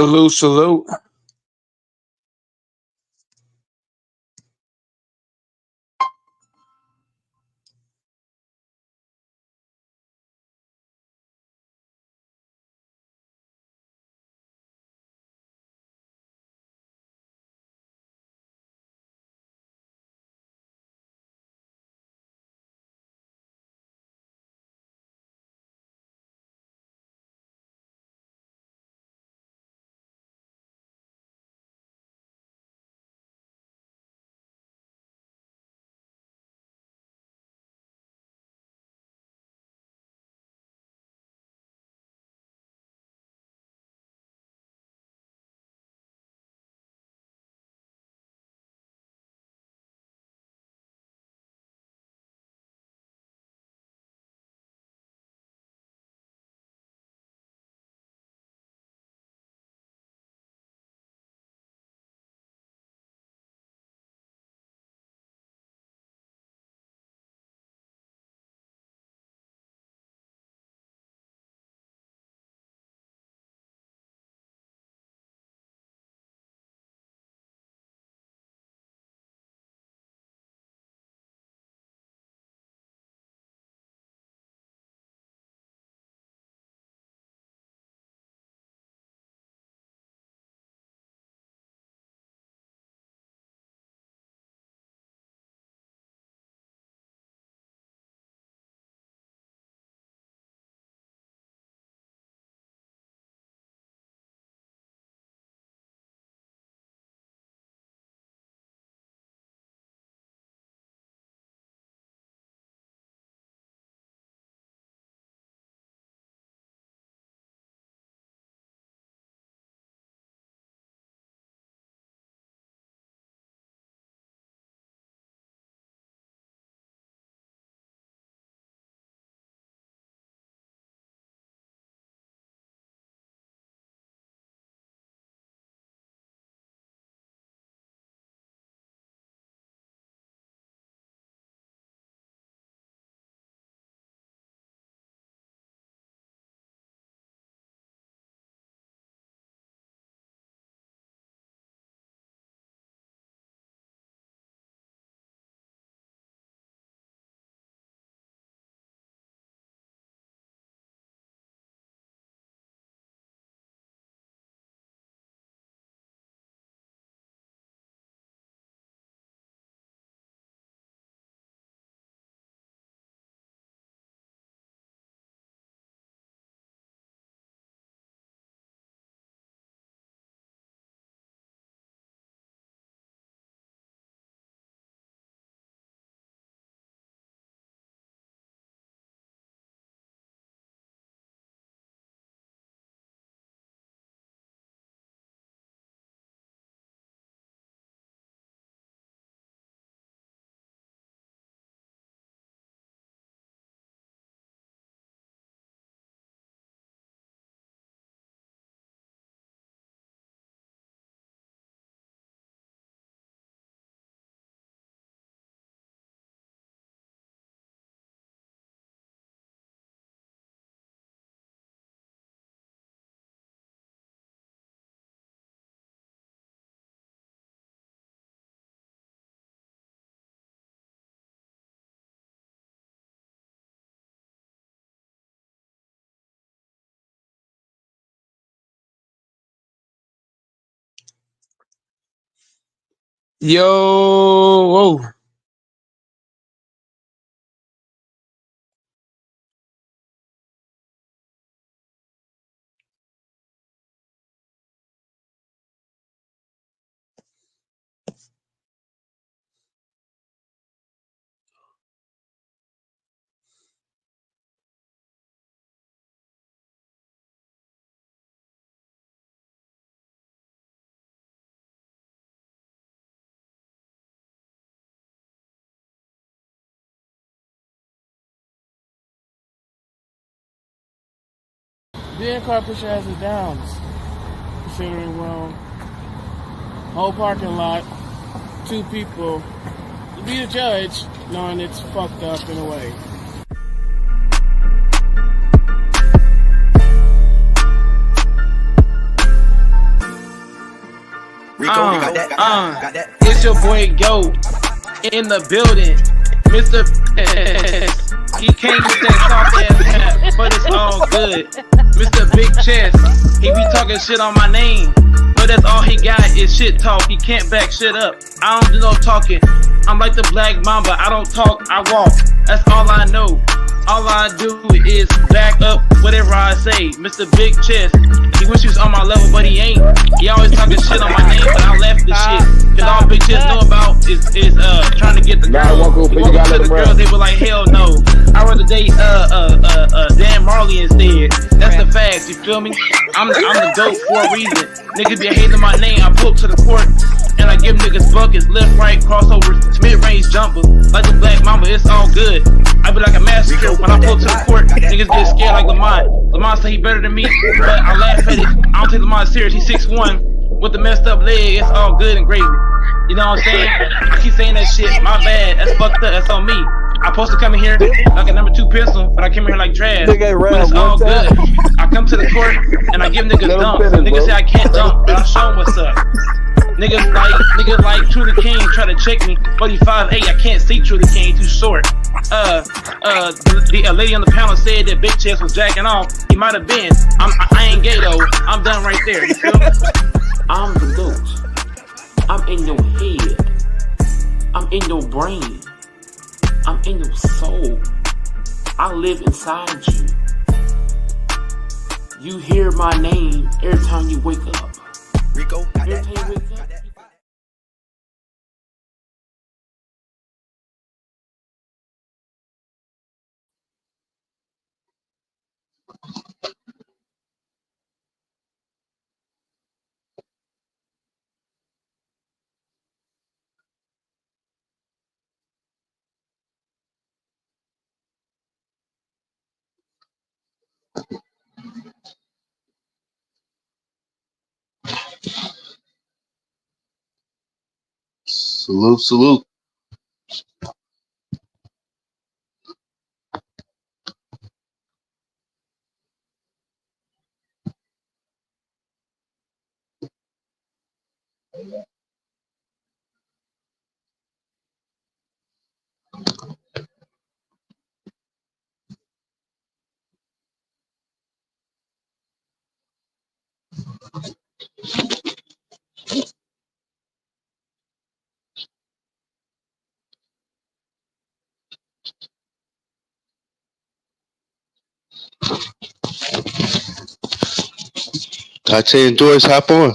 Salute, salute. Yo, whoa. Being car pusher has its downs. Considering, well, whole parking lot, two people, you be the judge knowing it's fucked up in a way. It's your boy Go in the building, Mr. He came with that soft ass hat, but it's all good. Mr. Big Chest, he be talking shit on my name, but that's all he got is shit talk. He can't back shit up. I don't do no talking. I'm like the Black Mamba. I don't talk, I walk. That's all I know. All I do is back up whatever I say. Mr. Big Chest, he wish he was on my level, but he ain't. He always talking shit on my name, but I left the shit. Cause all Big Chest know about is trying to get the girls. He walk up to the girls, they were like, hell no. I'd rather date Dan Marley instead. That's the facts, you feel me? I'm the GOAT for a reason. Niggas be hating my name, I pull up to the court and I give niggas buckets, left, right, crossover, mid-range jumper. Like the Black Mamba, it's all good. I be like a massacre when I pull to the court. Niggas get scared like Lamont. Lamont say he better than me, but I laugh at it. I don't take Lamont serious. He's 6'1" with the messed up leg. It's all good and gravy. You know what I'm saying? I keep saying that shit. My bad. That's fucked up. That's on me. I supposed to come in here like a number 2 pistol, but I came in here like trash. But it's all good. I come to the court and I give niggas dumps. Niggas say I can't dunk, but I show them what's up. Niggas like True the King try to check me, but he 5'8". I can't see True the King, too short. The lady on the panel said that Big Chest was jacking off. He might have been. I ain't gay though. I'm done right there. You feel me? I'm the GOAT. I'm in your head. I'm in your brain. I'm in your soul. I live inside you. You hear my name every time you wake up. Rico, every time you wake up. Salute, salute. I tell you, Doris, hop on.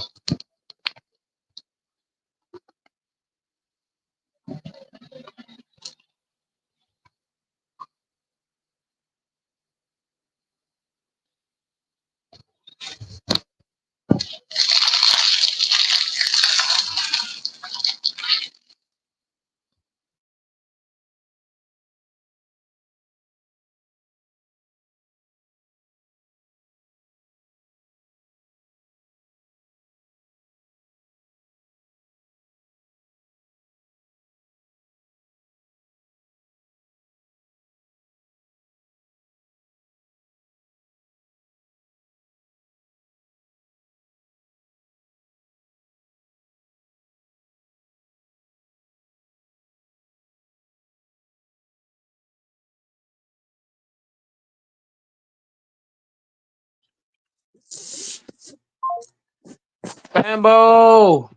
Fambo.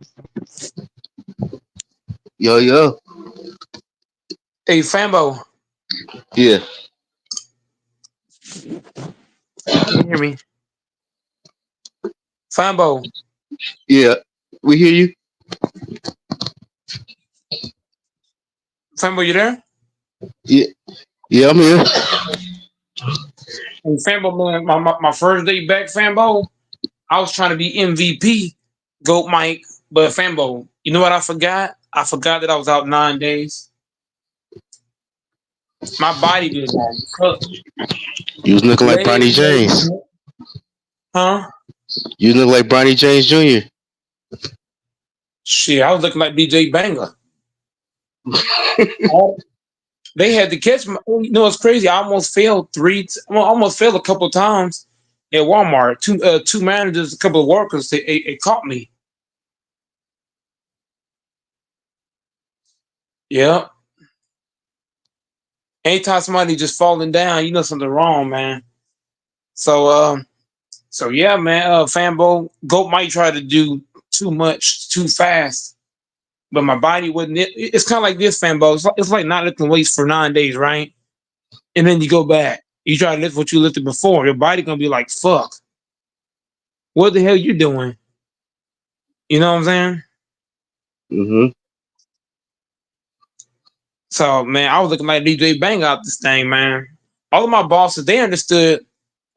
Yo, yo. Hey, Fambo. Yeah, Can you hear me? Fambo. yeah. We hear you. Fambo, you there? Yeah, yeah. I'm here. Hey, Fambo, man, my first day back, Fambo, I was trying to be MVP, Goat Mike, but Fambo, you know what I forgot? I forgot that I was out 9 days. My body did not cook. You was looking like Bronny Legs, James. huh? You look like Bronny James Jr. Shit, I was looking like BJ Banger. They had to catch me. You know, it's crazy. I almost failed almost failed a couple of times at Walmart. Two managers, a couple of workers, they caught me. Yep. Anytime somebody just falling down, you know something wrong, man. So so yeah, man, Fanbo, Goat might try to do too much too fast, but my body wouldn't. It's kind of like this, Fanbo. It's like not lifting weights for 9 days, right? And then you go back. You try to lift what you lifted before. Your body gonna be like, fuck, what the hell you doing? You know what I'm saying? Mm-hmm. So man, I was looking like DJ Bang out this thing, man. All of my bosses, they understood.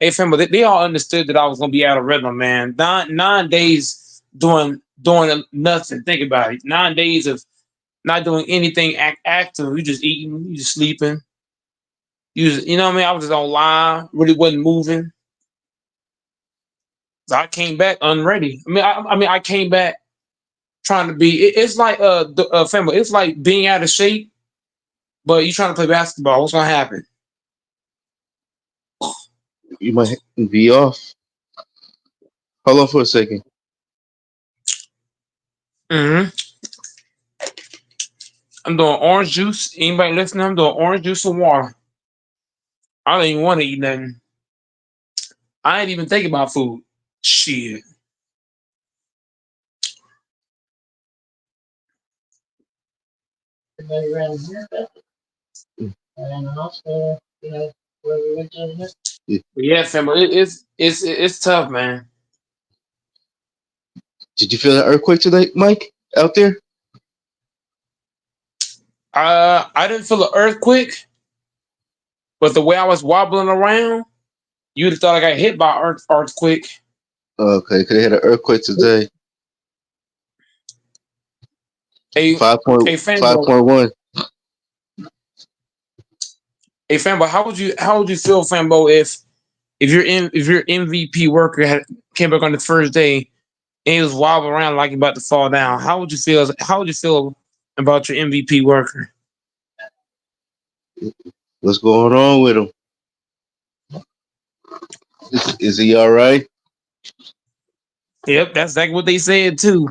Hey, Fanbo, they all understood that I was gonna be out of rhythm, man. Nine days doing nothing. Think about it. 9 days of not doing anything active. You just eating, you just sleeping. You know what I mean? I was just on live, really wasn't moving. So I came back unready. I mean, I came back trying to be. It's like family. It's like being out of shape, but you trying to play basketball. What's gonna happen? You might be off. Hold on for a second. hmm I'm doing orange juice. Anybody listening? I'm doing orange juice and water. I don't even want to eat nothing. I ain't even thinking about food. Shit. Yeah. But yeah, family. It's tough, man. Did you feel that earthquake today, Mike? Out there? I didn't feel an earthquake, but the way I was wobbling around, you'd have thought I got hit by earthquake. Okay, because they had an earthquake today. A Five point a five fanboy, point one. a fanboy. How would you feel, fanboy, if your MVP worker came back on the first day and he was wobbling around like he about to fall down? How would you feel about your MVP worker? What's going on with him? Is he all right? Yep, that's exactly what they said too.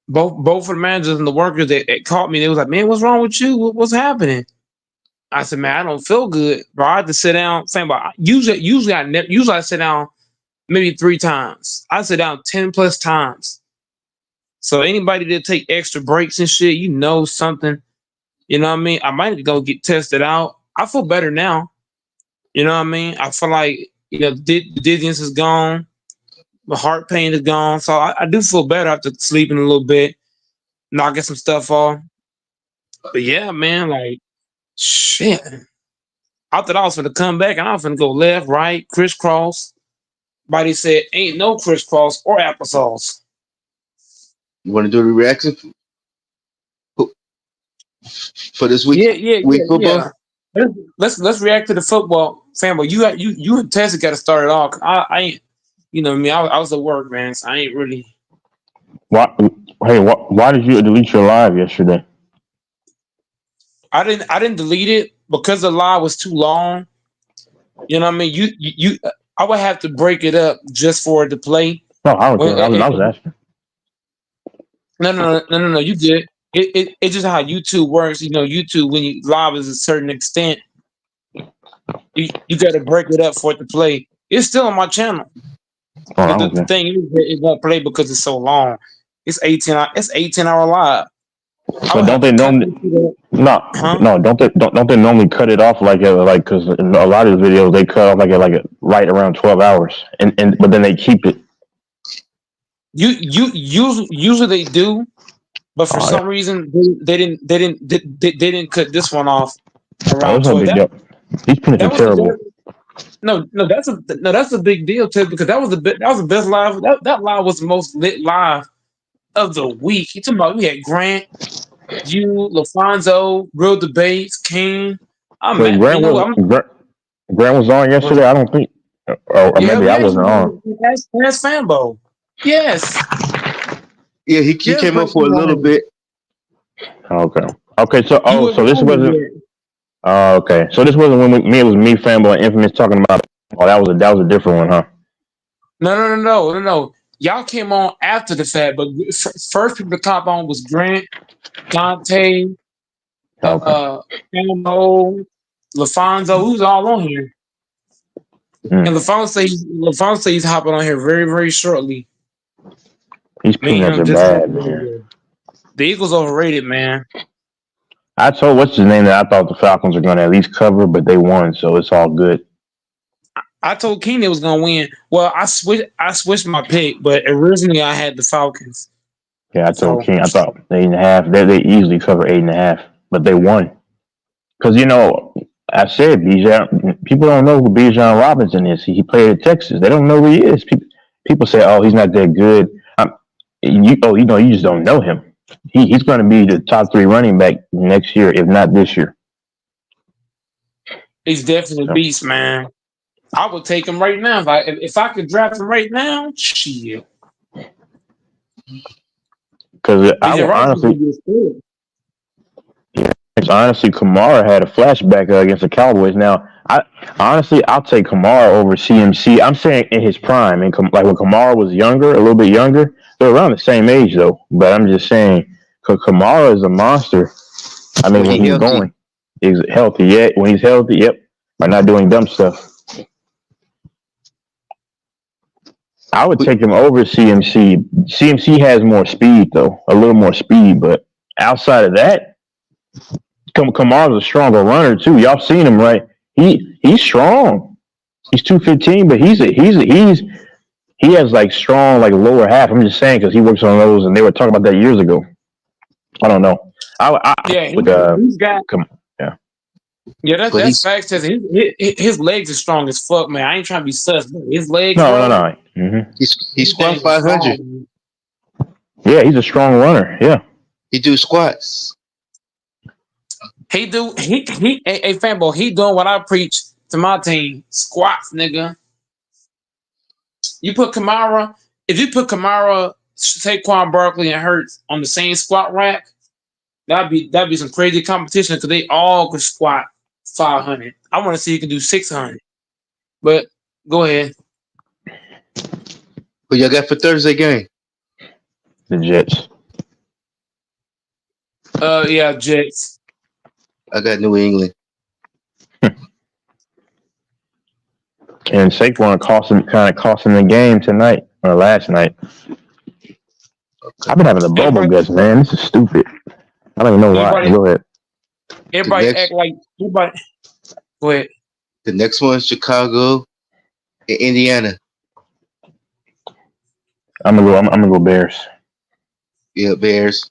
Both of the managers and the workers that caught me, they was like, "Man, what's wrong with you? What's happening?" I said, "Man, I don't feel good, bro. I had to sit down." Fanboy. Usually I sit down maybe 3 times. I sit down 10 plus times. So anybody that take extra breaks and shit, you know something. You know what I mean? I might need to go get tested out. I feel better now. You know what I mean? I feel like the dizziness is gone, the heart pain is gone. So I do feel better after sleeping a little bit, knocking some stuff off. But yeah, man, like shit. I thought I was gonna come back and I was gonna go left, right, crisscross. Body said, "Ain't no crisscross or applesauce." You want to do the reaction for this week Yeah, yeah, week yeah, football? yeah. Let's react to the football, family. You and Tessa got to start it off. I ain't, what I mean, I was at work, man. So I ain't really. Why? Hey, why did you delete your live yesterday? I didn't delete it because the live was too long. You know what I mean? I would have to break it up just for it to play. No, I was Well, I was, I was asking. no, no, no, no, no, no. You good? It's just how YouTube works. YouTube when you live is a certain extent, you got to break it up for it to play. It's still on my channel. Oh, But I the was thing is, that it won't play because it's so long. It's 18. It's 18-hour live. I But would don't have to they cut normally? into that, No, huh? no. Don't they normally cut it off like because in a lot of the videos they cut off right around 12 hours, and but then they keep it. Usually they do, but for Oh, yeah. some reason they didn't cut this one off Oh, around that's no 12. big That deal. These pins are that was the terrible. best. No, that's a big deal too because that was the best live. That live was the most lit live of the week. You talking about we had Grant, you, LaFonso, Real Debates, King. I'm Wait, mad. You know what? Grant was on yesterday. I don't think, or Yeah, maybe we I actually wasn't on. ask Fambo. Yes, Yeah, he yes, came up Grant for a little Wine. bit. Okay, okay. So You so wasn't this on it wasn't. yet. Okay, so this wasn't when it was me, Fanboy, and Infamous talking about. Oh, that was a different one, huh? No, no, no, no, no, no. Y'all came on after the fact, but first people to cop on was Grant, Dante. Okay. Campbell, LaFonso, who's all on here. Mm. And LaFonso he's hopping on here very, very shortly. These Me and peanuts him are just bad, hopping on man. here. The Eagles overrated, man. I told what's his name that I thought the Falcons were going to at least cover, but they won, so it's all good. I told Keenan was gonna win. Well, I switched my pick, but originally I had the Falcons. Yeah, I told So King I thought 8.5. They easily cover 8.5, but they won because I said Bijan. People don't know who Bijan Robinson is. He played at Texas. They don't know who he is. People say, "Oh, he's not that good." You just don't know him. He's going to be the top 3 running back next year, if not this year. he's definitely a So, beast, man. I would take him right now. If I could draft him right now, shit. because I Bijan will Robinson honestly, would be a steal. Kamara had a flashback against the Cowboys. Now, I'll take Kamara over CMC. I'm saying in his prime, and like when Kamara was younger, a little bit younger, they're around the same age though. But I'm just saying, because Kamara is a monster. I mean, When when he he's healthy. going, he's healthy. Yeah, when he's healthy, yep, by not doing dumb stuff. I would take him over CMC. CMC has more speed though, a little more speed. But outside of that, Kamara's a stronger runner too. Y'all seen him, right? He's strong. He's 215, but he has like strong like lower half. I'm just saying because he works on those, and they were talking about that years ago. I don't know. I Yeah, would he's got. come. Yeah. Yeah, But that's he's facts. His legs are strong as fuck, man. I ain't trying to be sus, but his legs, No, no, bro, no. he these squat things are 500. strong. Yeah, he's a strong runner. Yeah. He do squats. Hey fanboy, he doing what I preach to my team. Squats, nigga. You put Kamara, if you put Kamara, Saquon Barkley, and Hurts on the same squat rack, that'd be some crazy competition because they all could squat 500. I want to see you can do 600. But go ahead. Who y'all got for Thursday game? The Jets. Yeah, Jets. I got New England. And Saquon cost him the game tonight or last night. I've been having the bubble Everybody, guts, man. This is stupid. I don't even know why. everybody, Go ahead. The everybody act next like everybody. Go ahead. the next one, Chicago and Indiana. I'm gonna go Bears. Yeah, Bears.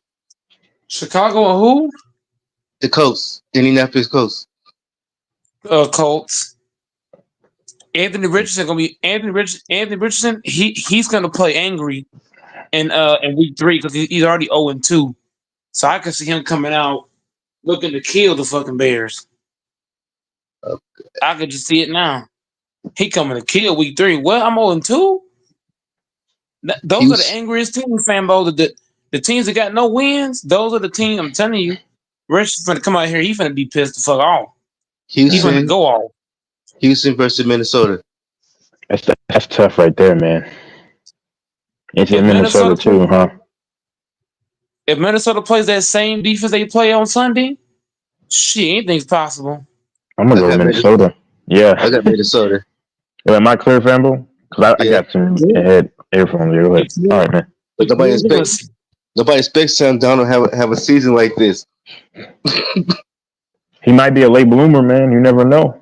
Chicago and who? The Coast. Indianapolis Coast. Colts. Anthony Richardson. He's gonna play angry in week 3 because he's already 0-2. So I can see him coming out looking to kill the fucking Bears. I could just see it now. He coming to kill week 3. What? I'm 0-2. Those are the Houston, angriest teams, fanbo. The teams that got no wins. Those are the teams. I'm telling you, Richardson's gonna come out here. He's gonna be pissed the fuck off. He's gonna Houston, go off. Houston versus Minnesota. That's tough right there, man. It's If in Minnesota Minnesota too, huh? if Minnesota plays that same defense they play on Sunday, shit, anything's possible. I'm gonna I go with got Minnesota. Yeah. I got Minnesota. Am I clear, Famble? Because I Yeah, got some Yeah. head earphones here. Go ahead. If All you right, man. but if you look at nobody expects Sam Donald have a season like this. He might be a late bloomer, man. You never know.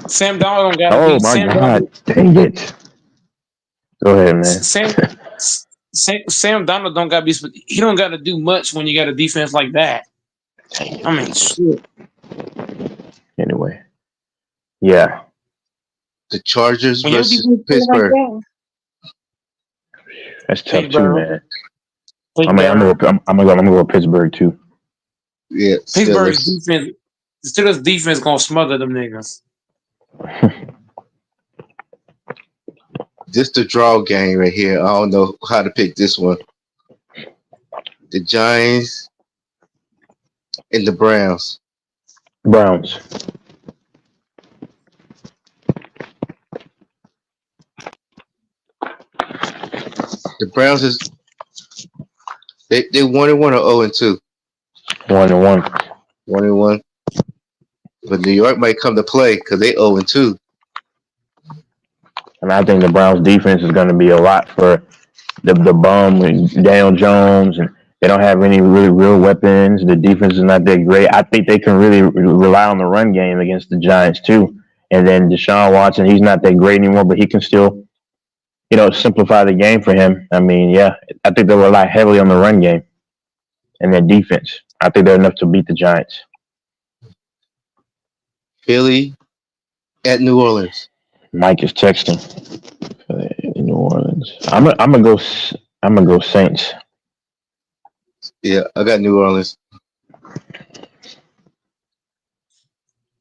Sam Donald don't gotta Oh be my Sam God! Donald. Dang it! Go ahead, man. Sam Donald don't gotta be. He don't gotta do much when you got a defense like that. Dang it. I mean, shit. Anyway, yeah, The Chargers When your versus defense play like Pittsburgh. that, that's tough too, Pittsburgh, man. Pittsburgh, I'm gonna go with Pittsburgh too. Yeah, Pittsburgh's Steelers. defense. The Steelers' defense gonna smother them niggas. This the draw game right here. I don't know how to pick this one. The Giants and the Browns. Browns. The Browns is they 1-1 or 0-2. 1-1. 1-1. But New York might come to play because they 0-2. And I think the Browns defense is going to be a lot for the bum and Daniel Jones, and they don't have any really real weapons. The defense is not that great. I think they can really rely on the run game against the Giants too. And then Deshaun Watson, he's not that great anymore, but he can still, simplify the game for him. I mean, yeah, I think they'll rely heavily on the run game and their defense. I think they're enough to beat the Giants. Philly at New Orleans. Mike is texting. New Orleans. I'm gonna go Saints. Yeah, I got New Orleans.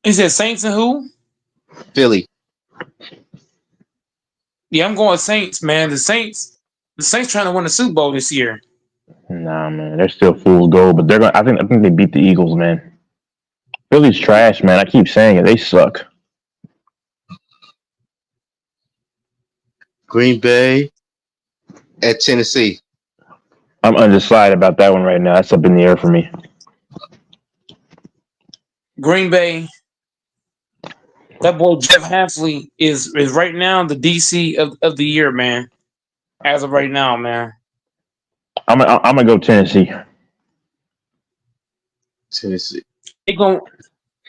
He said Saints and who? Philly. Yeah, I'm going Saints, man. The Saints trying to win the Super Bowl this year. Nah, man, they're still fool's gold, but they're going. I think they beat the Eagles, man. Philly's trash, man. I keep saying it. They suck. Green Bay at Tennessee. I'm undecided about that one right now. That's up in the air for me. Green Bay. That boy Jeff Hafley is right now the DC of the year, man. As of right now, man. I'm gonna go Tennessee. Tennessee. He won't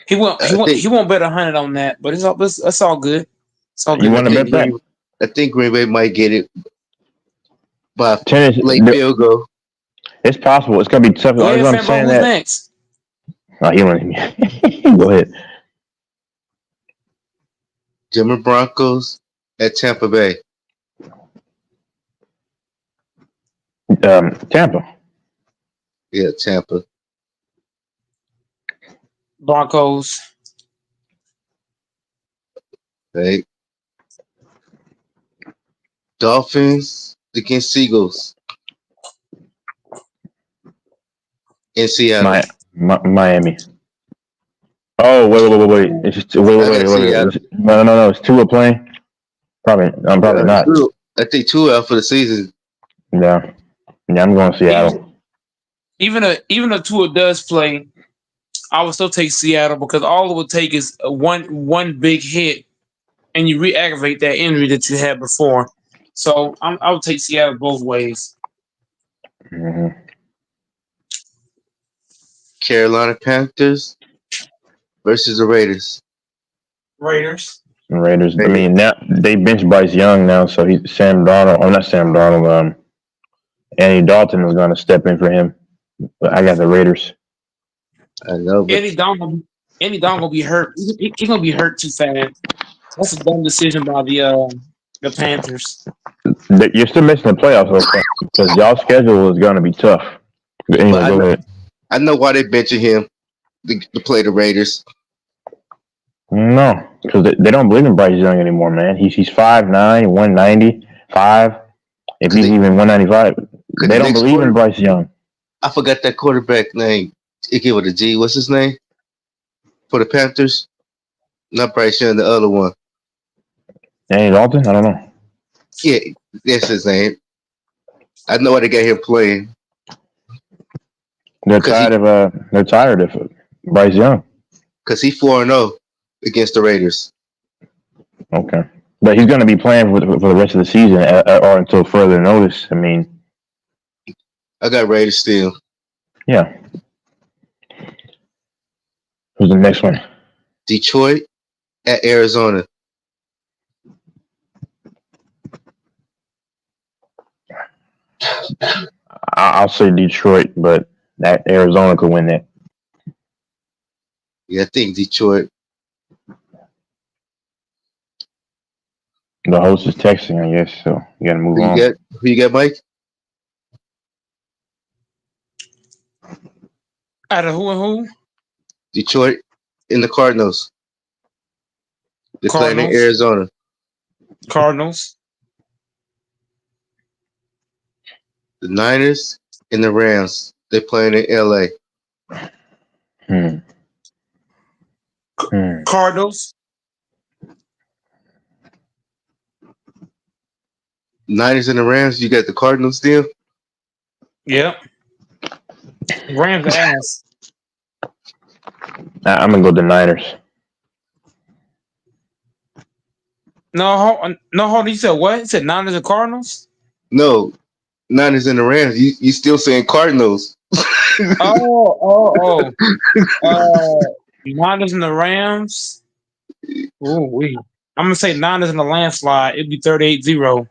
bet 100 on that, but it's all good. It's all You good. want to bet that? I think Green Bay might get it by Tennessee, late field goal. it's possible. It's gonna be tough. Go The ahead, reason I'm Fanbo. saying Who's that. next? Go ahead. Denver Broncos at Tampa Bay. Tampa. Yeah, Tampa. Broncos. Right. Dolphins against Seagulls in Seattle. Miami. Oh, wait. It's just, wait. No. It's Tua playing. Probably not. I think 2 out for the season. Yeah, I'm going Seattle. Even though Tua does play, I would still take Seattle because all it would take is one big hit, and you re-aggravate that injury that you had before. So I would take Seattle both ways. Mm-hmm. Carolina Panthers versus the Raiders. Raiders. I mean, now they bench Bryce Young now, so he's Sam Darnold. Oh, not Sam Darnold. Andy Dalton is going to step in for him. But I got the Raiders. I know, but Andy Dalton gonna be hurt. He's gonna be hurt too fast. That's a dumb decision by the Panthers. You're still missing the playoffs, though, because y'all schedule is going to be tough. Anyway, go ahead. I know why they benching him to play the Raiders. No, because they don't believe in Bryce Young anymore, man. He's 5'9", 195. If he's even 195, they don't believe in Bryce Young. I forgot that quarterback name. It give it a G. What's his name for the Panthers? Not Bryce Young, the other one. Andy Dalton? I don't know. Yeah, that's his name. I know why they got him playing. They're tired of Bryce Young. Because he's 4-0 against the Raiders. Okay. But he's going to be playing for the rest of the season or until further notice. I mean, I got Raiders still. Yeah. Who's the next one? Detroit at Arizona. I'll say Detroit, but that Arizona could win that. Yeah, I think Detroit. The host is texting, I guess, so you got to move on. Who you got, Mike? Out of who and who? Detroit and the Cardinals. They're playing in Arizona. Cardinals. The Niners and the Rams. They're playing in LA. Cardinals. Niners and the Rams. You got the Cardinals still? Yep. Rams ass. I'm gonna go the Niners. No, hold on. You said what? You said Niners and Cardinals? No, Niners and the Rams. You still saying Cardinals? Oh. Niners and the Rams. Ooh, wee. I'm gonna say Niners in the landslide. It'd be 38-0.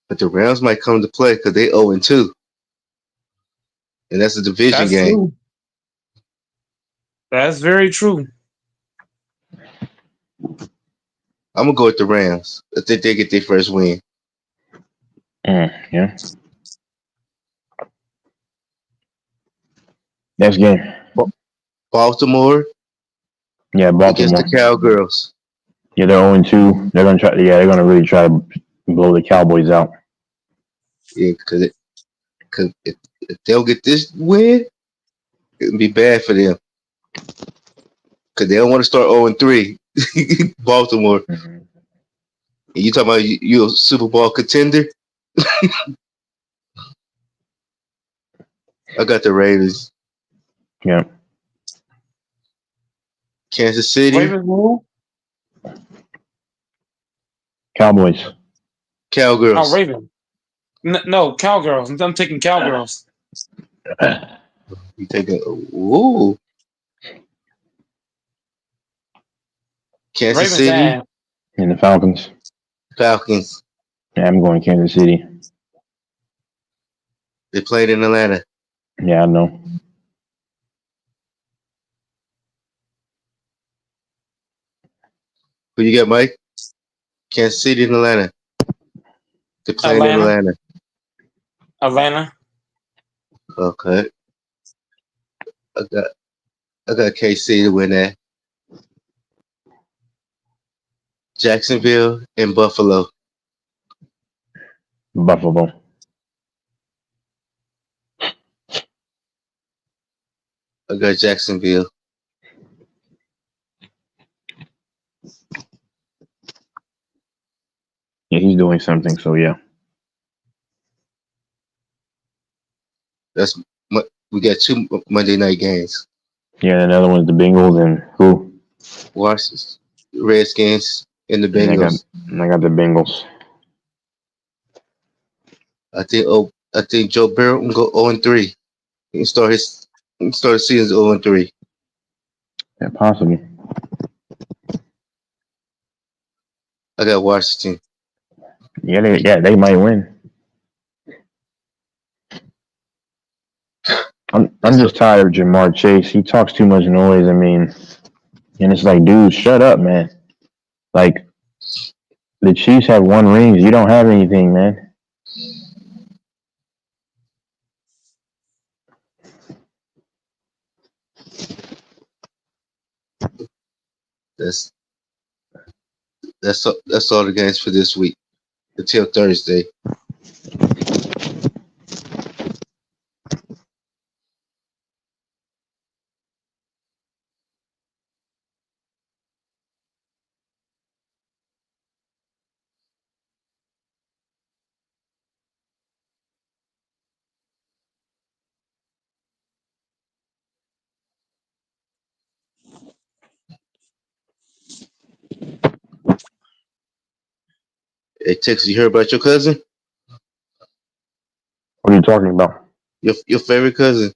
But the Rams might come to play because they 0-2, and that's a division That's game. true. That's very true. I'm gonna go with the Rams. I think they get their first win. Yeah. Next game. Baltimore Yeah, against Baltimore. the Cowgirls. Yeah, they're 0-2. They're gonna try. Yeah, they're gonna really try to blow the Cowboys out. Yeah, because if they'll get this win, it'd be bad for them. Because they don't want to start 0-3. Baltimore. Mm-hmm. And you talking about you a Super Bowl contender? I got the Ravens. Yeah. Kansas City. Ravens rule? Cowboys. Oh, Cowgirls. Ravens. No, Cowgirls. I'm taking Cowgirls. You taking ooh. Kansas Ravens City. ass. And the Falcons. Falcons. Yeah, I'm going Kansas City. They played in Atlanta. Yeah, I know. Who you got, Mike? Kansas City and Atlanta. They played in Atlanta. Atlanta. Okay. I got KC to win that. Jacksonville and Buffalo. Buffalo. I got Jacksonville. Yeah, he's doing something. So yeah. We got two Monday night games. Yeah, and another one's the Bengals and who? Washington Redskins and the And Bengals. I got the Bengals. I think Joe Burrow can go 0-3. He can start the season 0-3. Yeah, possibly. I got Washington. Yeah, they might win. I'm just tired of Jamar Chase. He talks too much noise. I mean, and it's like, dude, shut up, man. Like, the Chiefs have one ring. You don't have anything, man. That's all the games for this week until Thursday. Hey, Texas, you heard about your cousin? What are you talking about? Your favorite cousin?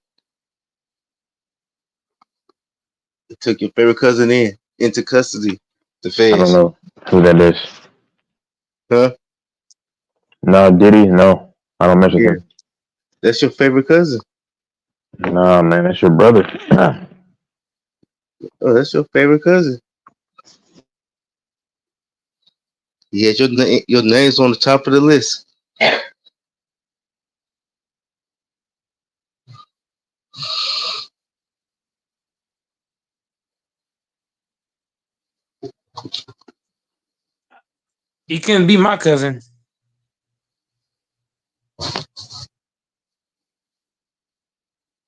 They took your favorite cousin into custody. The I don't feds. know who that is. Huh? No, Diddy? No. I don't mess with Yeah. him. That's your favorite cousin. Nah, man, that's your brother. Oh, that's your favorite cousin. Yeah, your name's on the top of the list. He couldn't be my cousin.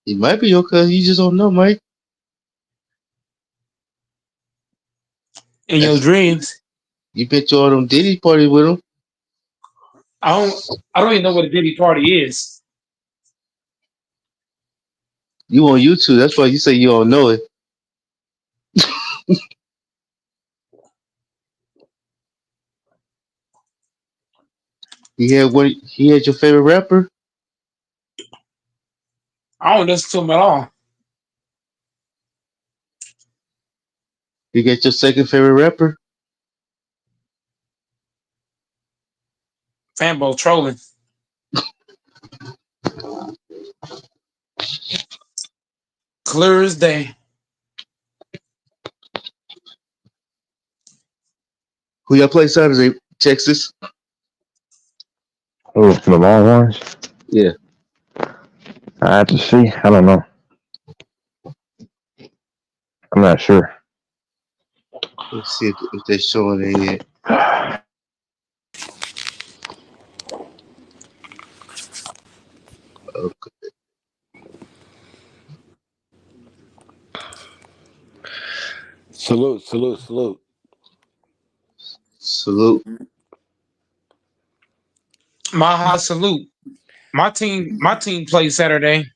He might be your cousin. You just don't know, Mike. In your dreams. You been to all them Diddy parties with him. I don't even know what a Diddy party is. You on YouTube? That's why you say you don't know it. He had your favorite rapper. I don't listen to him at all. You get your second favorite rapper. Fanbo trolling. Clear as day. Who y'all play Saturday? Texas. Oh, the Longhorns. Yeah. I have to see. I don't know. I'm not sure. Let's see if they're showing it yet. Okay. Salute, salute, salute. Salute. My high salute. My team plays Saturday.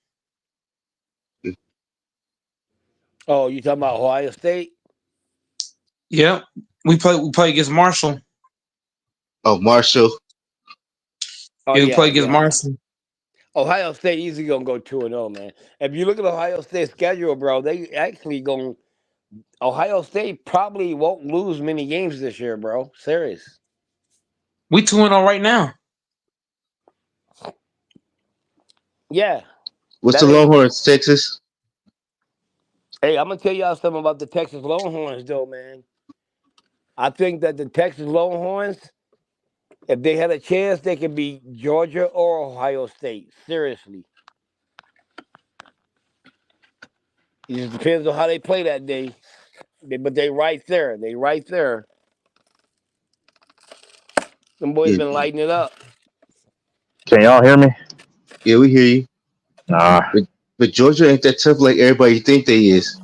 Oh, you talking about Ohio State? Yep. We play against Marshall. Oh, Marshall. Oh Yeah, we play yeah, against yeah. Marshall. Ohio State easily gonna go 2-0, man. If you look at Ohio State's schedule, bro, they actually going. Ohio State probably won't lose many games this year, bro. Serious. We 2-0 right now. Yeah, What's the that ain't. Longhorns? Texas. Hey, I'm gonna tell y'all something about the Texas Longhorns, though, man. I think that the Texas Longhorns, if they had a chance, they could beat Georgia or Ohio State. Seriously, it just depends on how they play that day. But they right there. They right there. Them boys Yeah, been lighting it up. Can y'all hear me? yeah, we hear you. Nah. But but Georgia ain't that tough like everybody think they is.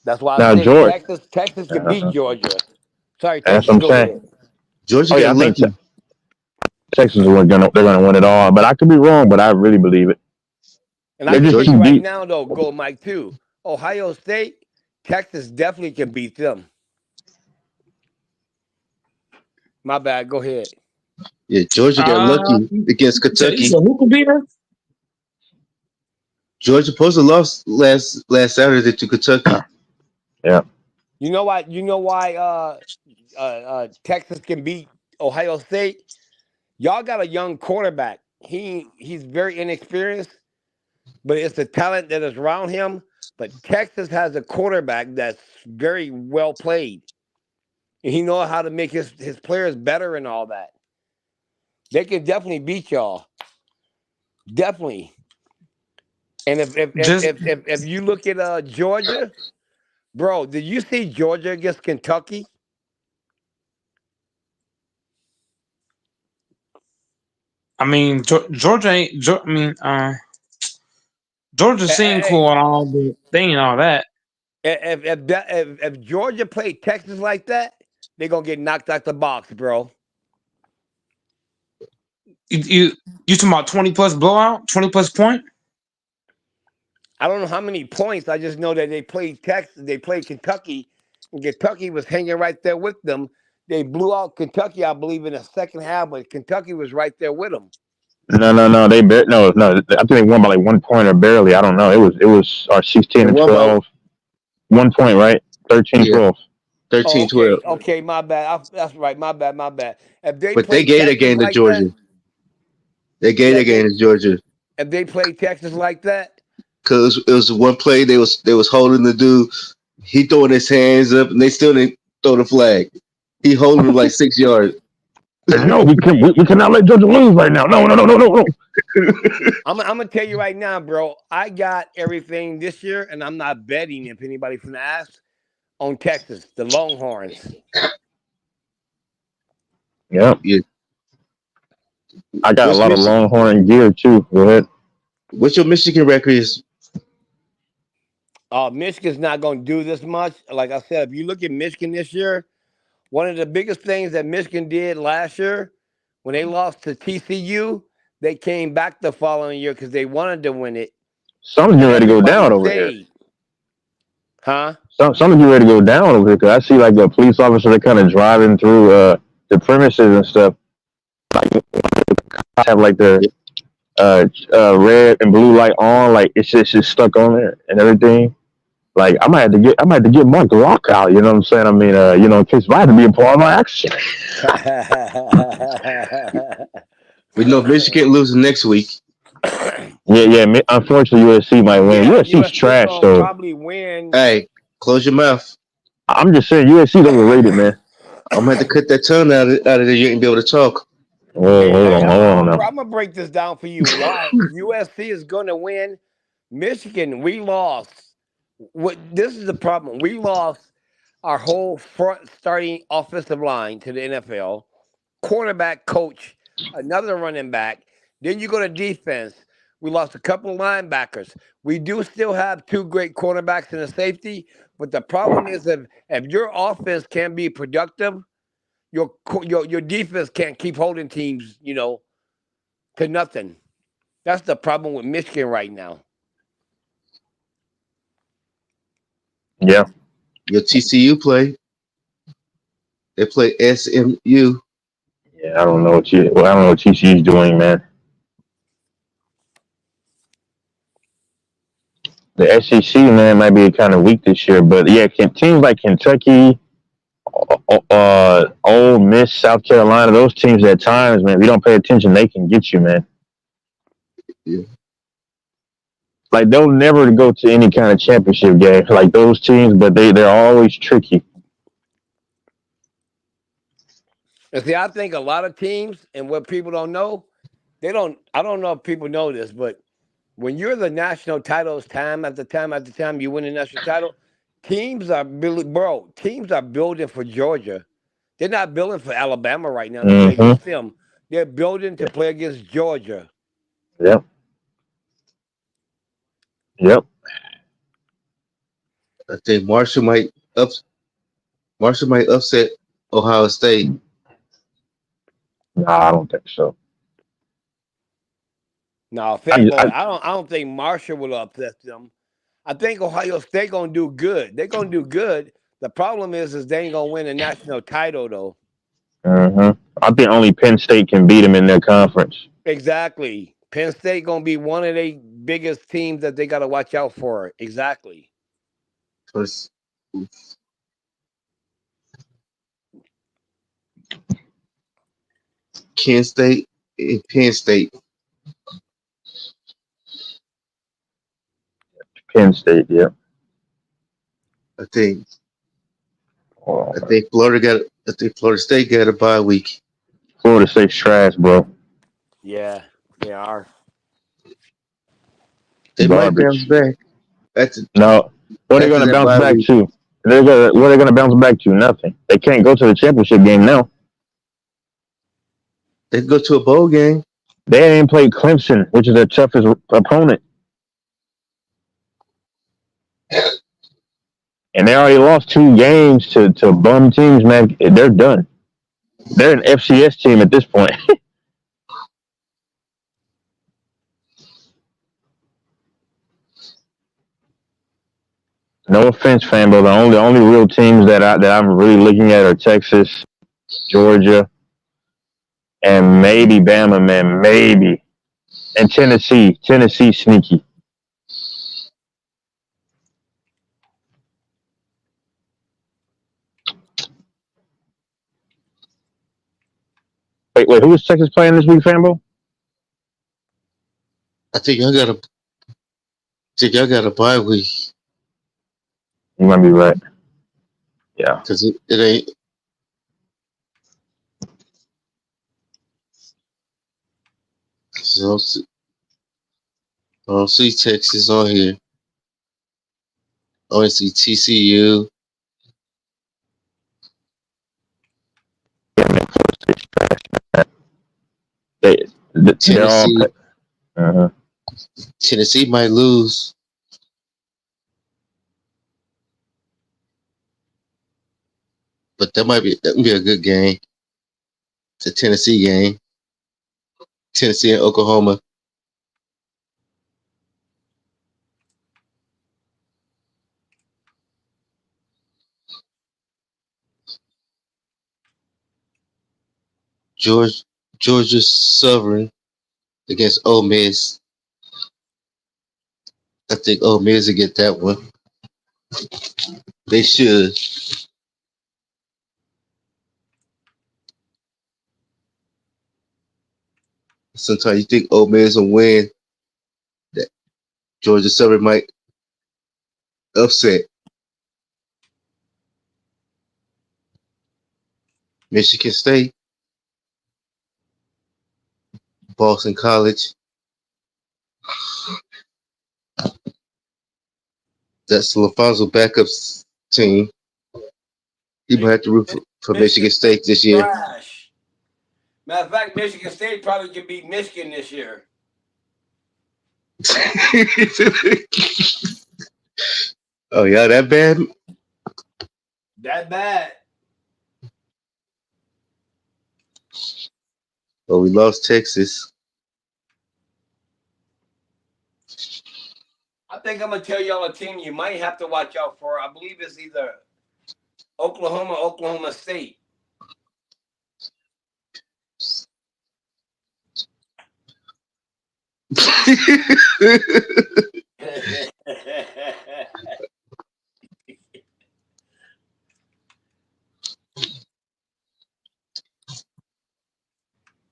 That's why I Now, say George. Texas can beat Uh, Georgia. Sorry, that's what Texas, I'm go saying. ahead. Georgia Oh got yeah, I think lucky. Texas is they're gonna win it all. But I could be wrong. But I really believe it. And I They're can just tell Georgia, you too right deep. now, though, go Mike too. Ohio State, Texas definitely can beat them. My bad. Go ahead. yeah, Georgia got Uh, lucky against you Kentucky. said who could beat her? Georgia supposed to lost last Saturday to Kentucky. Yeah. You know why? You know why? Texas can beat Ohio State. Y'all got a young quarterback. He's very inexperienced, but it's the talent that is around him. But Texas has a quarterback that's very well played. And he knows how to make his players better and all that. They can definitely beat y'all. Definitely. And Just if you look at Georgia, bro, did you see Georgia against Kentucky? I mean Georgia ain't. Georgia seem Hey, cool and all, but they ain't all that. if Georgia played Texas like that, they're gonna get knocked out the box, bro. You talking about 20 plus blowout, 20 plus point? I don't know how many points. I just know that they played Texas, they played Kentucky, and Kentucky was hanging right there with them. They blew out Kentucky, I believe, in the second half, but Kentucky was right there with them. No. No. I think they won by like 1 point or barely. I don't know. It was our They 16 and won by 12. 1 point, right? 13, yeah 12. Oh, 13-12. okay, okay, my bad. That's right, my bad, my bad. If they But they play gave that Texas game to like that, Georgia. They gave yeah, that game to Georgia if they play Texas like that, because it was one play they was holding the dude. He throwing his hands up and they still didn't throw the flag. He holding him like 6 yards. No, we cannot let Georgia lose right now. No. I'm gonna tell you right now, bro. I got everything this year, and I'm not betting. If anybody from the ask on Texas, the Longhorns. Yeah. Yeah. I got a What's lot of Michigan? Longhorn gear too. Go ahead. What's your Michigan record? Is Michigan's not gonna do this much. Like I said, if you look at Michigan this year, one of the biggest things that Michigan did last year when they lost to TCU, they came back the following year because they wanted to win it. Something's getting ready to go Everybody down over here. say, huh? Something's getting ready to go down over here because I see like a police officer that kind of driving through the premises and stuff. Have like their red and blue light on, like it's just stuck on there and everything. Like I might have to get my Glock out. You know what I'm saying? I mean, in case if I had to be a part of my action. We know Michigan losing next week. Yeah. Unfortunately, USC might win. Yeah, USC's USC trash gonna though. probably win. Hey, close your mouth. I'm just saying USC's overrated, man. I'm gonna have to cut that tongue out of there. You ain't be able to talk. Whoa, Hey, hold on now. I'm gonna break this down for you. Why USC is gonna win? Michigan, we lost. What this is the problem. We lost our whole front starting offensive line to the NFL, quarterback, coach, another running back. Then you go to defense. We lost a couple of linebackers. We do still have two great cornerbacks and a safety, but the problem is if your offense can be productive, your defense can't keep holding teams, to nothing. That's the problem with Michigan right now. Yeah, Your TCU play. They play SMU. yeah. I don't know what TCU's doing, man. The SEC, man, might be kind of weak this year, but yeah, teams like Kentucky, Ole Miss, South Carolina, those teams at times, man, if you don't pay attention, they can get you, man. Yeah. Like they'll never go to any kind of championship game like those teams, but they're always tricky. And see, I think a lot of teams, and what people don't know, I don't know if people know this, but when you're the national titles time after time after time, you win the national title, teams are building for Georgia. They're not building for Alabama right now to play Mm-hmm. against them. They're building to play against Georgia. Yep. Yep. I think Marshall might upset Ohio State. Nah, I don't think so. No, I, Fanboy, I, I don't think Marshall will upset them. I think Ohio State gonna do good. They're gonna do good. The problem is they ain't gonna win a national title though. I think only Penn State can beat them in their conference. Exactly. Penn State gonna be one of the biggest teams that they gotta watch out for. Exactly. Plus, Kent State and Penn State. Penn State, yeah. I think Oh, I think Florida State got a bye week. Florida State's trash, bro. Yeah, they are. They might bounce Garbage. back after No, what are they after going to that bounce bye back week. to? What are they going to bounce back to? Nothing. They can't go to the championship game now. They can go to a bowl game. They ain't played Clemson, which is their toughest opponent, and they already lost 2 games to bum teams. Man, they're done. They're an FCS team at this point. No offense, fan, but the only real teams that I'm really looking at are Texas, Georgia, and maybe Bama, man, maybe, and Tennessee. Tennessee sneaky. Wait, who is Texas playing this week, Fambo? I think y'all got a bye week You might be right. Yeah. because it ain't. So, I don't see Texas on here. I only see TCU. They're all. Tennessee. Uh-huh. Tennessee might lose, but that can be a good game. It's a Tennessee game. Tennessee and Oklahoma. George Georgia Southern against Ole Miss. I think Ole Miss will get that one. They should. Sometimes you think Ole Miss will win. That Georgia Southern might upset Michigan State, Boston College. That's LaFonso backups team. He might have to root for Michigan Michigan State this year. trash. Matter of fact, Michigan State probably could beat Michigan this year. Oh yeah, that bad? That bad. Oh, we lost Texas. I think I'm gonna tell y'all a team you might have to watch out for. I believe it's either Oklahoma or Oklahoma State.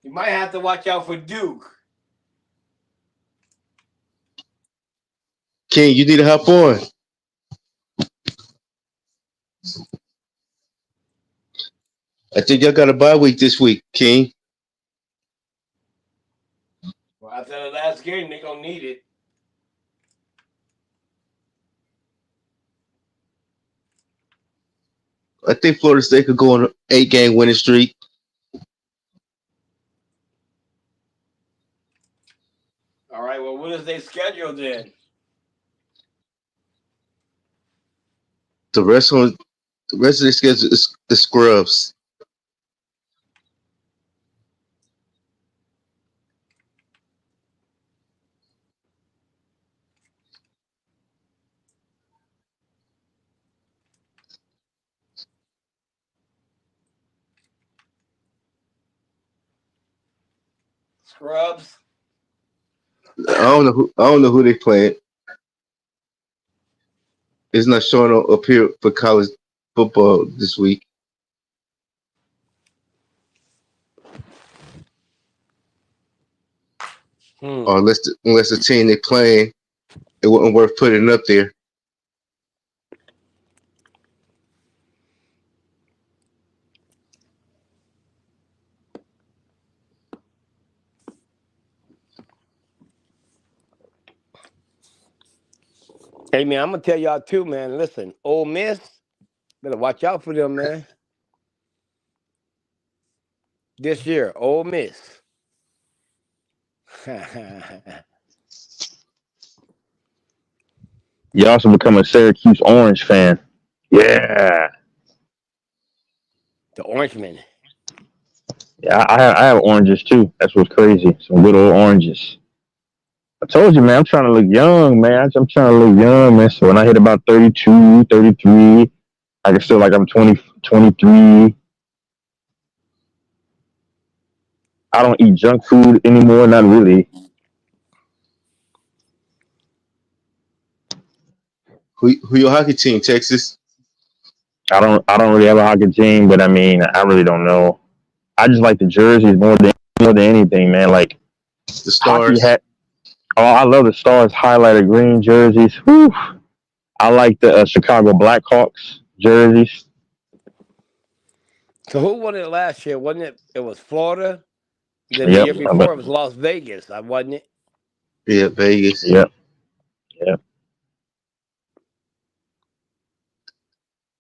You might have to watch out for Duke. King, you need to hop on. I think y'all got a bye week this week, King. Well, after the last game, they're gonna need it. I think Florida State could go on an 8-game winning streak. All right. Well, what is their schedule then? The rest of the schedule is the scrubs. Scrubs. I don't know who they playing. It's not showing up here for college football this week. Or unless the team they playing, it wasn't worth putting up there. Hey man, I'm gonna tell y'all too, man. Listen, Ole Miss, better watch out for them, man. This year, Ole Miss. You also become a Syracuse Orange fan. Yeah. The Orangemen. Yeah, I have oranges too. That's what's crazy. Some good old oranges. I told you, man, I'm trying to look young, man. I'm trying to look young, man. So when I hit about 32, 33, I can feel like I'm 20, 23. I don't eat junk food anymore. Not really. Who your hockey team, Texas? I don't really have a hockey team, but I mean, I really don't know. I just like the jerseys more than anything, man. Like The hockey Stars. hat. Oh, I love the Stars highlighted green jerseys. Whew. I like the Chicago Blackhawks jerseys. So who won it last year? Wasn't it? It was Florida. Then the Yep. year before it was Las Vegas. I wasn't it? Yeah, Vegas. Yep. Yep.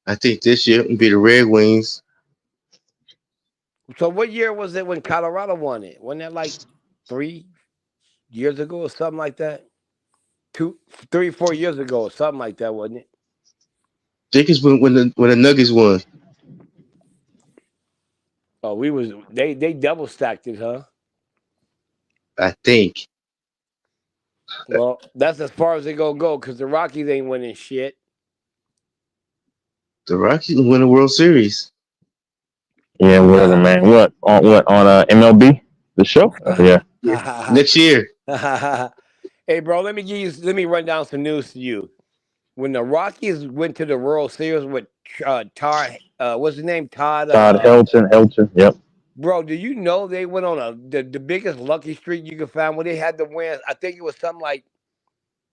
I think this year it'll be the Red Wings. So what year was it when Colorado won it? Wasn't that like 3 years ago or something like that? 4 years ago or something like that, wasn't it? I think it's when the Nuggets won. Oh, they double stacked it, huh? I think. Well, that's as far as they gonna go because the Rockies ain't winning shit. The Rockies win the World Series. Yeah, whatever, man. What on MLB the show? Yeah, Next year. Hey, bro, let me run down some news to you. When the Rockies went to the World Series with Todd, what's his name? Todd. Todd Helton. Yep. Bro, do you know they went on the biggest lucky streak you could find when they had to win? I think it was something like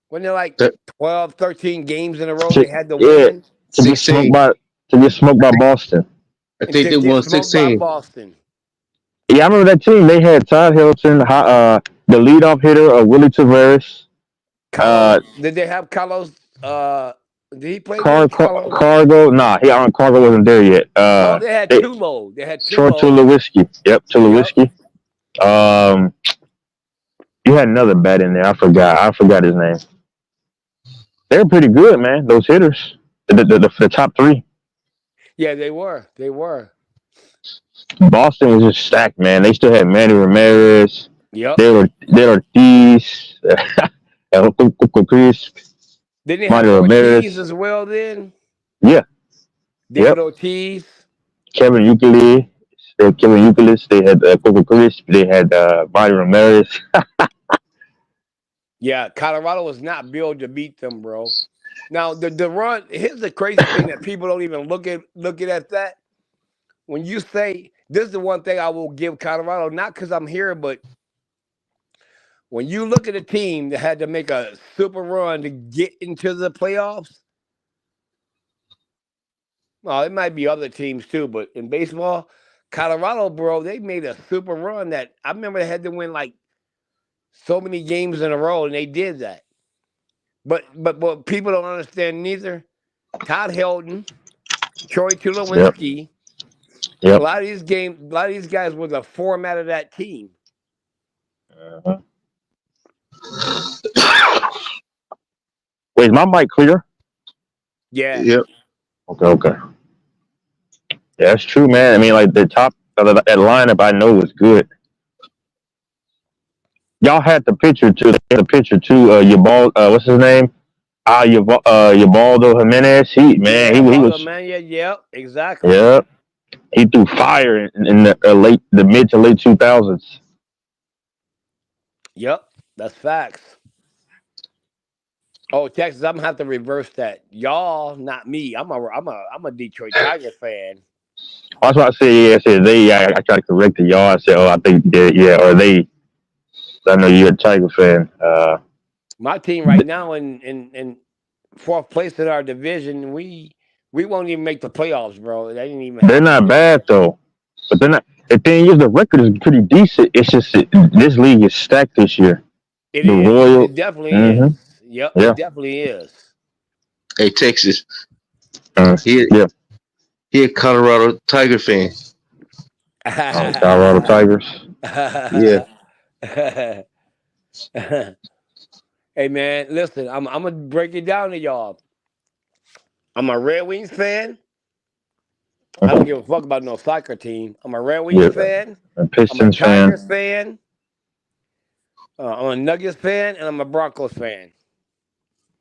when they're like Th- 12, 13 games in a row To, they had to yeah, win to get smoked 16. by Boston. I and think to they get won smoked by 16. Boston. Yeah, I remember that team. They had Todd Hilton, the leadoff hitter, Willie Tavares, Carlos, uh, did they have Carlos? Did he play then? Carlos? Cargo. Nah, Cargo wasn't there yet. Oh, they had They, Tulo. They had Short Tulo. Tulowitzki. Yep, Yep. Tulowitzki. Um, you had another bat in there. I forgot his name. They're pretty good, man. Those hitters, the top three. Yeah, they were. They were. Boston was just stacked, man. They still had Manny Ramirez. Yep. They were these. Chris, Didn't they have Manny Ortiz Ramirez. as well then? Yeah, David yep. Ortiz. Kevin Euclid. Kevin Euclid. They had Coco Chris. They had Manny Ramirez. Yeah, Colorado was not built to beat them, bro. Now the run. Here's the crazy thing that people don't even look at that. When you say this is the one thing I will give Colorado, not because I'm here, but when you look at a team that had to make a super run to get into the playoffs, well, it might be other teams too, but in baseball, Colorado, bro, they made a super run that I remember they had to win like so many games in a row, and they did that. But what people don't understand neither, Todd Helton, Troy Yep. Tulowitzki, a Yep. lot of these guys were the format of that team. Uh-huh. Wait, is my mic clear? Yeah. Yep. Okay. Yeah, that's true, man. I mean, like the top of that lineup, I know was good. Y'all had the picture too. They had the picture too. What's his name? Ubaldo Jimenez. Yeah, He Baldo was. Mania, yep, exactly. Yeah, he threw fire in the the mid to late 2000s. Yep, that's facts. Oh, Texas, I'm gonna have to reverse that. Y'all, not me. I'm a Detroit Tiger fan. That's why I said, yeah, I said they. I tried to correct it, y'all. I said, oh, I think yeah, or they. I know you're a Tiger fan. My team right now in fourth place in our division, we won't even make the playoffs, bro. That didn't even They're happen not yet. bad though, but they're not. The thing is, the record is pretty decent. It's just this league is stacked this year. It The is. Royal, It definitely hmm is. Yep, yeah, it definitely is. Hey, Texas. uh, He yeah. he a Colorado Tiger fan. Colorado Tigers. Yeah. Hey man, listen, I'm gonna break it down to y'all. I'm a Red Wings fan. I don't give a fuck about no soccer team. I'm a Red Wings Yeah, fan. a I'm a Pistons Tigers fan. fan. I'm a Nuggets fan, and I'm a Broncos fan.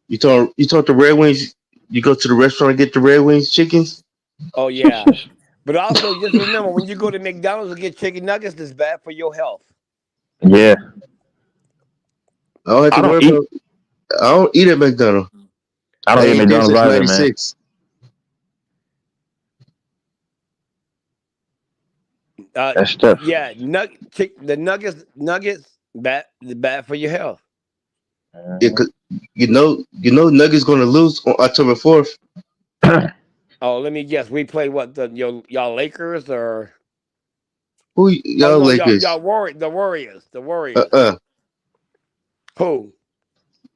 You talk the Red Wings. You go to the restaurant and get the Red Wings chickens. Oh yeah, but also just remember when you go to McDonald's and get chicken nuggets, it's bad for your health. Yeah, I don't have I to don't worry eat. about. I don't eat at McDonald's. I I don't eat ain't there McDonald's since either, man. '96. That's tough. Yeah, the nuggets bad for your health. Yeah, Mhm. 'cause Nuggets gonna lose on October 4th. Oh, let me guess. We play what y'all Lakers or Who oh y'all no y'all Lakers? Warriors. Uh. Who?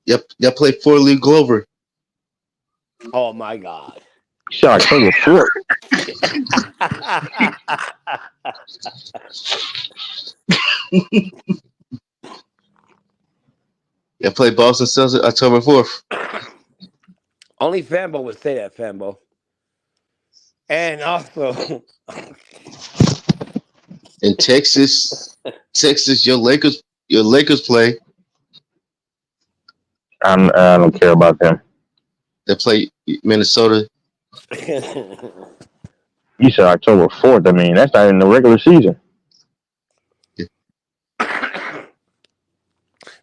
Y'all play 4 League Glover. Oh my God. Shot October 4th. Y'all play Boston Celtics October 4th. Only Fanbo would say that, Fanbo. And also, In Texas, your Lakers play. I don't care about them. They play Minnesota. You said October 4th. I mean, that's not in the regular season.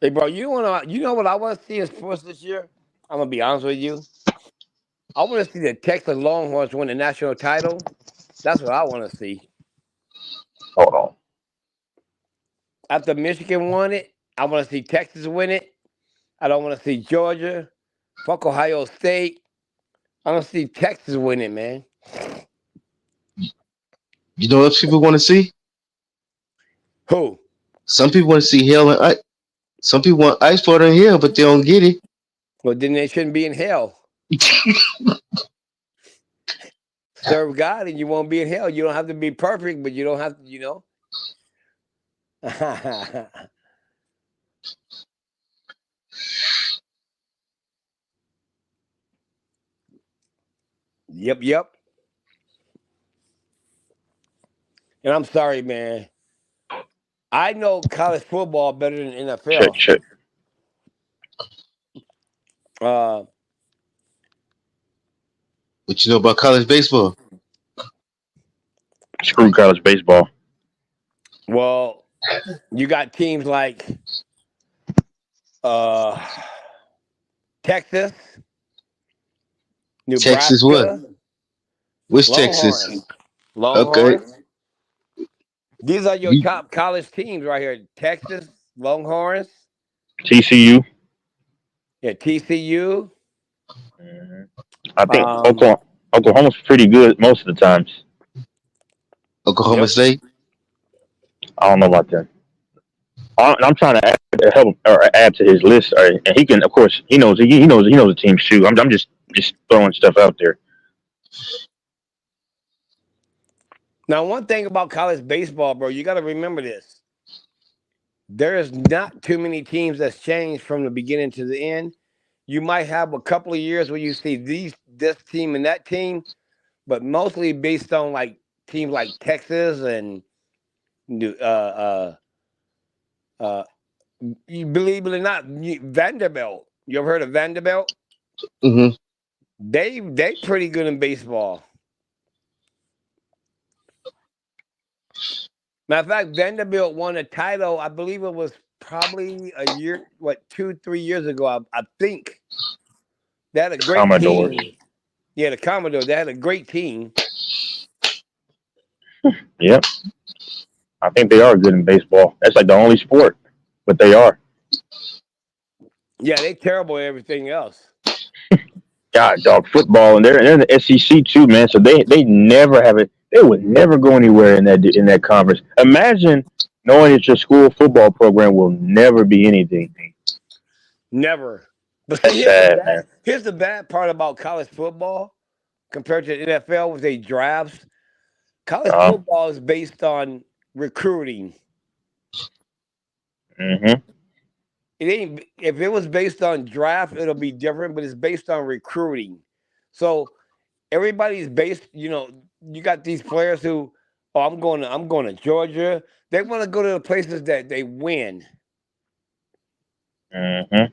Hey, bro, you know what I want to see in sports this year? I'm gonna be honest with you. I want to see the Texas Longhorns win the national title. That's what I want to see. Hold on. After Michigan won it, I want to see Texas win it. I don't want to see Georgia. Fuck Ohio State. I want to see Texas win it, man. You know what people want to see? Who? Some people want to see hell and ice. Some people want ice water and hell, but they don't get it. Well, then they shouldn't be in hell. Serve God and you won't be in hell. You don't have to be perfect, but you don't have to, Yep, yep. And I'm sorry, man. I know college football better than Check, NFL. check. Uh, What you know about college baseball? Screw college baseball. well, you got teams like uh, Texas, Texas what? Nebraska, Which Texas? Longhorns. Okay. Longhorns. These are your You, top college teams right here. Texas, Longhorns, TCU. yeah, TCU. I think Um, Oklahoma's pretty good most of the times. Oklahoma yep. State. I don't know about them. I'm trying to help or add to his list, and he can, of course, he knows the teams too. I'm just throwing stuff out there. Now, one thing about college baseball, bro, you got to remember this. There is not too many teams that's changed from the beginning to the end. You might have a couple of years where you see this team and that team, but mostly based on like teams like Texas and uh, you believe it or not, Vanderbilt. You ever heard of Vanderbilt? Mm-hmm. They pretty good in baseball. Matter of fact, Vanderbilt won a title. I believe it was probably a year, 2, 3 years ago. I think they had a great Commodores. team. Yeah, the Commodore. They had a great team. Yep, I think they are good in baseball. That's like the only sport, but they are. Yeah, they terrible at everything else. God, dog, football, and they're in the SEC too, man. So they never have it. They would never go anywhere in that conference. Imagine knowing that your school football program will never be anything. Never. But see, That's sad, man. here's the bad part about college football compared to the NFL with their drafts. College Uh, football is based on recruiting. mm-hmm. It ain't if it was based on draft, it'll be different, but it's based on recruiting. So everybody's based, you got these players who, oh, I'm going to Georgia. They want to go to the places that they win. Mm-hmm.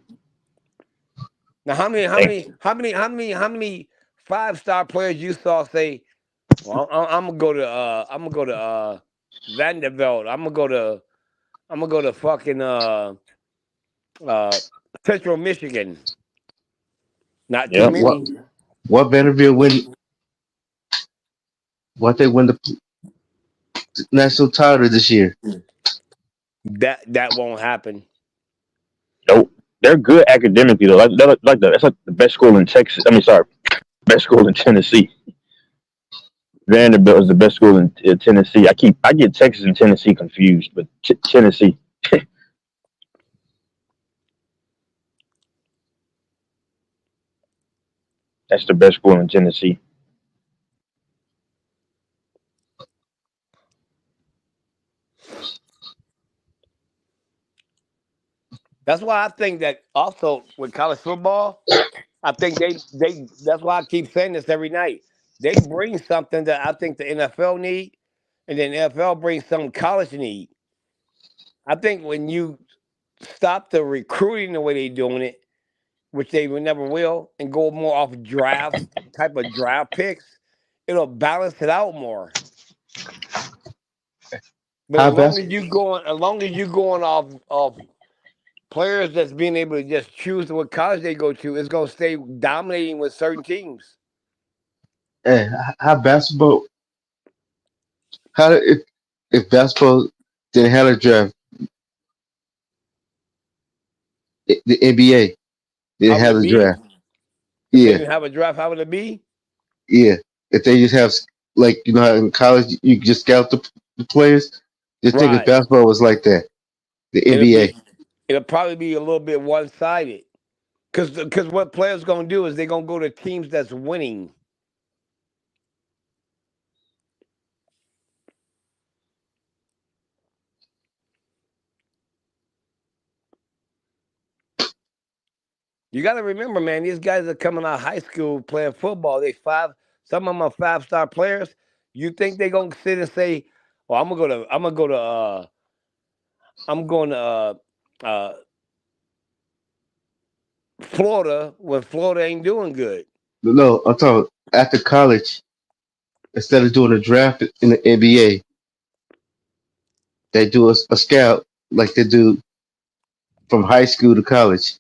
Now, Thank how many 5-star players you saw say, well, I'm gonna go to Vanderbilt. I'm gonna go to fucking uh, Central Michigan. Not too Yep. What many. what Vanderbilt win? What they win the national title this year? That won't happen. Nope. They're good academically though. That's like the best school in Texas. I mean, sorry, best school in Tennessee. Vanderbilt is the best school in Tennessee. I get Texas and Tennessee confused, but Tennessee, that's the best school in Tennessee. That's why I think that also with college football, I think they that's why I keep saying this every night. They bring something that I think the NFL need, and then the NFL brings something college need. I think when you stop the recruiting the way they're doing it, which they will never will, and go more off draft type of draft picks, it'll balance it out more. But High bas as long as you going off players that's being able to just choose what college they go to, it's gonna stay dominating with certain teams. high basketball. How if basketball didn't have a draft, the NBA didn't How would have it a be draft. if they Yeah, didn't have a draft? How would it be? yeah. If they just have like how in college you can just scout the players. Just think if Right. basketball was like that, the It'll NBA. be it'll probably be a little bit one sided. Because what players gonna do is they're gonna go to teams that's winning. You got to remember, man, these guys are coming out of high school playing football. Some of them are 5-star players. You think they're gonna sit and say, "Oh, I'm going to uh, Florida when Florida ain't doing good." No, I'm talking after college. Instead of doing a draft in the NBA, they do a scout like they do from high school to college.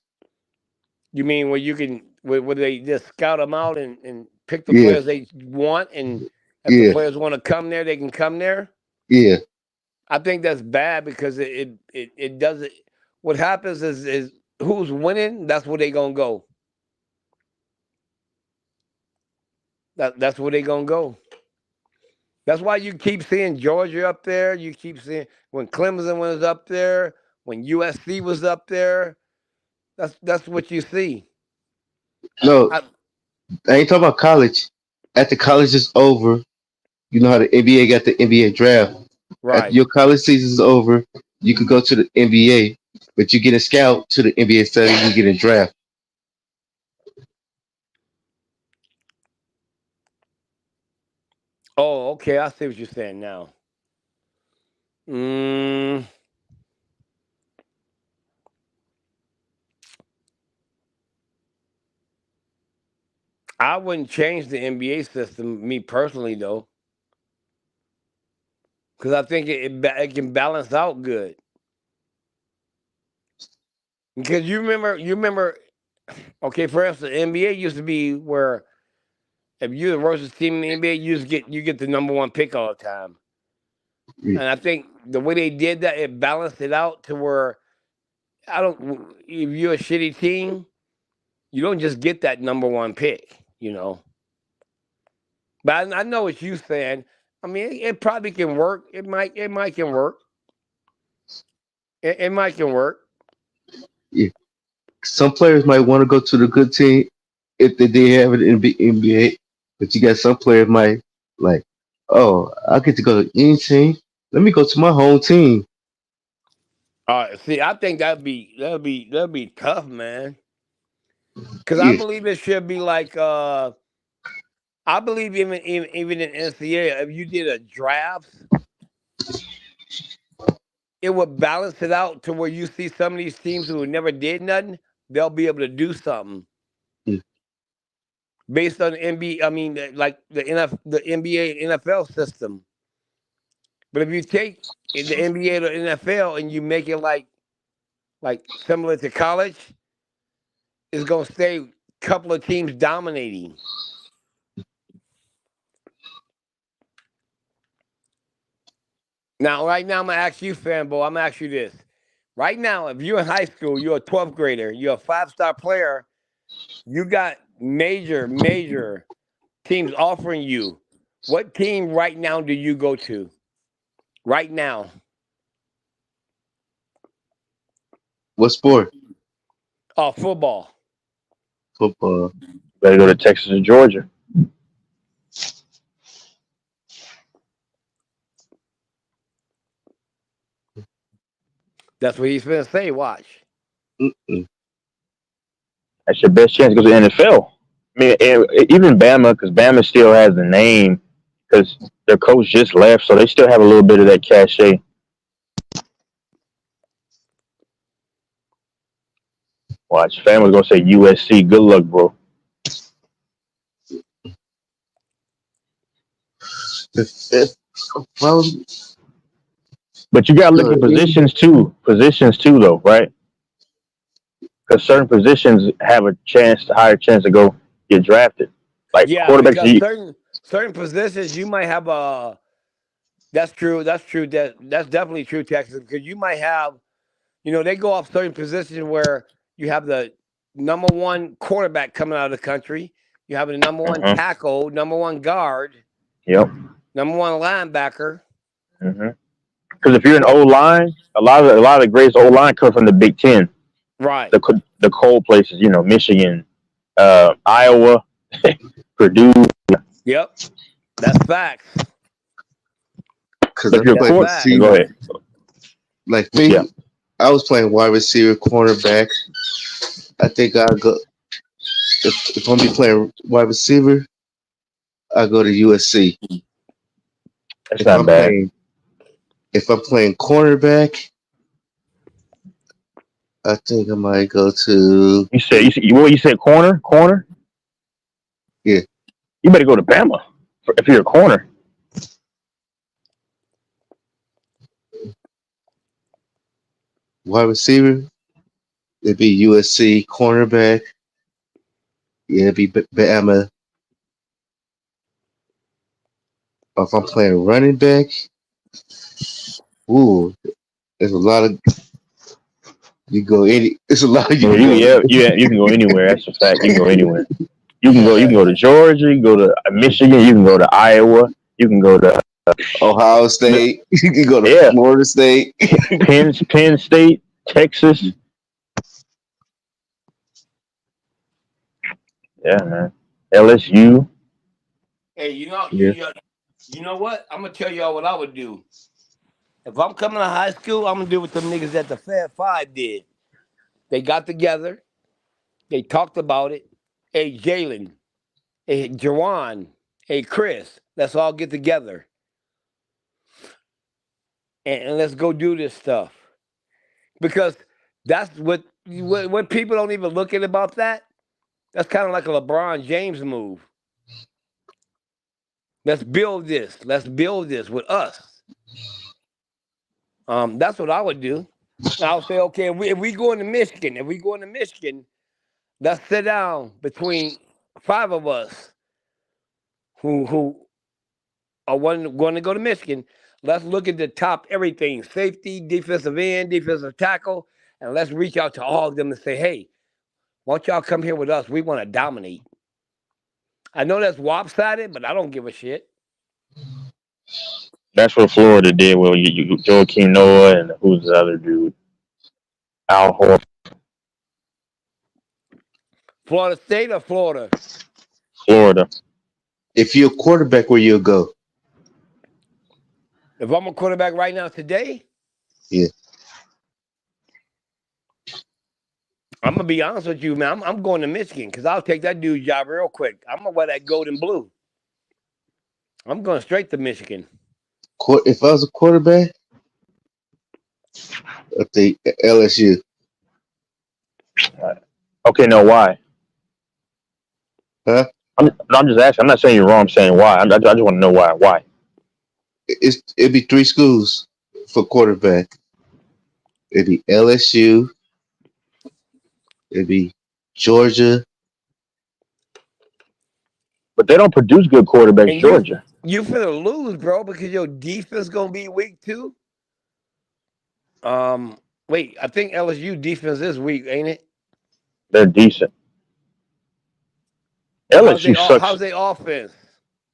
You mean where they just scout them out and pick the Yeah, players they want, and if the yeah, players want to come there, they can come there? yeah. I think that's bad because it doesn't. What happens is who's winning, that's where they gonna go. That's where they gonna go. That's why you keep seeing Georgia up there. You keep seeing when Clemson was up there, when USC was up there. That's what you see. No, I, I ain't talking about college. After college is over, you know how the NBA got the NBA draft. After right. your college season is over, you could go to the NBA, but you get a scout to the NBA study, you get a draft. Oh, okay. I see what you're saying now. Mm, I wouldn't change the NBA system, me personally, though, because I think it can balance out good. Because you remember. Okay, for instance, the NBA used to be where if you're the worst team in the NBA, you get the number one pick all the time. Yeah. And I think the way they did that, it balanced it out to where I don't. If you're a shitty team, you don't just get that number one pick. But I know what you're saying. I mean, it probably can work. It might can work. It might can work. Yeah. Some players might want to go to the good team if they have it in the NBA, but you got some players might like, oh, I get to go to any team. Let me go to my home team. See, I think that'd be tough, man. Because I Yeah, believe it should be like I believe even in NCAA, if you did a draft, it would balance it out to where you see some of these teams who never did nothing, they'll be able to do something yeah. based on the NBA. I mean, like the NBA and NFL system. But if you take the NBA to NFL and you make it like similar to college, it's gonna stay a couple of teams dominating. Now, right now, I'm gonna ask you, fanboy. I'm gonna ask you this. Right now, if you're in high school, you're a 12th grader, you're a 5-star player, you got major teams offering you. What team right now do you go to? Right now, What sport? football. Football. Better go to Texas or Georgia. That's what he's gonna say. Watch. Mm-mm. That's your best chance to go to the NFL. I mean, even Bama, because Bama still has the name, because their coach just left, so they still have a little bit of that cachet. Watch, family's gonna say USC. Good luck, bro. if I was But you gotta look good, at positions too. Positions too, though, right? Because certain positions have a chance, a higher chance to go get drafted. Like Yeah, quarterbacks, because certain positions you might have a. That's true. That's true. That's definitely true, Texas. Because you might have, they go off certain positions where you have the number one quarterback coming out of the country. You have the number one uh-huh. tackle, number one guard, Yep. number one linebacker. Because if you're an O line, a lot of the greatest O line come from the Big Ten, Right. the cold places. Michigan, Iowa, Purdue. Yep. That's facts. because But I if you're a That's played quarter, facts. go receiver. ahead. Like Yeah. me, I was playing wide receiver, cornerback. I think I go if I'm be playing wide receiver, I go to USC. That's If not I'm bad. playing if I'm playing cornerback, I think I might go to You said corner. yeah You better go to Bama if you're a corner. wide receiver. It'd be USC cornerback. Yeah, it'd be Bama. If I'm playing running back, ooh, there's a lot of you go any. It's a lot you Yeah, can go. you can go anywhere. That's a fact. You can go anywhere. You can go to Georgia. You can go to Michigan. You can go to Iowa. You can go to Ohio State. You can go to yeah, Florida State. Penn State, Texas. Yeah, man. LSU. Hey, Yeah. you know what? I'm gonna tell y'all what I would do. If I'm coming to high school, I'm gonna do what them niggas at the Fab Five did. They got together. They talked about it. Hey, Jalen. Hey, Jawan. Hey, Chris. Let's all get together and let's go do this stuff because that's what people don't even look at about that. That's kind of like a LeBron James move. Let's build this. Let's build this with us. That's what I would do. I'll say, okay, if we go into Michigan, let's sit down between five of us who are going to go to Michigan. Let's look at the top everything: safety, defensive end, defensive tackle, and let's reach out to all of them and say, hey, why don't y'all come here with us? We want to dominate. I know that's lopsided, but I don't give a shit. That's what Florida did. Well, Joakim Noah and who's the other dude? Al Horford. Florida State or Florida? Florida. If you're a quarterback, where you'll go? If I'm a quarterback right now today, Yeah. I'm gonna be honest with you, man. I'm going to Michigan because I'll take that dude's job real quick. I'm gonna wear that gold and blue. I'm going straight to Michigan. If I was a quarterback, I think LSU. Okay, no, why? Huh? I'm just asking. I'm not saying you're wrong. I'm saying why. I just want to know why. Why? It'd be three schools for quarterback. It'd be LSU. It'd be Georgia. But they don't produce good quarterbacks, And you Georgia. you finna lose, bro, because your defense gonna be weak too. Wait, I think LSU defense is weak, ain't it? They're decent. LSU sucks. How's they offense?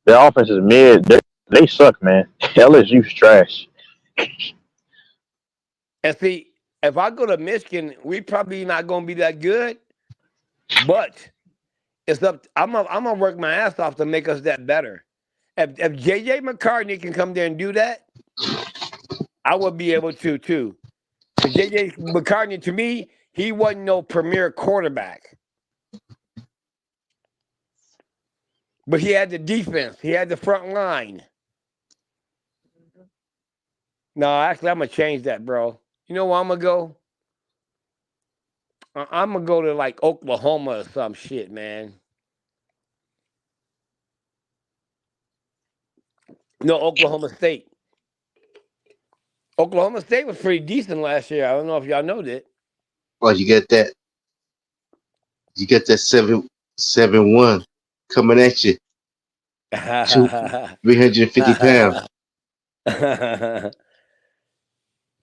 Their offense is mid. They suck, man. LSU's trash. And see, if I go to Michigan, we probably not gonna be that good, but it's up. I'm gonna work my ass off to make us that better. If JJ McCartney can come there and do that, I would be able to too. Because JJ McCartney, to me, he wasn't no premier quarterback, but he had the defense. He had the front line. No, actually, I'm gonna change that, bro. You know where I'm gonna go? I'm gonna go to like Oklahoma or some shit, man. No, Oklahoma State. Oklahoma State was pretty decent last year. I don't know if y'all know that. Oh, you get that. You get that 7-1 coming at you. Two 350 pounds.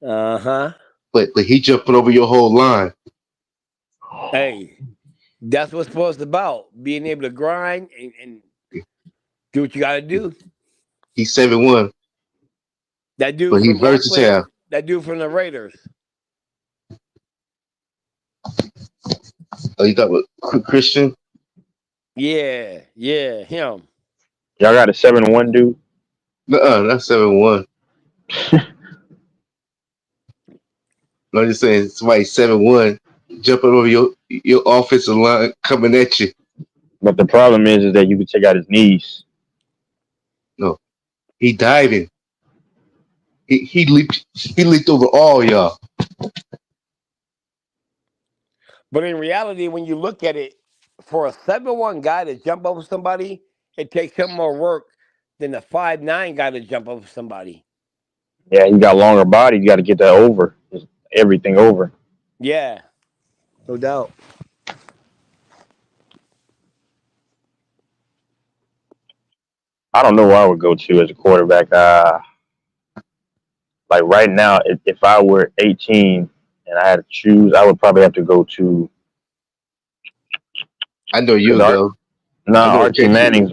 Uh-huh. But he jumping over your whole line. Hey, that's what sports about. Being able to grind and do what you got to do. He's 7-1, That dude but he's from Oakland, versatile. that dude from the Raiders. Oh, you got what? Christian? Yeah, him. Y'all got a 7-1 dude. Nuh-uh, not 7-1. No, I'm just saying somebody 7-1 jumping over your offensive line coming at you. But the problem is that you can take out his knees. No, he diving. He leaped over all y'all. But in reality, when you look at it, for a 7-1 guy to jump over somebody, it takes him more work than a 5'9" guy to jump over somebody. Yeah, he got longer body. You got to get that over. Just everything over. Yeah, no doubt. I don't know where I would go to as a quarterback. Like right now, if I were 18 and I had to choose, I would probably have to go to I know because you'll go. I know what Archie Texas. Manning's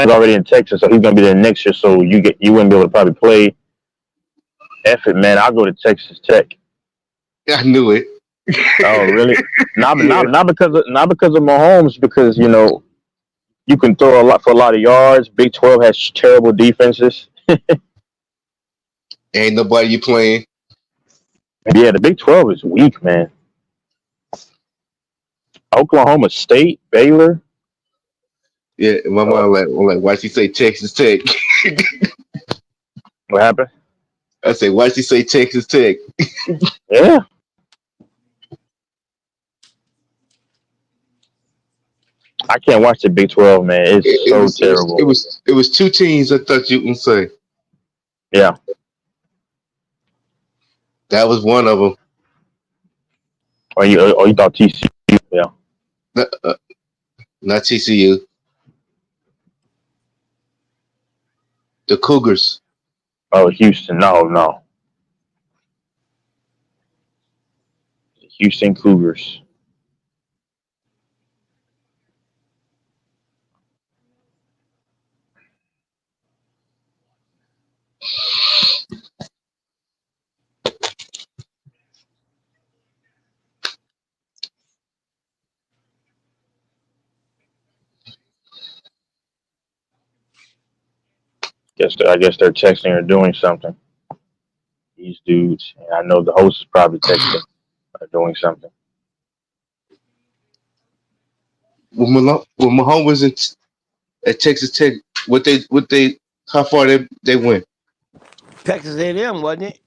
already in Texas, so he's gonna be there next year. So you wouldn't be able to probably play. F it, man. I'll go to Texas Tech. I knew it. Oh, really? Not Yeah. not because of Mahomes, because you can throw a lot for a lot of yards. Big 12 has terrible defenses. Ain't nobody you playing. Yeah, the Big 12 is weak, man. Oklahoma State, Baylor. Yeah, my mom like, why she say Texas Tech? What happened? I say, why she say Texas Tech? Yeah. I can't watch the Big 12, man. It's It so was it was it terrible. was it was two teams I thought you would say. Yeah. That was one of them. Or you thought TCU? Yeah. Not TCU. The Cougars. Oh, Houston. No. Houston Cougars. I guess they're texting or doing something. These dudes. And I know the host is probably texting or doing something. When Mahomes was at Texas Tech, how far they went? Texas A&M, wasn't it?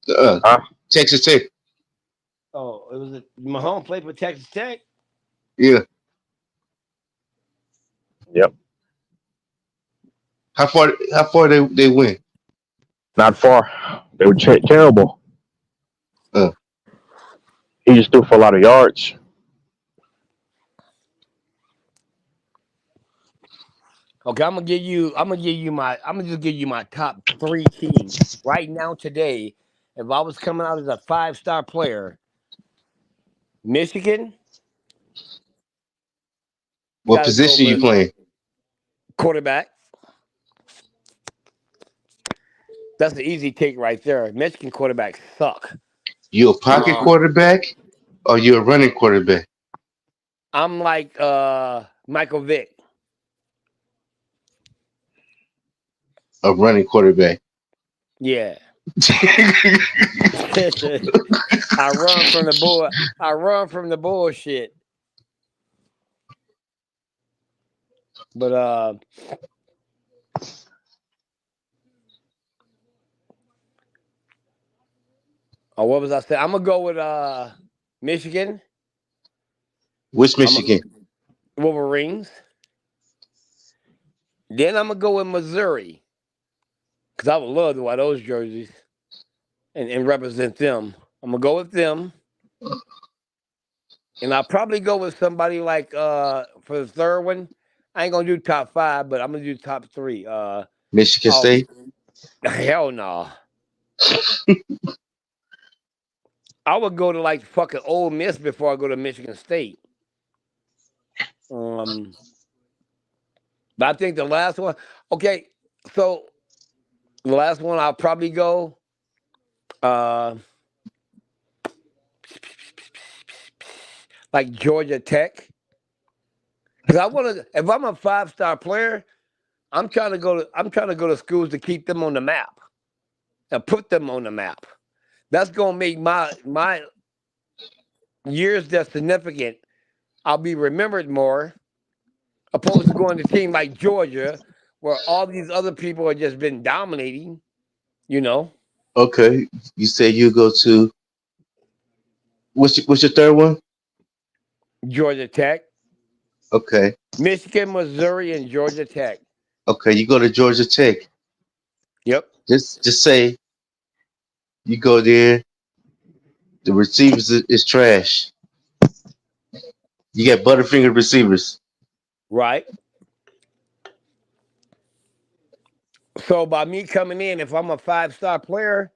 Huh? Texas Tech. Oh, it was Mahomes played for Texas Tech. Yeah. Yep. How far they went? Not far. They were terrible. Uh, He just threw for a lot of yards. Okay, I'm gonna just give you my top 3 teams right now today. If I was coming out as a 5-star player, Michigan, what gotta go position you with playing? quarterback. That's the easy take right there. Michigan quarterbacks suck. You a pocket Um, quarterback or you a running quarterback? I'm like Michael Vick. A running quarterback. Yeah. I run from the bull. I run from the bullshit. But what was I saying? I'm gonna go with Michigan. Which I'm a Michigan? Wolverines. Then I'm gonna go with Missouri. because I would love to wear those jerseys and represent them. I'm gonna go with them, and I'll probably go with somebody like for the third one. I ain't gonna do top five, but I'm gonna do top three. Michigan Oh State. hell no! I would go to like fucking Ole Miss before I go to Michigan State. Um, but I think the last one. Okay, so the last one I'll probably go. Uh, like Georgia Tech, because I want to. If I'm a 5-star player, I'm trying to go to schools to keep them on the map and put them on the map. That's gonna make my years that's significant. I'll be remembered more, opposed to going to a team like Georgia, where all these other people have just been dominating. You know, Okay, you say you go to what's your third one? Georgia Tech, Okay, Michigan, Missouri, and Georgia Tech. okay, you go to Georgia Tech. Yep, Just say you go there. The receivers is trash. You got butterfinger receivers. right. So by me coming in, if I'm a 5-star player,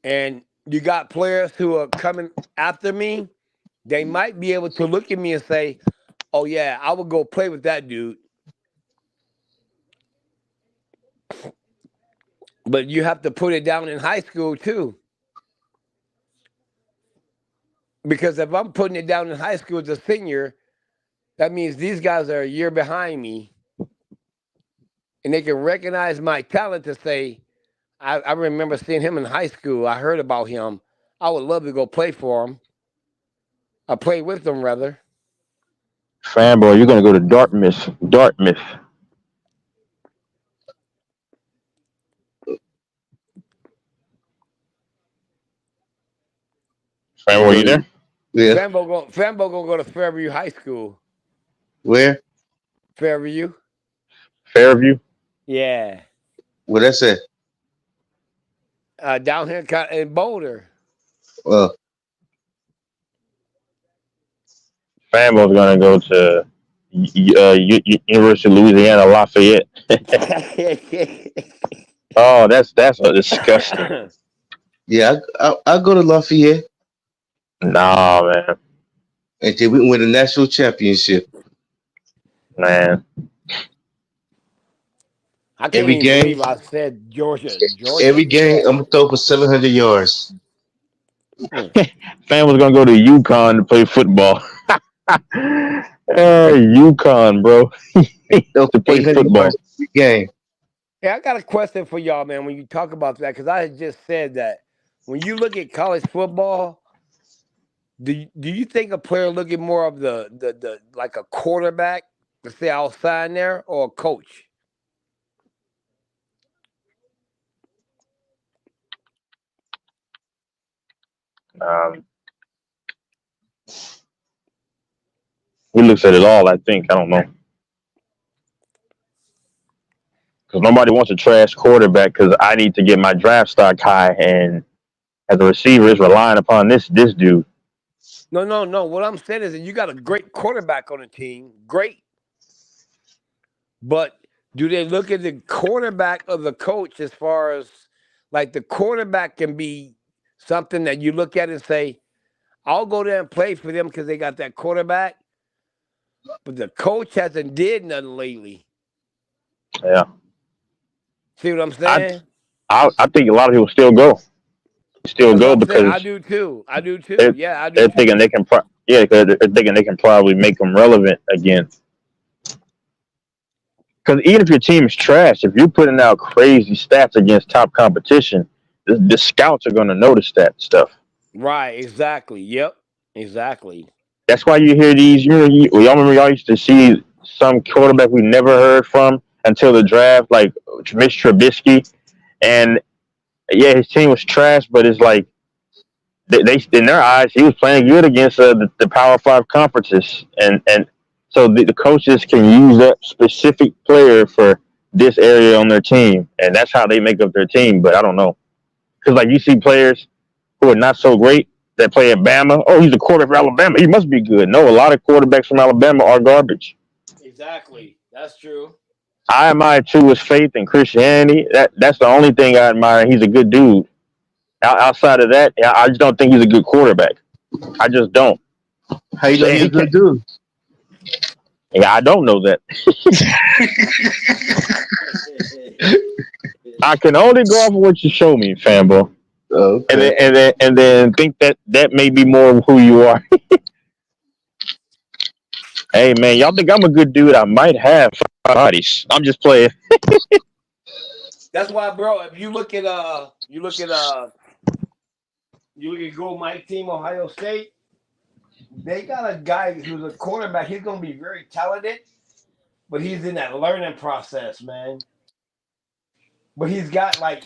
and you got players who are coming after me, they might be able to look at me and say, "Oh yeah, I would go play with that dude." But you have to put it down in high school too, because if I'm putting it down in high school as a senior, that means these guys are a year behind me, and they can recognize my talent to say, "I remember seeing him in high school. I heard about him. I would love to go play for him. I play with them rather." Fanboy, you're gonna go to Dartmouth. Dartmouth. You Fanboy, go you to there? yeah. Fambo gonna go to Fairview High School. Where? Fairview, Fairview. yeah. Where that's at? Down here in Boulder. Uh, Fanboy's gonna go to University of Louisiana Lafayette. Oh, that's disgusting. yeah. I go to Lafayette, Nah, man, and then we win the national championship man. I can't every even game. believe I said Georgia Every game, Tech. I'm gonna throw for 700 yards. Hmm. Fanboy's gonna go to UConn to play football. UConn, bro, Throw for to play 800 yards football. every game. Hey, I got a question for y'all, man. When you talk about that, because I had just said that when you look at college football, do you think a player looking more of the like a quarterback to say outside there or a coach? Um, he looks at it all. I think. I don't know because nobody wants a trash quarterback because I need to get my draft stock high, and as a receiver, is relying upon this dude. No, no, no. What I'm saying is that you got a great quarterback on the team, great, but do they look at the quarterback of the coach as far as like the quarterback can be something that you look at and say, I'll go there and play for them because they got that quarterback, but the coach hasn't did nothing lately. Yeah, See what I'm I saying? I think a lot of people still That's what go I'm saying. I because do too. I do too. they're Yeah, I do they're thinking too. they can yeah, because they're thinking they can probably make them relevant again. Because even if your team is trash, if you're putting out crazy stats against top competition, the scouts are going to notice that stuff. Right, exactly. Yep, exactly. That's why you hear these. Y'all remember y'all used to see some quarterback we never heard from until the draft, like Mitch Trubisky, and yeah, his team was trash, but it's like they in their eyes he was playing good against the Power Five conferences, and so the coaches can use that specific player for this area on their team, and that's how they make up their team. But I don't know, because like you see players who are not so great that play at Bama. Oh, he's a quarterback for Alabama. He must be good. No, a lot of quarterbacks from Alabama are garbage. Exactly. That's true. I admire too his faith in Christianity. That's the only thing I admire. He's a good dude. Outside of that, I just don't think he's a good quarterback. I just don't. How you know he's He a good can't. dude? Yeah, I don't know that. I can only go off of what you show me, fanboy, Okay. and then think that that may be more of who you are. Hey man, y'all think I'm a good dude? I might have 5 bodies. I'm just playing. That's why, bro. If you look at Go Mike team, Ohio State. They got a guy who's a quarterback. He's gonna be very talented, but he's in that learning process, man. But he's got like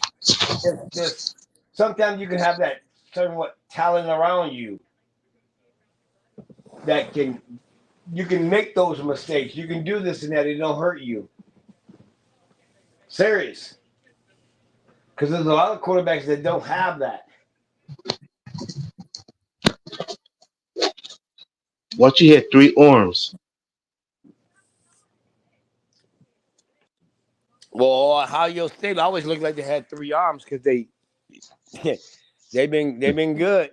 this. Sometimes you can have that certain what talent around you that you can make those mistakes. You can do this and that. It don't hurt you. Serious. Because there's a lot of quarterbacks that don't have that. Once you had 3 arms, Well, Ohio State always looked like they had 3 arms because they've been good.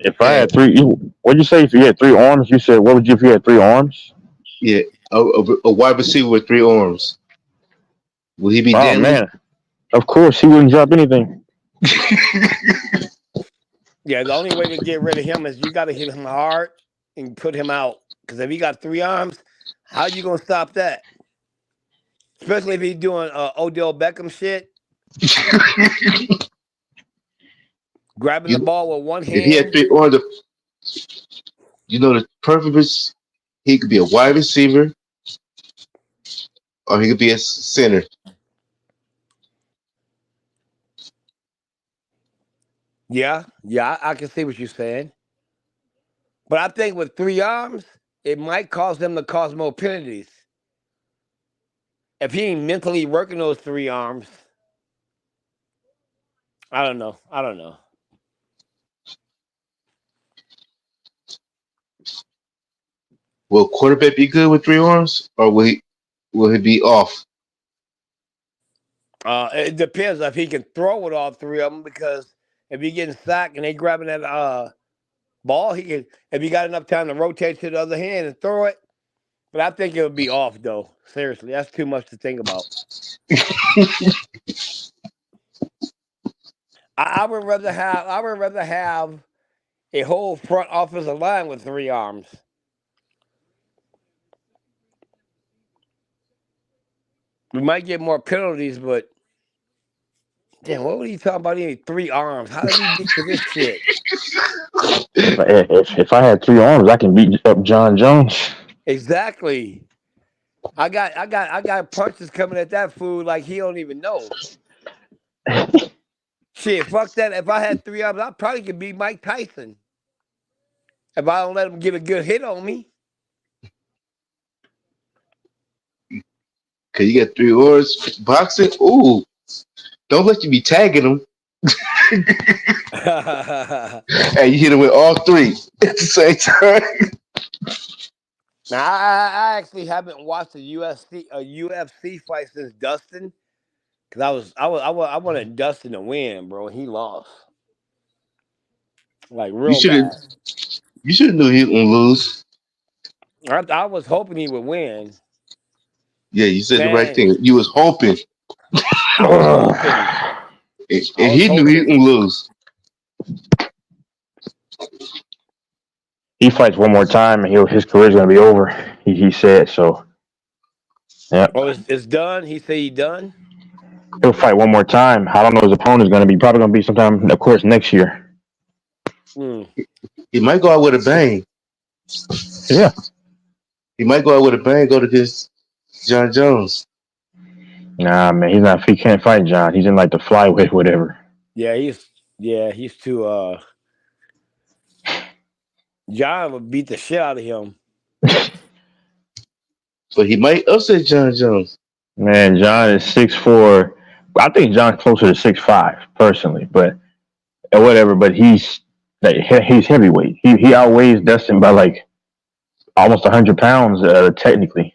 If I and had three, what'd you say? If you had 3 arms, you said what would you if you had 3 arms? yeah, a wide receiver with 3 arms, will he be Oh deadly? man, of course he wouldn't drop anything. Yeah, the only way to get rid of him is you got to hit him hard and put him out. Because if he got 3 arms, how you gonna stop that? Especially if he's doing Odell Beckham shit, grabbing the You, ball with one if he had hand. 3 arms, you know the purpose. He could be a wide receiver, or he could be a center. Yeah, I can see what you're saying. But I think with 3 arms, it might cause them to cause more penalties. If he ain't mentally working those 3 arms, I don't know. I don't know. Will quarterback be good with 3 arms, or will he be off? It depends if he can throw with all 3 of them because if he getting sacked and they grabbing that ball, he can. If he got enough time to rotate to the other hand and throw it, but I think it would be off though. Seriously, that's too much to think about. I would rather have a whole front offensive line with 3 arms. We might get more penalties, but damn, what was he talking about? He had 3 arms. How did we get to this shit? If I had 3 arms, I can beat up John Jones. Exactly. I got punches coming at that fool like he don't even know. Shit, fuck that. If I had 3 arms, I probably could beat Mike Tyson. If I don't let him get a good hit on me. Cause you got 3 arms boxing. Ooh, don't let you be tagging him, Now and you hit him with all 3 at the same time. I actually haven't watched a UFC fight since Dustin. Cause I wanted Dustin to win, bro. He lost. Like You real should have. bad. You should have knew he was gonna lose. I was hoping he would win. Yeah, you said the right Man, thing. You was hoping, I was hoping. I and was he knew he was hoping. gonna lose. He fights one more time, and his career's gonna be over. He said so. Yeah, Oh, it's done. He said he done. he'll fight one more time. I don't know his opponent's gonna be. Probably gonna be sometime, of course, next year. Mm. He might go out with a bang. Yeah. He might go out with a bang. Go to this John Jones. Nah, man, he's not. He can't fight John. He's in like the flyweight, whatever. Yeah, he's too. John would beat the shit out of him. But he might upset John Jones. Man, John is 6'4". I think John's closer to 6'5", personally, but whatever. But he's heavyweight. He outweighs Dustin by like almost 100 pounds, technically.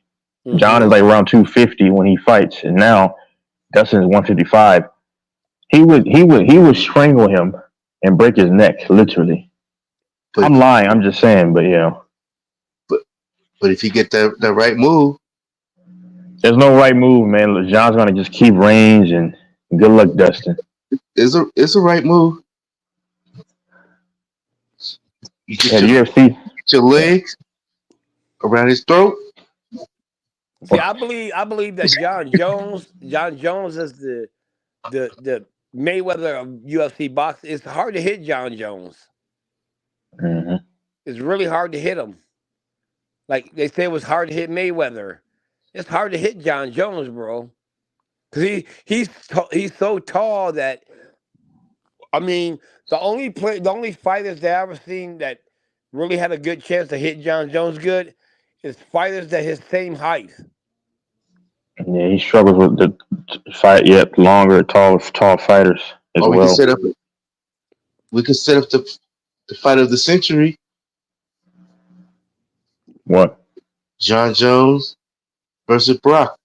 John is Mm-hmm. like around 250 when he fights, and now Dustin is 155. He would strangle him and break his neck, literally. But I'm lying. I'm just saying, but but but if you get the right move, there's no right move, man. John's gonna just keep range, and good luck, Dustin. it's a right move. You Yeah, get the UFC. your legs around his throat. See, I believe that John Jones is the Mayweather of UFC boxing. It's hard to hit John Jones. Hmm. It's really hard to hit him. Like they say, it was hard to hit Mayweather. It's hard to hit John Jones, bro. Cause he's so tall that I mean the only fighters that I ever seen that really had a good chance to hit John Jones good is fighters that his same height. Yeah, he struggles with the fight. Yet longer, tall fighters as Or well. we could set up the fight of the century. What? John Jones versus Brock.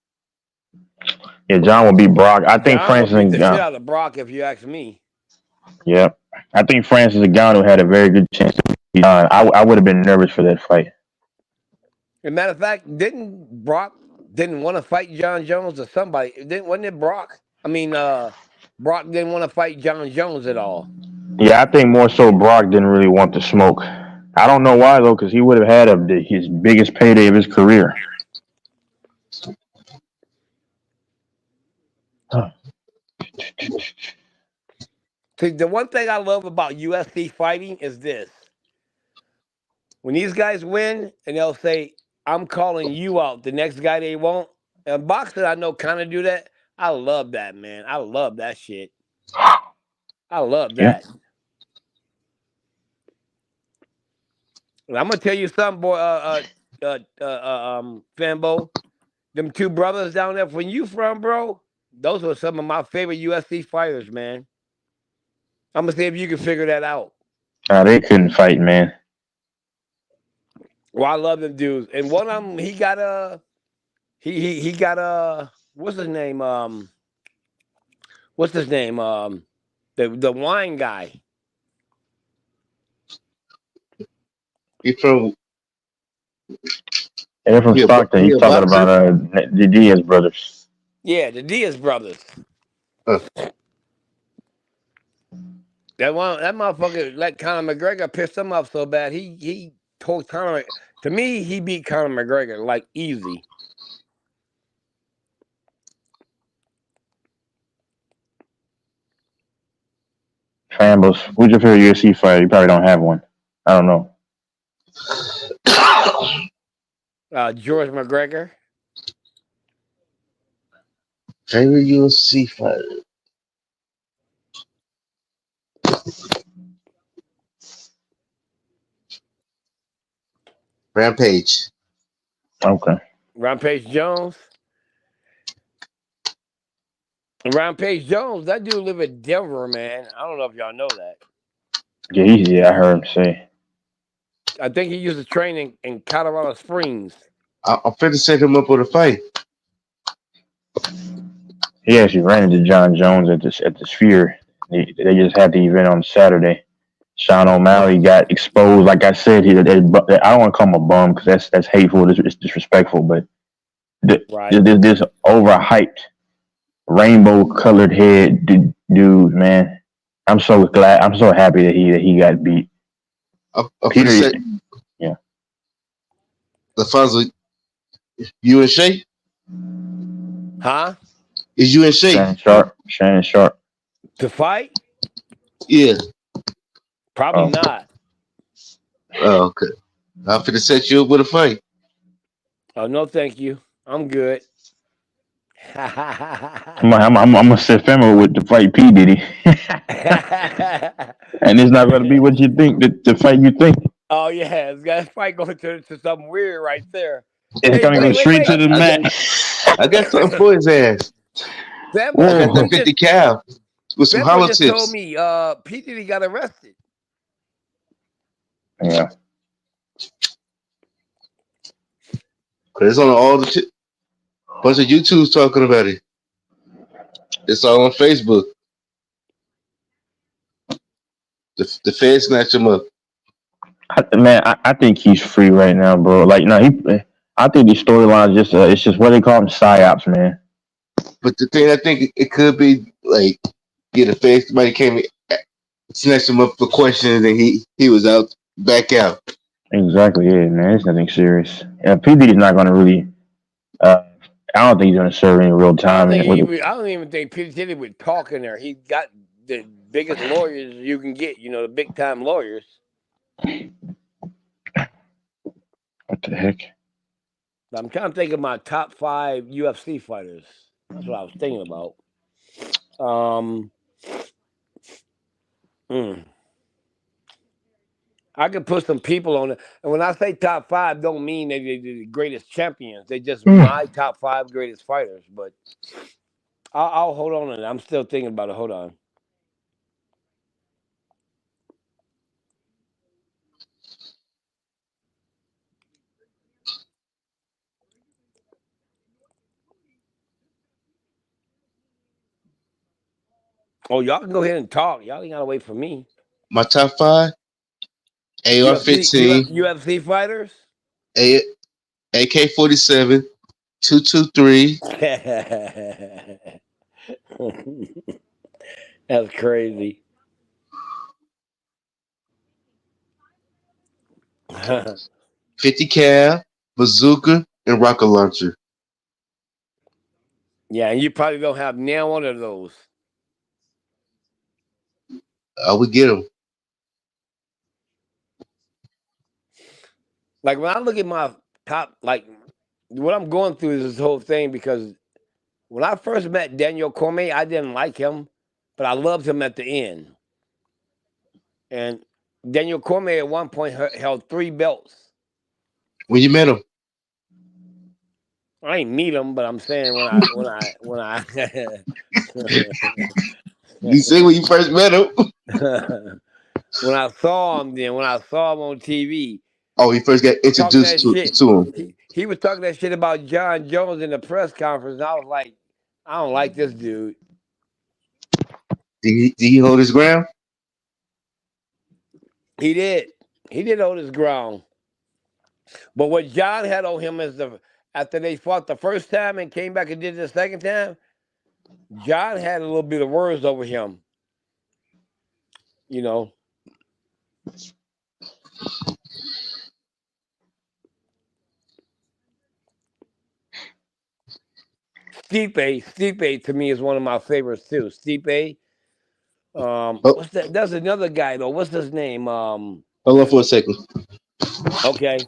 Yeah, John will beat Brock. I think John would Francis beat and the shit out of Brock if you ask me. yeah, I think Francis Ngannou had a very good chance to beat John. I would have been nervous for that fight. As a matter of fact, didn't Brock didn't want to fight John Jones or somebody? Wasn't it Brock? I mean, Brock didn't want to fight John Jones at all. Yeah, I think more so Brock didn't really want the smoke. I don't know why though, because he would have had his biggest payday of his career. Huh. See, the one thing I love about UFC fighting is this: when these guys win, and they'll say, "I'm calling you out," the next guy they won't. And boxing, I know, kind of do that. I love that, man. I love that shit. I love Yeah. that. And I'm gonna tell you something, boy. Fambo, them two brothers down there. When you from, bro? Those were some of my favorite UFC fighters, man. I'm gonna see if you can figure that out. Nah, they couldn't fight, man. Well, I love them dudes, and one of them, he got he got what's his name? What's his name? The wine guy. He from And they're from Stockton. he He's a talking boxer. about the Diaz brothers. Yeah, the Diaz brothers. Uh, That motherfucker let Conor McGregor piss him off so bad. He told Conor. To me, he beat Conor McGregor like easy. Fambos, who's your favorite UFC fighter? You probably don't have one. I don't know. George McGregor. Favorite UFC fighter. Rampage. Okay. Rampage Jones. Rampage Jones, that dude live in Denver, man. I don't know if y'all know that. Yeah, I heard him say. I think he used to train in Colorado Springs. I'm finna set him up with a fight. He actually ran into John Jones at the Sphere. They just had the event on Saturday. Sean O'Malley got exposed. Like I said, I don't want to call him a bum because that's hateful. It's disrespectful. But Right. this overhyped, rainbow-colored head dude, man. I'm so glad. I'm so happy that he got beat. I'm Peter, finna set yeah. the funds with you and Shay. Huh? Is you and Shay? Shannon Sharp. To fight? Yeah. Probably not. Oh, okay. I'm finna set you up with a fight. Oh, no, thank you. I'm good. I'm gonna set Femo with the fight P Diddy, and it's not gonna be what you think. The fight you think. Oh, yeah. That fight going to something weird right there. It's Hey, gonna go wait. straight to the I mat. I got something for his ass. I got that Whoa. 50 cal with some Fanboy hollow just told tips. me P Diddy got arrested. Yeah. It's on all the bunch of YouTubes talking about it. It's all on Facebook. The feds snatch him up. I think he's free right now, bro. Like, no, I think these storylines it's just what they call them psyops, man. But the thing I think it could be like, the feds somebody came and snatched him up for questions and he was out back out. Exactly, yeah, man. It's nothing serious. PD is not going to really. Uh, I don't think he's going to serve any real time. And with, I don't even think P Diddy would talk in there. He got the biggest lawyers you can get. You know, the big time lawyers. what the heck? I'm trying to think of my top 5 UFC fighters. That's what I was thinking about. Hmm. I could put some people on it. And when I say top 5, don't mean they're the greatest champions. They just my top 5 greatest fighters. But I'll hold on to it. I'm still thinking about it. Hold on. Oh, y'all can go ahead and talk. Y'all ain't gotta wait for me. My top 5: AR-15, UFC fighters. AK-47, 223. That's crazy. 50 cal, bazooka, and rocket launcher. Yeah, and you probably don't have now one of those. I would get them. Like when I look at my top, like what I'm going through is this whole thing because when I first met Daniel Cormier, I didn't like him, but I loved him at the end. And Daniel Cormier at one point held 3 belts. When you met him, I ain't meet him, but I'm saying when I you say when you first met him. when I saw him then when I saw him on TV Oh, he first got talking introduced that to shit. him. He was talking that shit about John Jones in the press conference, and I was like, I don't like this dude. Did he hold his ground? He did. He did hold his ground. But what John had on him is after they fought the first time and came back and did it the second time, John had a little bit of words over him. You know. Stipe to me is one of my favorites too. Stipe. Oh, What's that? That's another guy though. What's his name? hold on for a second. Okay.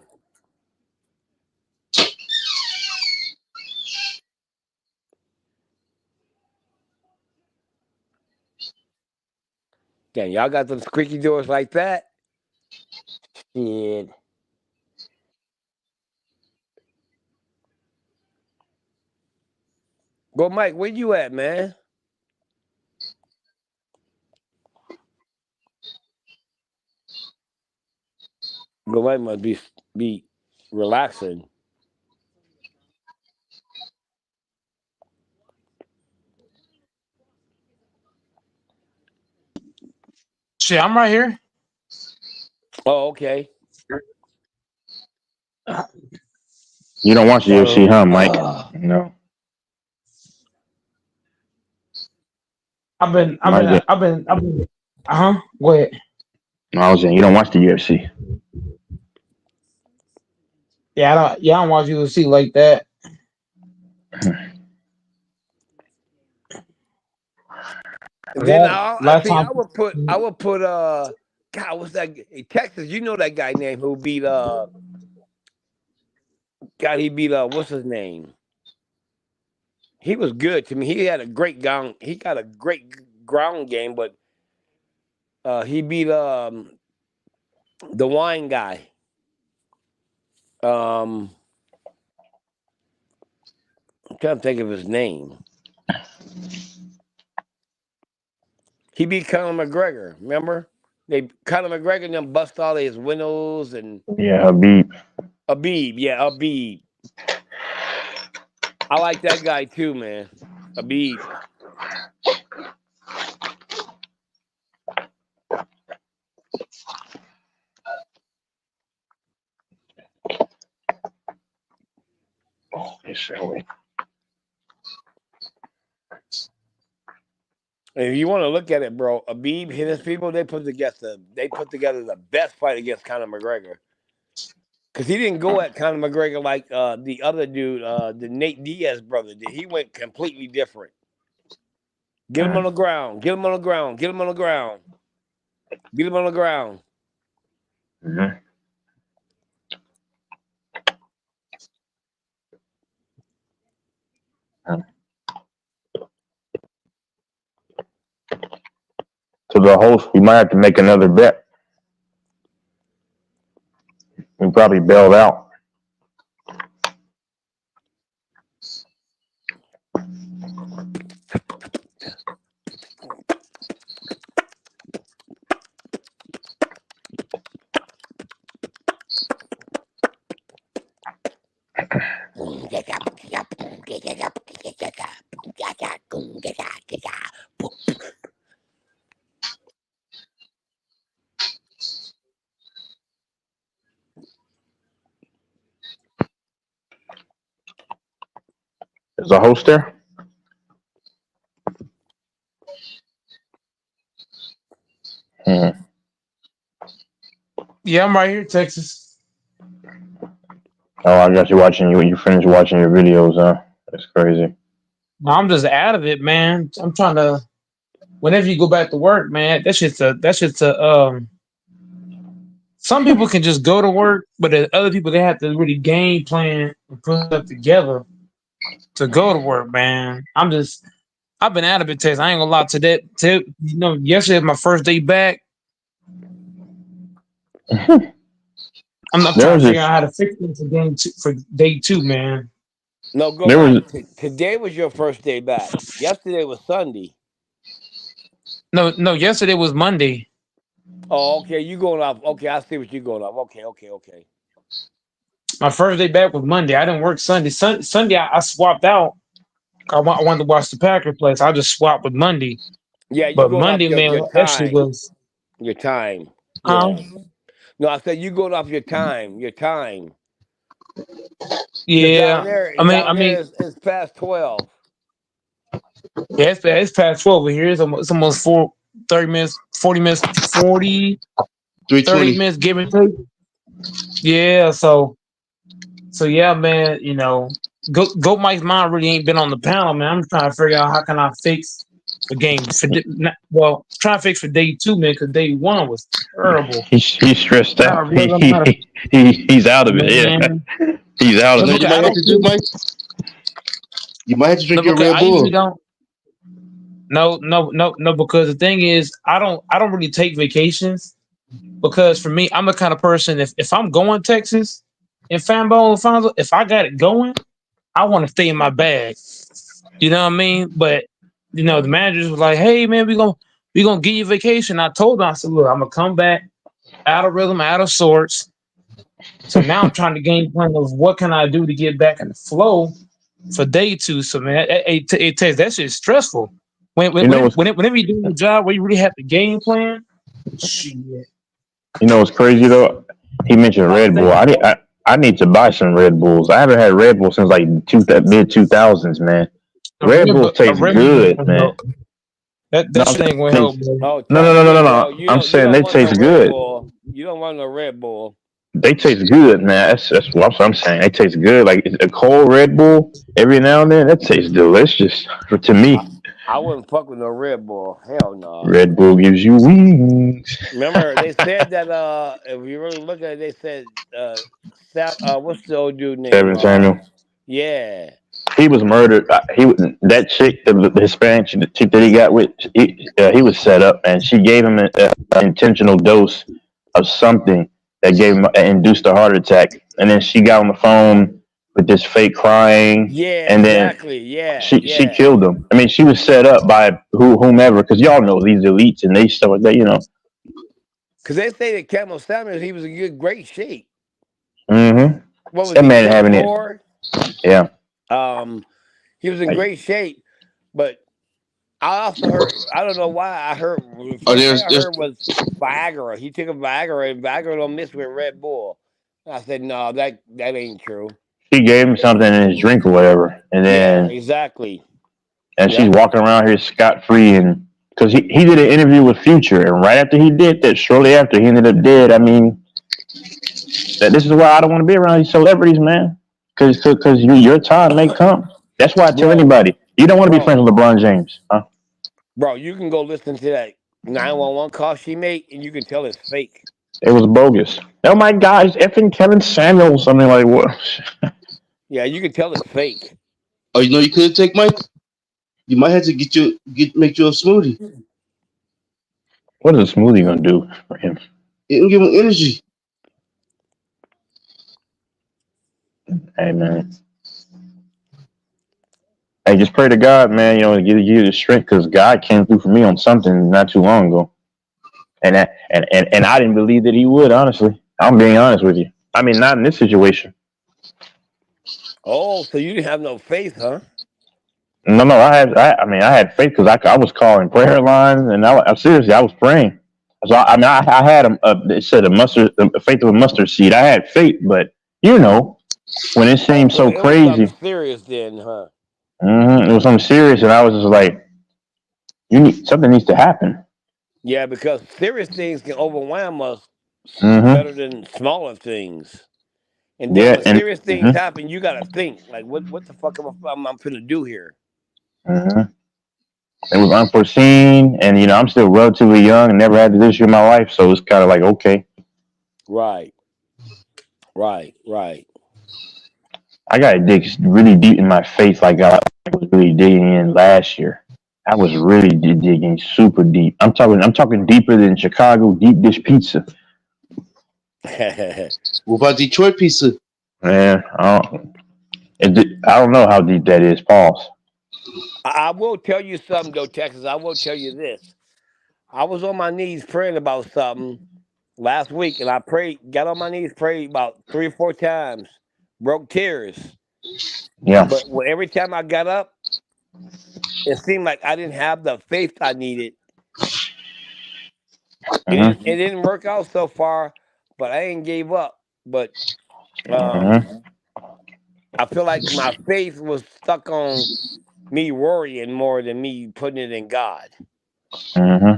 Damn, y'all got them squeaky doors like that? Shit. Go, Mike. Where you at, man? Go, Mike must be relaxing. Shit, I'm right here. Oh, okay. You don't watch the UFC, So, huh, Mike? No. Mike, I've been. Go ahead. no, I was saying you don't watch the UFC. Yeah, I don't watch UFC like that. And then I Last see. time, I would put. God, what's that? Texas. You know that guy name who beat. God, he beat. What's his name? He was good to me. He had a great ground. He got a great ground game, but he beat the wine guy. I'm trying to think of his name. He beat Conor McGregor. Remember? Conor McGregor and them bust all his windows and Yeah, Habib. Habib. Yeah, Habib. I like that guy too, man. Habib. If you want to look at it, bro, Habib hit his people. They put together the best fight against Conor McGregor. Because he didn't go at Conor McGregor like the other dude, the Nate Diaz brother did. He went completely different. Get him on the ground. Get him on the ground. Get him on the ground. Get him on the ground. Mm-hmm. To the host, we might have to make another bet. We probably bailed out. Is the host there? Yeah, I'm right here, Texas. Oh, I got you watching. You finished watching your videos, huh? That's crazy. No, I'm just out of it, man. I'm trying to. Whenever you go back to work, man, that shit's a. Some people can just go to work, but the other people they have to really game plan and put up together to go to work, man. I've been out of it, Texas. I ain't gonna lie to that. Yesterday was my first day back. I'm trying to figure out how to fix it for day two, man. No, go back. Today was your first day back. Yesterday was Sunday. No, yesterday was Monday. Oh, okay. You going off. Okay, I see what you're going off. Okay. My first day back was Monday. I didn't work Sunday. Sunday I swapped out. I wanted to watch the Packer play, so I just swapped with Monday. Yeah, you But going off Monday, man, your that shit time. was. Your time. Huh? Yeah. No, I said you going off your time. Your time. Yeah. Down there it's past 12. Yeah, it's past 12 over here. It's almost 30 minutes, 40 minutes, 30 320. minutes, give and take. Yeah, so yeah, man, Goat Mike's mind really ain't been on the panel, man. I'm trying to figure out how can I fix the game trying to fix for day two, man, because day one was terrible. He's stressed Not a out. rhythm, not a He's out of it. Yeah, man. he's out of You it. know what you might have to do, Mike? You might have to drink your Red I Bull. usually don't. No, because the thing is, I don't really take vacations because for me, I'm the kind of person if I'm going Texas and Fanbo, if I got it going, I want to stay in my bag. You know what I mean? But the managers was like, "Hey man, we gonna give you vacation." I told them, I said, "Look, I'm gonna come back out of rhythm, out of sorts." So now I'm trying to game plan of what can I do to get back in the flow for day two. So man, it takes that shit is stressful. Whenever you do a job where you really have to game plan, shit. You know what's crazy though? He mentioned Red Bull. I need to buy some Red Bulls. I haven't had Red Bull since like mid 2000s, man. Red Bulls taste good, man. That shit ain't gonna help, bro. No. I'm saying they taste good. You don't want no Red Bull. They taste good, man. That's what I'm saying. They taste good. Like a cold Red Bull every now and then, that tastes delicious to me. I wouldn't fuck with no Red Bull. Hell no. Red Bull gives you wings. Remember, they said that if you really look at it, they said what's the old dude name? Kevin Samuel. Yeah. He was murdered. That chick, the Hispanic chick that he got with, he was set up, and she gave him an intentional dose of something that gave him induced a heart attack. And then she got on the phone with this fake crying, Yeah, and then exactly. Yeah, she yeah. killed him. I mean, she was set up by whomever, because y'all know these elites and they stuff like that. Because they say that Camel Samuels, he was in great shape. Mm-hmm. What was That he, man having it. 24? Yeah. Um, he was in Like, great shape, but I also heard, I don't know why I heard, the Oh, first thing I there's heard was Viagra. He took a Viagra, and Viagra don't mix with Red Bull. And I said, no, that ain't true. she gave him something in his drink or whatever, and Yeah, then exactly. she's Yep. walking around here scot free, and because he did an interview with Future, and right after he did that, shortly after he ended up dead. I mean, that this is why I don't want to be around these celebrities, man. Because your time may come. That's why I tell Bro, anybody you don't want to be bro, friends with LeBron James. Huh? bro, you can go listen to that 911 call she made, and you can tell it's fake. It was bogus. Oh my God, it's effing Kevin Samuel. Something like what? Yeah, you can tell it's fake. oh, you know you could take Mike. You might have to make you a smoothie. What is a smoothie gonna do for him? It can give him energy. Hey man, hey, just pray to God, man. To give you the strength, because God came through for me on something not too long ago, and I didn't believe that He would. Honestly, I'm being honest with you. I mean, not in this situation. Oh, so you didn't have no faith, huh? No, I had faith because I was calling prayer lines, and seriously, I was praying. So I mean, I had it said a faith of a mustard seed. I had faith, but when it Oh, seemed so so it was something crazy, serious then, huh? it was something serious, and I was just like, something needs to happen. Yeah, because serious things can overwhelm us Hmm. better than smaller things. And then Yeah, when and serious things happen, you gotta think like, what the fuck am I finna do here? hmm it was unforeseen, and I'm still relatively young and never had this issue in my life, so it's kind of like, okay, Right, right. I got to dig really deep in my faith, like I was really digging in last year. I was really digging super deep. I'm talking deeper than Chicago deep dish pizza. What about Detroit pizza? Man, I don't know how deep that is. Pause. I will tell you something though, Texas. I will tell you this. I was on my knees praying about something last week, and I got on my knees, prayed about 3 or 4 times, broke tears. Yeah. But every time I got up, it seemed like I didn't have the faith I needed. It Hmm. didn't. It didn't work out so far, but I ain't gave up. But um, Hmm. I feel like my faith was stuck on me worrying more than me putting it in God. Hmm.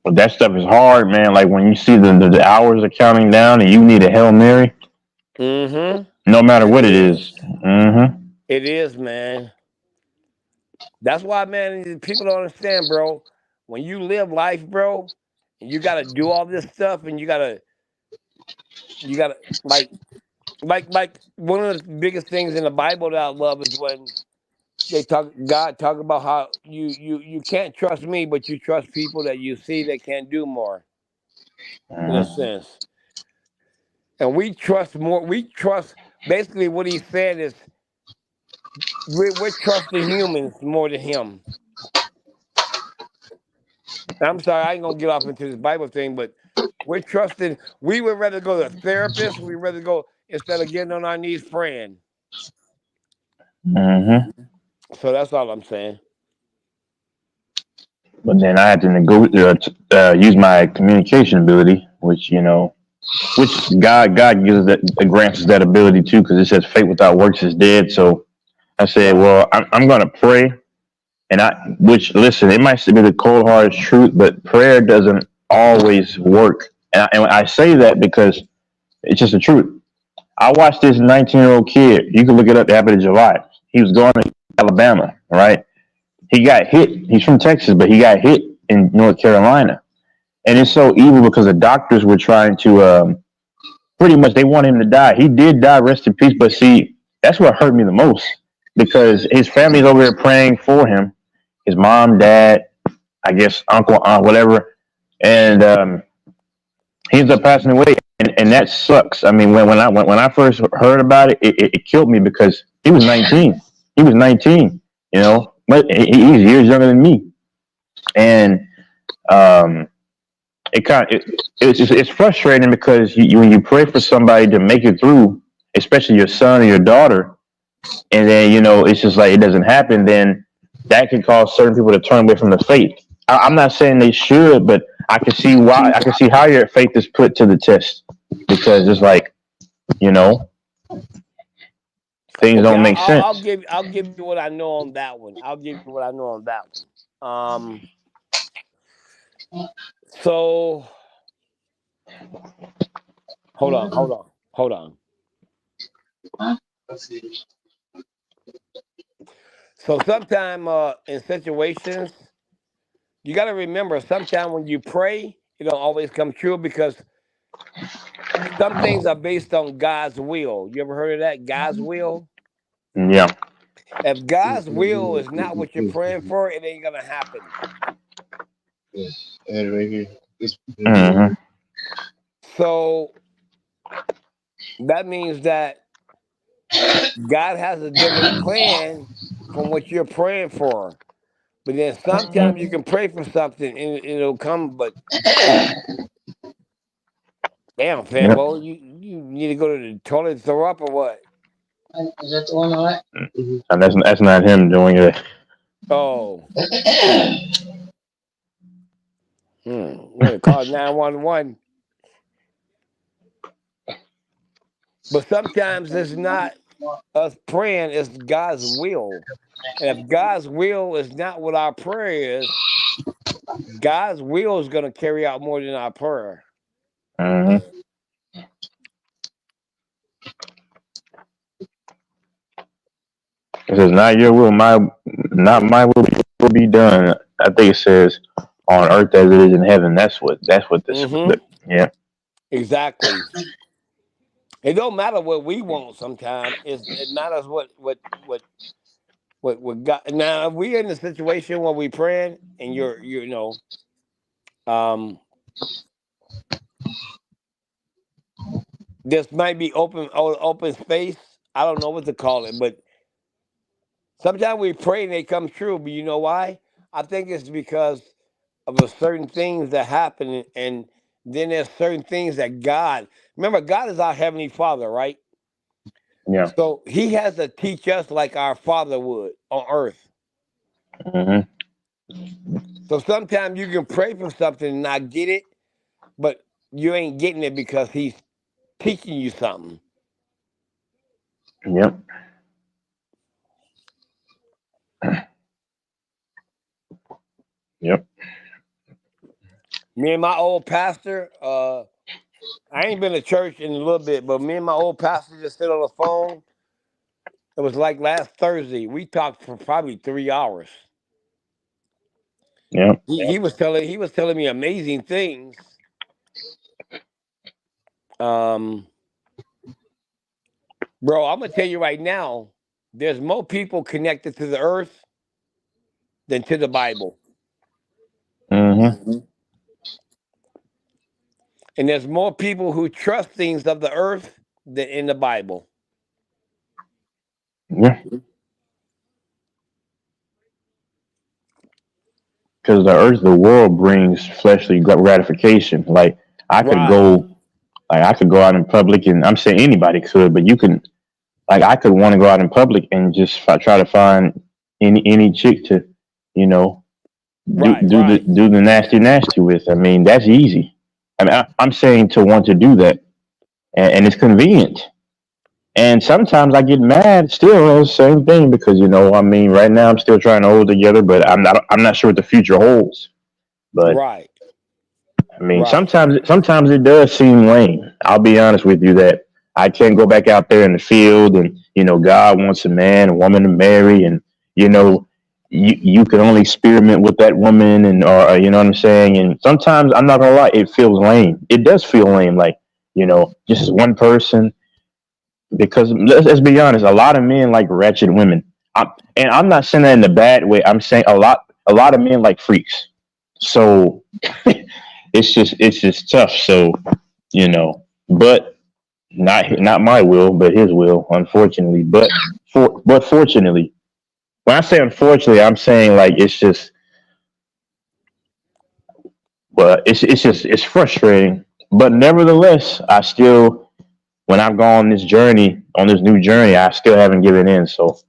But that stuff is hard, man. Like when you see the hours are counting down and you need a Hail Mary, Mm-hmm. no matter It what it is. is. Hmm. It is, man. That's why, man, people don't understand, bro. When you live life, bro, and you gotta do all this stuff, and you gotta like one of the biggest things in the Bible that I love is when God talk about how you can't trust me, but you trust people that you see that can't do more, in a Hmm. sense. And we trust more. We trust basically what he's saying is we're trusting humans more than him. I'm sorry, I ain't gonna get off into this Bible thing, but we're trusting. We would rather go to a therapist. We'd rather go instead of getting on our knees praying. Hmm. So that's all I'm saying. But then I had to use my communication ability, which God gives grants us that ability too, because it says faith without works is dead. So I said, Right. well, I'm going to pray, which listen, it might be the cold hard truth, but prayer doesn't always work, and I say that because it's just the truth. I watched this 19-year-old kid. You can look it up. It happened in July. He was going to Alabama, right? He got hit. He's from Texas, but he got hit in North Carolina, and it's so evil because the doctors were trying to pretty much they want him to die. He did die, rest in peace. But see, that's what hurt me the most because his family's over there praying for him. His mom, dad, I guess uncle, aunt, whatever, and he ends up passing away. and that sucks. I mean, when I first heard about it, it killed me because he was 19. He was 19. You know, but he's years younger than me, and um, it's frustrating because when you pray for somebody to make it through, especially your son or your daughter, and then it's just like it doesn't happen, then that can cause certain people to turn away from the faith. I'm not saying they should, but I can see why. I can see how your faith is put to the test because it's like you know things Okay, don't make sense. I'll give you what I know on that one. I'll give you what I know on that one. So hold on. So sometime in situations, you got to remember. Sometime when you pray, it don't always come true because some things are based on God's will. You ever heard of that? God's will. Yeah. If God's will is not what you're praying for, it ain't gonna happen. And right here. Hmm. So that means that God has a different plan from what you're praying for. But then sometimes you can pray for something and it'll come, but damn, Yep. Fambo, you need to go to the toilet and throw up or what? Is that the one on that? And that's not him doing it. Oh, I'm gonna call 911. But sometimes it's not us praying, it's God's will. And if God's will is not what our prayer is, God's will is gonna carry out more than our prayer. Hmm. It says, "Not your will, not my will be done." I think it says, "On earth as it is in heaven." That's what this. Mm-hmm. Yeah. Exactly. It don't matter what we want sometimes. It matters what God. Now, if we're in a situation where we praying and um, this might be open space. I don't know what to call it, but sometimes we pray and they come true. But you know why? I think it's because of a certain things that happen, and then there's certain things that God. Remember, God is our heavenly Father, right? Yeah. So He has to teach us like our Father would on earth. Hmm. So sometimes you can pray for something and not get it, but you ain't getting it because He's teaching you something. Yep. Yep. Me and my old pastor, I ain't been to church in a little bit, but me and my old pastor just sit on the phone. It was like last Thursday. We talked for probably 3 hours. Yep. He was telling me amazing things. Um, bro, I'm gonna tell you right now, there's more people connected to the earth than to the Bible. Hmm. And there's more people who trust things of the earth than in the Bible. Yeah. Because the world brings fleshly gratification. Like I could Right, go, I could go out in public, and I'm saying anybody could, but you can, like, I could want to go out in public and just try to find any chick to, you know, right. do the nasty with. I mean, that's easy. I mean, I'm saying to want to do that, and it's convenient. And sometimes I get mad still at the same thing because I mean, right now I'm still trying to hold together, but I'm not sure what the future holds. But Right, I mean, right, sometimes it does seem lame. I'll be honest with you that I can't go back out there in the field, and God wants a man, a woman to marry, and you know, you can only experiment with that woman, and or you know what I'm saying. And sometimes I'm not gonna lie, it feels lame. It does feel lame, like just one person. Because let's be honest, a lot of men like wretched women. And I'm not saying that in a bad way. I'm saying a lot of men like freaks. So it's just tough. So you know. but not my will, but His will. Unfortunately, but fortunately, when I say unfortunately, I'm saying like it's just, well, it's frustrating. But nevertheless, I still, when I've gone on this new journey, I still haven't given in. So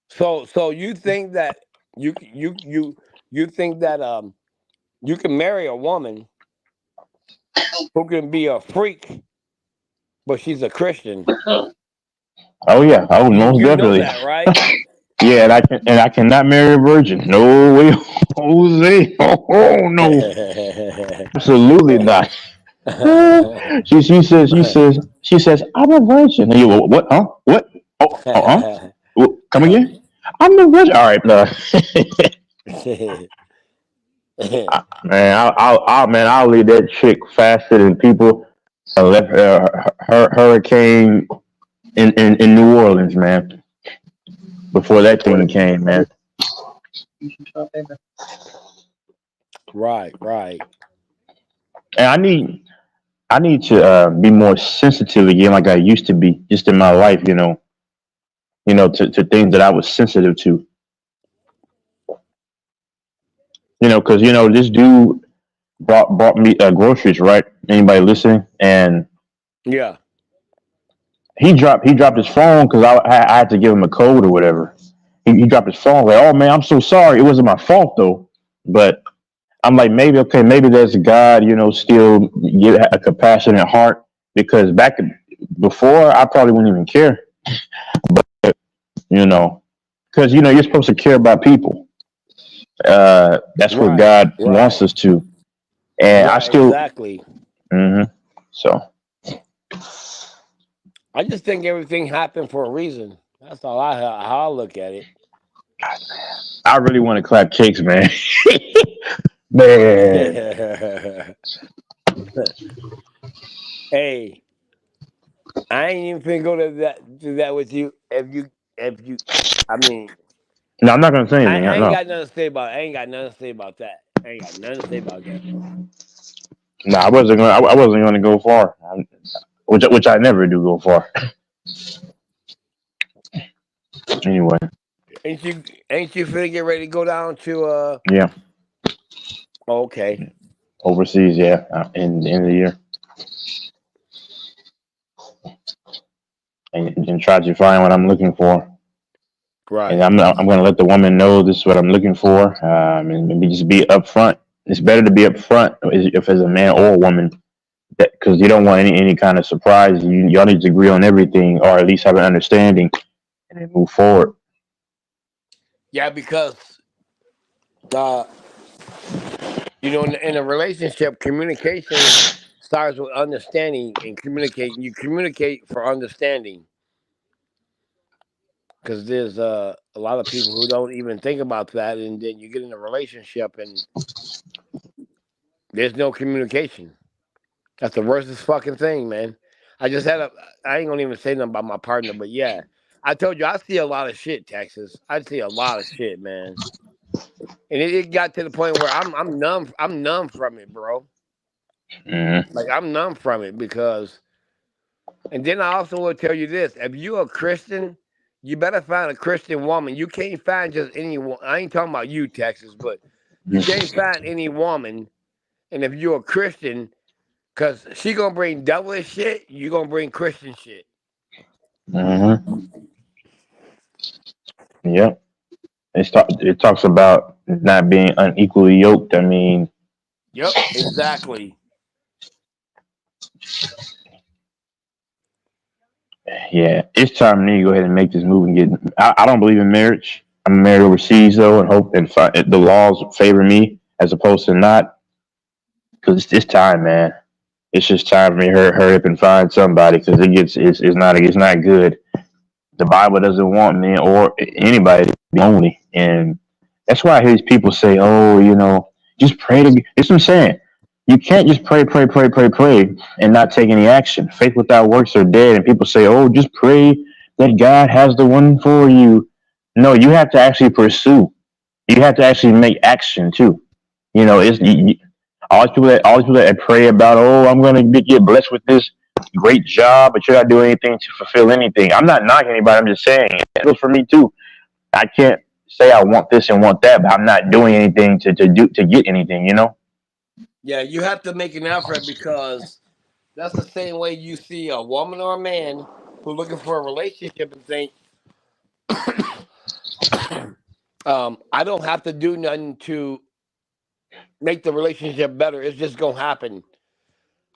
So you think that you think that you can marry a woman who can be a freak, but she's a Christian. oh yeah, oh most You know definitely. that, right? Yeah, and I cannot marry a virgin. No way, Jose. Oh no, absolutely not. She says I'm a virgin. And you what? Huh? What? Oh, come again? I'm a virgin. All right, no. Man, I'll leave that chick faster than people left hurricane in New Orleans, man. Before that thing came, man. right. And I need to be more sensitive again, like I used to be, just in my life, to things that I was sensitive to, because this dude brought me groceries, right? Anybody listening? And Yeah. he dropped his phone because I had to give him a code or whatever. He dropped his phone, like, oh man, I'm so sorry, it wasn't my fault though. But I'm like, maybe there's a God, still get a compassionate heart, because before I probably wouldn't even care, you know, because you're supposed to care about people. That's what Right. God wants Right. us to, and I Right. still. Exactly. hmm So I just think everything happened for a reason. That's all how I look at I really want to clap cakes, man. Man, it. Hey, I ain't even finna go to that with you. If you, I mean, no, I'm not gonna say anything. I ain't No, got nothing to say about. I ain't got nothing to say about that. I ain't got nothing to say about that. no, I wasn't gonna. I wasn't gonna go far, which I never do go far. Anyway, Ain't you finna get ready to go down to yeah, Okay. overseas, yeah, in the end of the year, and try to find what I'm looking for. And Right. I'm going to let the woman know this is what I'm looking for, and maybe just be upfront. It's better to be upfront if it's a man or a woman, because you don't want any kind of surprise. Y'all need to agree on everything, or at least have an understanding, and then move forward. Yeah, because uh, in a relationship, communication starts with understanding and communicating. You communicate for understanding, because there's a lot of people who don't even think about that, and then you get in a relationship and there's no communication. That's the worst fucking thing, man. I just had a. I ain't gonna even say nothing about my partner, but yeah, I told you I see a lot of shit, Texas. I see a lot of shit, man, and it got to the point where I'm numb. I'm numb from it, bro. Mm-hmm. Like I'm numb from it because. And then I also will tell you this: if you're a Christian, you better find a Christian woman. You can't find just any. I ain't talking about you, Texas, but you can't find any woman. And if you're a Christian, cause she gonna bring devilish shit, you gonna bring Christian shit. Mm-hmm. Yep. It talks about not being unequally yoked. I mean, Yep, exactly. yeah, it's time for me to go ahead and make this move and get. I don't believe in marriage. I'm married overseas though, and hope and the laws favor me as opposed to not. Because it's time, man. It's just time for me to hurry up and find somebody, because it's not good. The Bible doesn't want me or anybody to be lonely, and that's why I hear these people say, "Oh, just pray to." It's what I'm saying. You can't just pray, and not take any action. Faith without works are dead. And people say, "Oh, just pray that God has the one for you." No, you have to actually pursue. You have to actually make action too. It's all these people that pray about, oh, I'm gonna get blessed with this great job, but you're not doing anything to fulfill anything. I'm not knocking anybody. I'm just saying it goes for me too. I can't say I want this and want that, but I'm not doing anything to get anything. You know? Yeah, you have to make an effort because that's the same way you see a woman or a man who's looking for a relationship and think, I don't have to do nothing to make the relationship better. It's just gonna happen.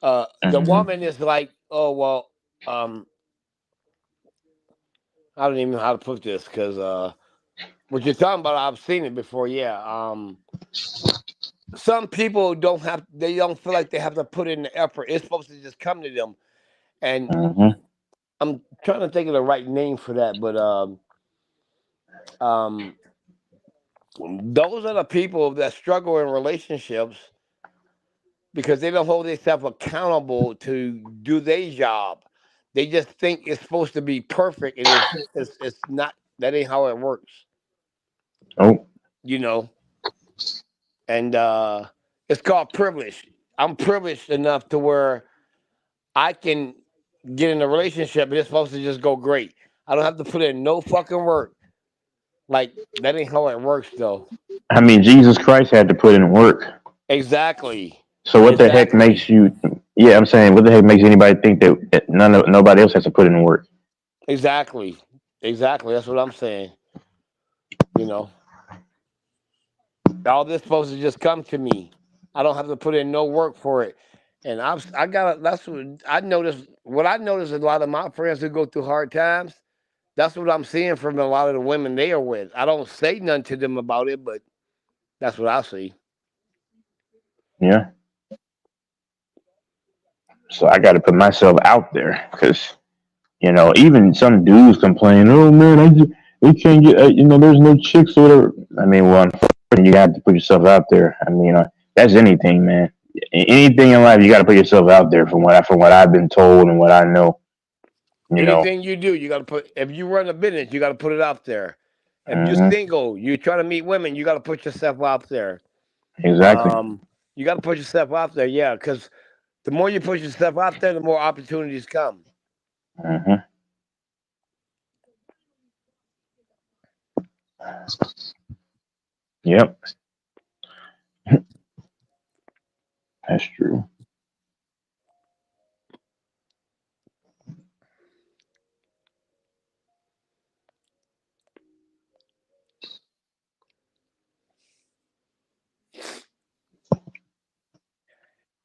The Hmm. woman is like, oh well, um, I don't even know how to put this because what you're talking about, I've seen it before. Yeah. Some people they don't feel like they have to put in the effort. It's supposed to just come to them. And Hmm. I'm trying to think of the right name for that, but um, those are the people that struggle in relationships because they don't hold themselves accountable to do their job. They just think it's supposed to be perfect, and it's not. That ain't how it works, Oh, you know. And it's called privilege. I'm privileged enough to where I can get in a relationship and it's supposed to just go great. I don't have to put in no fucking work. Like that ain't how it works though. I mean, Jesus Christ had to put in work. Exactly. So what the heck Exactly. makes you? Yeah, I'm saying, what the heck makes anybody think that nobody else has to put in work? Exactly. Exactly. That's what I'm saying. You know, all this supposed to just come to me. I don't have to put in no work for it. And I got that's what I noticed. What I noticed a lot of my friends who go through hard times. That's what I'm seeing from a lot of the women they are with. I don't say nothing to them about it, but that's what I see. Yeah. So I got to put myself out there because even some dudes complain, oh man, we can't get, there's no chicks or whatever. I mean, well, unfortunately, you have to put yourself out there. I mean, that's anything, man. Anything in life, you got to put yourself out there. From what I've been told and what I know, you know. Anything you do, you got to put. If you run a business, you got to put it out there. If you're Hmm. single, you try to meet women, you got to put yourself out there. Exactly. Um, you got to put yourself out there, yeah, because the more you put yourself out there, the more opportunities come. Hmm. Yep, that's true.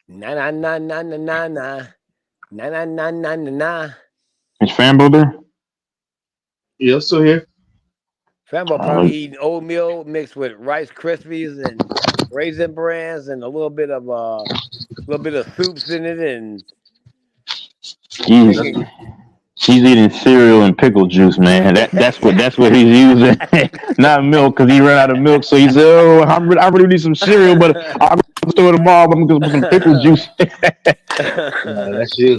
Na na na na na na na na na na na na na. Is Fambo there? Yeah, I'm still here. Fambo probably Oh, eating oatmeal mixed with Rice Krispies and raisin brands and a little bit of soups in it and he's That's drinking. what, he's eating cereal and pickle juice, man. That's what he's using, not milk, because he ran out of milk. So he said, "Oh, I really need some cereal, but I'll go to the store tomorrow. I'm gonna put some pickle juice." that's you.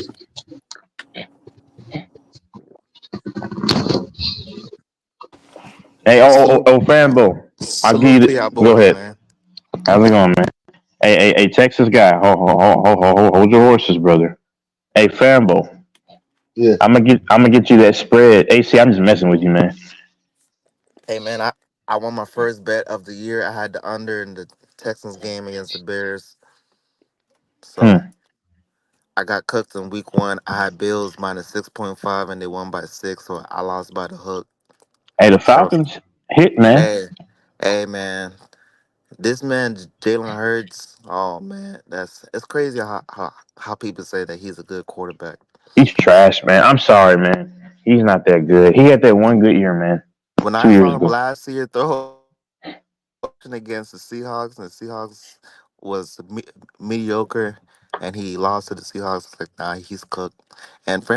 Hey, Salute, Fambo, I'll give salute you to y'all go boys, ahead. man. How's it going, man? Hey, Texas guy, hold your horses, brother. Hey, Fambo, Yeah. I'm gonna get you that spread. AC, I'm just messing with you, man. Hey, man, I won my first bet of the year. I had the under in the Texans game against the Bears. So Hmm. I got cooked in week one. I had Bills minus 6.5, and they won by 6, so I lost by the hook. Hey, the So, Falcons hit, man. hey, hey, man, this man, Jalen Hurts, oh, man, it's crazy how people say that he's a good quarterback. He's trash, man. I'm sorry, man. He's not that good. He had that one good year, man. When I 2 years saw him ago. last year throw against the Seahawks, and the Seahawks was mediocre, and he lost to the Seahawks. It's like, nah, he's cooked. And for him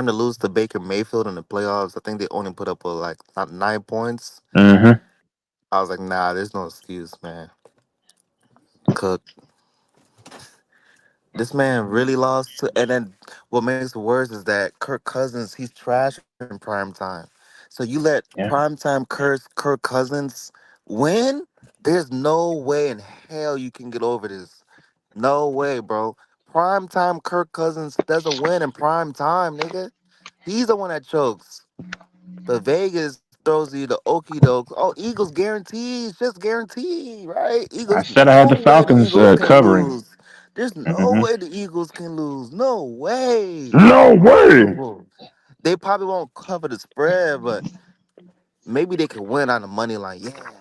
to lose to Baker Mayfield in the playoffs, I think they only put up like not 9 points. Mm-hmm. I was like, nah, there's no excuse, man. Cooked. This man really lost to, and then what makes it worse is that Kirk Cousins, he's trash in prime time. So you let Yeah. prime time Kirk Cousins win? There's no way in hell you can get over this. No way, bro. Prime time Kirk Cousins doesn't win in prime time, nigga. He's the one that chokes. But Vegas throws you the okey doke. Oh, Eagles guaranteed. It's just guaranteed, right? I Eagles, said I had no the way the Falcons Eagles can covering. lose. There's no Hmm. way the Eagles can lose. No way. No way. Impossible. They probably won't cover the spread, but maybe they can win on the money line. Yeah.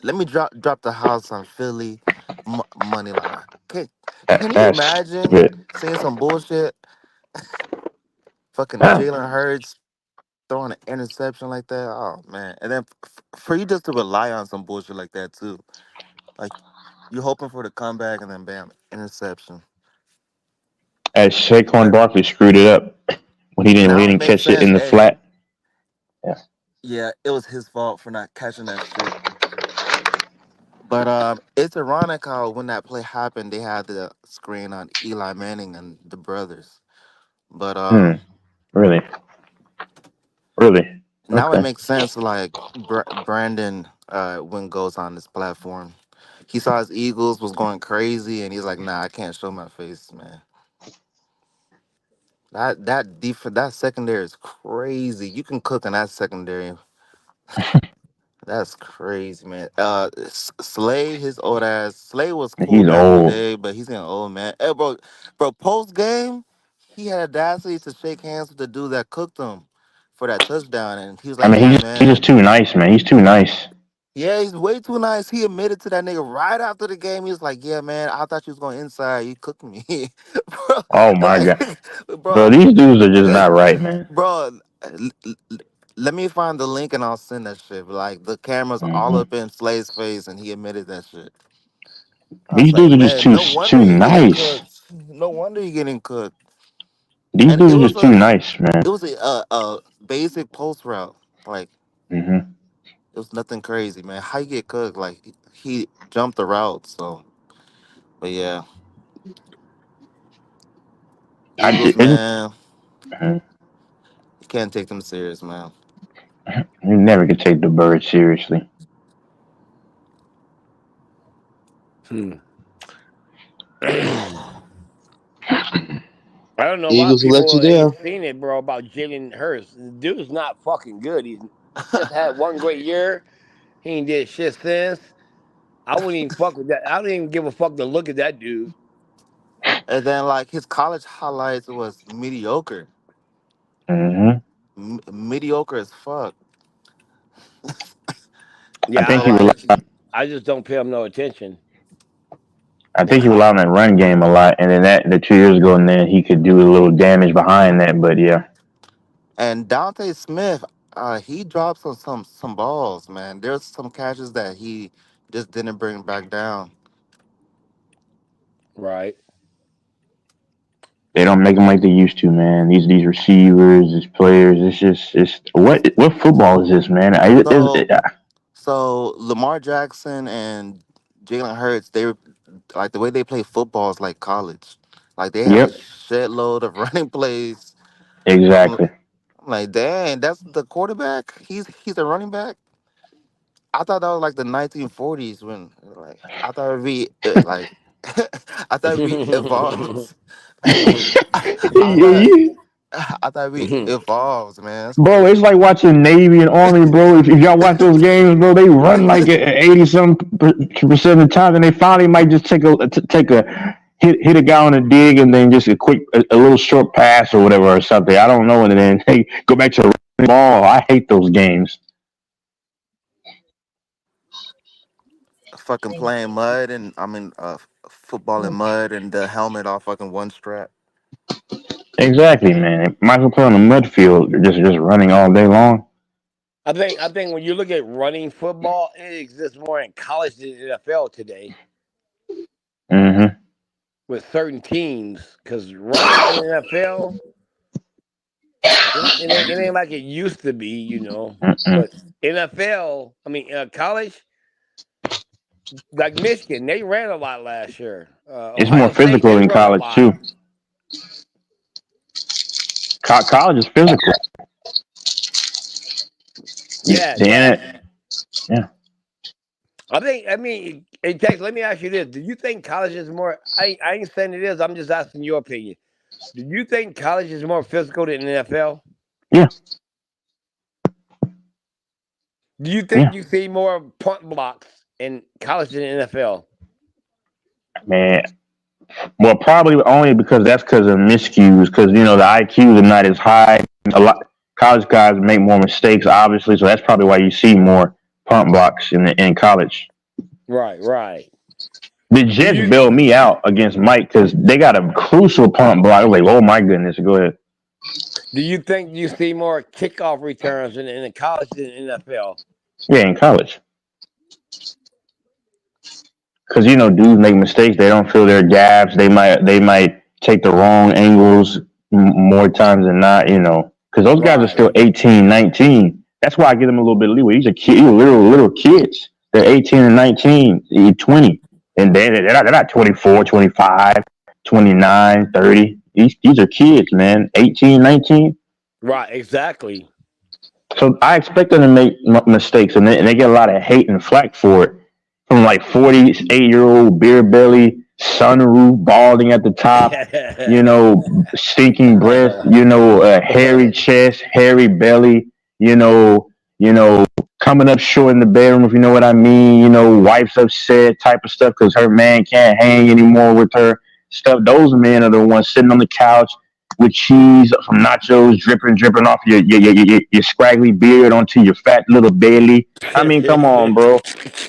Let me drop the house on Philly money line. Can you That's imagine stupid. seeing some bullshit? Fucking Huh. Jalen Hurts throwing an interception like that. Oh man! And then for you just to rely on some bullshit like that too, like you hoping for the comeback and then bam, interception. As Saquon But Barkley screwed it up when he now it didn't makes catch it sense. in the Hey, flat. Yeah. yeah, it was his fault for not catching that shit. But it's ironic how when that play happened, they had the screen on Eli Manning and the brothers. But Hmm. Really. Really. now it Okay. makes sense. Like Brandon, when goes on this platform, he saw his Eagles was going crazy, and he's like, "Nah, I can't show my face, man." That secondary is crazy. You can cook in that secondary. That's crazy, man. Slay, his old ass. Slay was cool He's back in the old. day, but he's getting old, man. Hey, bro. Post game, he had audacity to shake hands with the dude that cooked him for that touchdown, and he was I like, mean, "Yeah, he's just man." too nice, man. He's too nice. Yeah, he's way too nice. He admitted to that nigga right after the game. He was like, "Yeah, man, I thought you was going inside. You cooked me, bro." Oh my Like, god, bro. bro, These dudes are just not right, man. bro. l- l- Let me find the link and I'll send that shit. Like the camera's all Hmm. up in Slay's face, and he admitted that shit. I was These like, dudes are just man, too no wonder too you getting nice. cooked. No wonder you getting cooked. These And dudes are just too nice, it man. was a basic post route. Like Hmm. it was nothing crazy, man. How you get cooked? Like he jumped the route. So, but yeah, Eagles, It just, man, mhm. you can't take them serious, man. You never could take the bird seriously. Hmm. I don't know why Eagles will let you people ain't down. seen it, bro, about Jalen Hurts. The dude's not fucking good. He's just had one great year. He ain't did shit since. I wouldn't even fuck with that. I don't even give a fuck to look at that dude. And then like his college highlights was mediocre, Hmm. mediocre as fuck. I Yeah, So think he relied. like, I just don't pay him no attention. I think he yeah, relied on that run game a lot, and then that the 2 years ago, and then he could do a little damage behind that. But yeah, and Dante Smith, he dropped some balls, man. There's some catches that he just didn't bring back down. Right. they don't make them like they used to, man. These receivers, these players. It's what football is this, man? So so Lamar Jackson and Jalen Hurts, they were like the way they play football is like college. Like they have a Yep, shit load of running plays. I'm, exactly. I'm like, dang, that's the quarterback. He's a running back. I thought that was like the 1940s when like I thought it'd be like I thought it'd be evolved. I thought I thought it'd be evolved, man. That's Bro, it's crazy. like watching Navy and Army, bro. If y'all watch those games, bro, they run like 80 some percent of the time, and they finally might just take a hit a guy on a dig, and then just a little short pass or whatever or something. I don't know, and then hey, go back to the ball. I hate those games. Fucking playing mud and I mean football in mud and the helmet all fucking one strap. Exactly, man. Might as well play on the mud field, just running all day long. I think when you look at running football, it exists more in college than NFL today Hmm. with certain teams. Because running in the NFL, it ain't like it used to be, Mm-mm. But NFL, I mean, college, like Michigan, they ran a lot last year. It's more Ohio State, physical they than run a college lot. too. College is physical. Yeah, The but N- yeah. I think. I mean, hey, Tex. Let me ask you this: do you think college is more? I ain't saying it is. I'm just asking your opinion. Do you think college is more physical than NFL? Yeah, Do you think yeah, you see more punt blocks in college than NFL? man. Well, probably only because of miscues. Because the IQs are not as high. A lot college guys make more mistakes, obviously. So that's probably why you see more pump blocks in college. Right, right. The Do Jets you bailed me out against Mike because they got a crucial pump block. I was like, oh my goodness, go ahead. do you think you see more kickoff returns in college than NFL? Yeah, in college. Because dudes make mistakes. They don't feel their gaps. They might take the wrong angles more times than not. Because those guys are Right. still 18, 19. That's why I give them a little bit of leeway. These are kids, little kids. They're 18 and 19, 20, and they're not 24, 25, 29, 30. These are kids, man. 18, 19. Right, exactly. So I expect them to make mistakes, and they get a lot of hate and flack for it from like 48-year-old beer belly, sunroof, balding at the top, stinking breath, hairy chest, hairy belly, you know, coming up short in the bedroom, if you know what I mean, wife's upset type of stuff because her man can't hang anymore with her stuff. Those men are the ones sitting on the couch with cheese from nachos dripping off your scraggly beard onto your fat little belly. I mean, come on, bro.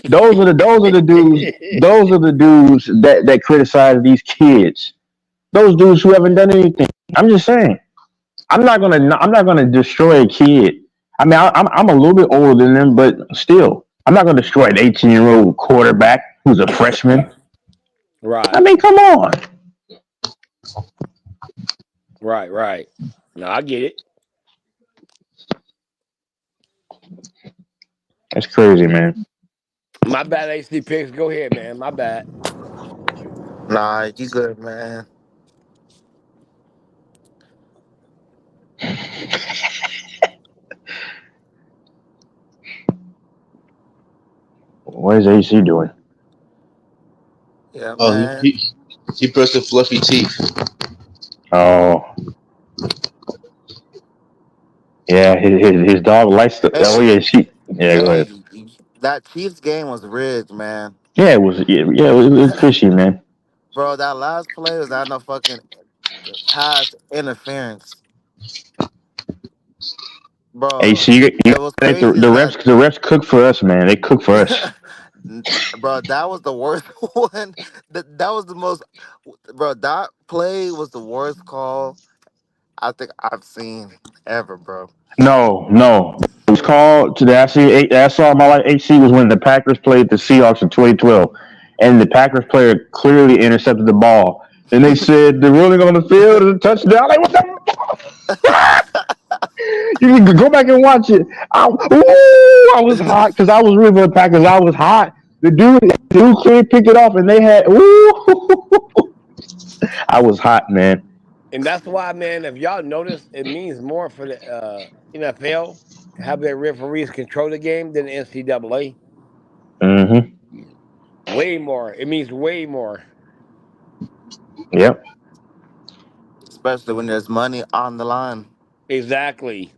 Those are the dudes. Those are the dudes that criticize these kids. Those dudes who haven't done anything. I'm just saying. I'm not gonna destroy a kid. I mean, I'm a little bit older than them, but still, I'm not gonna destroy an 18-year-old quarterback who's a freshman. I Right, mean, come on. right, right. No, I get it. That's crazy, man. My bad, HD picks. Go ahead, man. My bad. Nah, you good, man. What is AC doing? Yeah, Oh, man. he brushed the fluffy teeth. Oh, yeah. His dog likes the. Oh Hey, yeah, she. Yeah, go ahead. hey, that Chiefs game was rigged, man. Yeah, it was. Yeah, it was fishy, man. Bro, that last play was not no fucking pass interference. Bro, AC, you it was got the crazy that refs cook for us, man. They cook for us. bro, that was the worst one. That was the most bro, that play was the worst call I think I've seen ever, bro. No, no. It was called to the I saw my life. AC was when the Packers played the Seahawks in 2012, and the Packers player clearly intercepted the ball. And they said the ruling on the field is a touchdown. Like what the? You can go back and watch it. I was hot because I was rooting for the Packers. I was hot. The dude clearly picked it off, and they had. I was hot, man. And that's why, man, if y'all notice, it means more for the NFL to have their referees control the game than the NCAA. Mm-hmm. Way more. It means way more. Yep. Especially when there's money on the line. Exactly.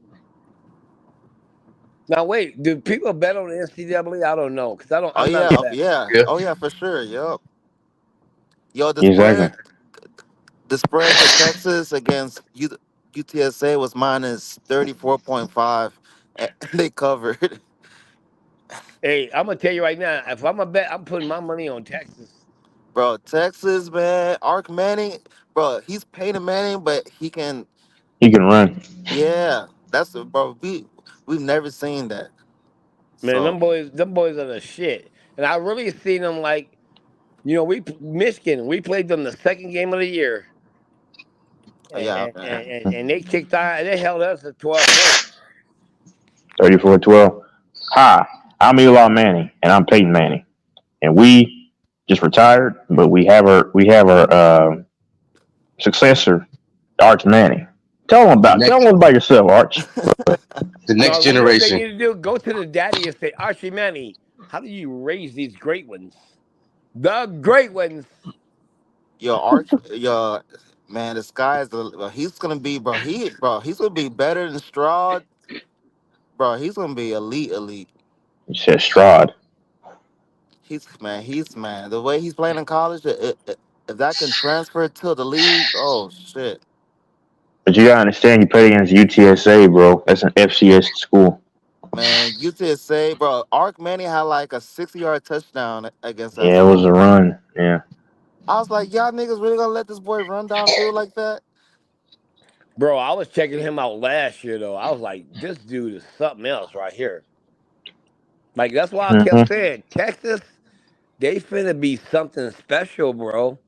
Now, wait, do people bet on the NCAA? I don't know because I don't. Oh I'm not yeah, a oh, bet. yeah. Yeah. Oh yeah, for sure. Yup. Yo, Exactly. the spread for Texas against UTSA was minus 34.5 and they covered. Hey, I'm gonna tell you right now. If I'm a bet, I'm putting my money on Texas. Bro, Texas, man, Ark Manning, bro, he's Peyton Manning, but he can, He can run. yeah, that's bro. We've never seen that. Man, So them boys are the shit. And I really seen them like, Michigan. We played them the second game of the year, yeah, and man. they kicked out. They held us at 12 points. 34-12. Hi, I'm Eli Manning, and I'm Peyton Manning, and we just retired, but we have our successor, Arch Manning. The Tell next, them about yourself, Arch. the next No, you know what they generation. need to do? Go to the daddy and say, Archie Manny, How do you raise these great ones? The great ones. Your arch, your man, the sky is the. He's gonna be, bro. He's gonna be better than Stroud, bro. He's gonna be elite, elite. You said Stroud, He's man. The way he's playing in college, if that can transfer to the league, oh shit, but you gotta understand, he played against UTSA, bro. That's an FCS school. man. UTSA, bro. Ark Manning had like a 60-yard touchdown against that Yeah, it was a school. run. Yeah. I was like, y'all niggas really gonna let this boy run downfield like that? Bro, I was checking him out last year though. I was like, this dude is something else right here. Like that's why I kept Mm-hmm. saying Texas, they finna be something special, bro.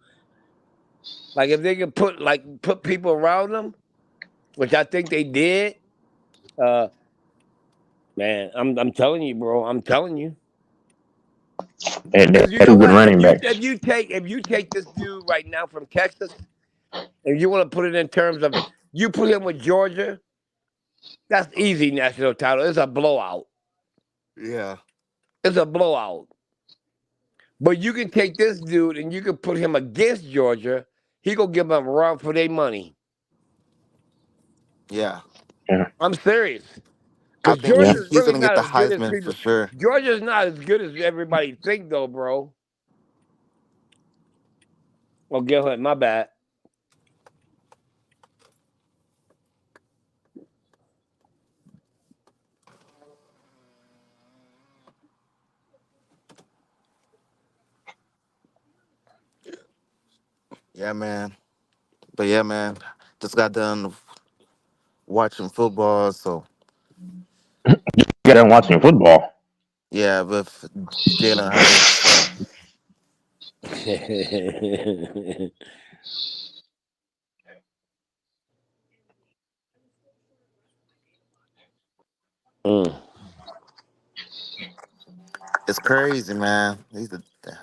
Like if they could put people around them, which I think they did, uh man, I'm telling you, bro. I'm telling you. And they Because you had know two good what? If running you backs. if you take this dude right now from Texas and you want to put it in terms of you put him with Georgia, that's easy national title. It's a blowout. Yeah, It's a blowout. But you can take this dude and you can put him against Georgia. He gonna give them a run for their money. yeah. Yeah. I'm serious. I Because think Yeah. Georgia's he's really gonna get not the as good as Heisman for people. sure. Georgia's not as good as everybody think, though, bro. Oh, go ahead. My bad. Yeah, man. But yeah, man. Just got done watching football, so You got done watching football. yeah, with Jalen Hurts. So Mm. it's crazy, man.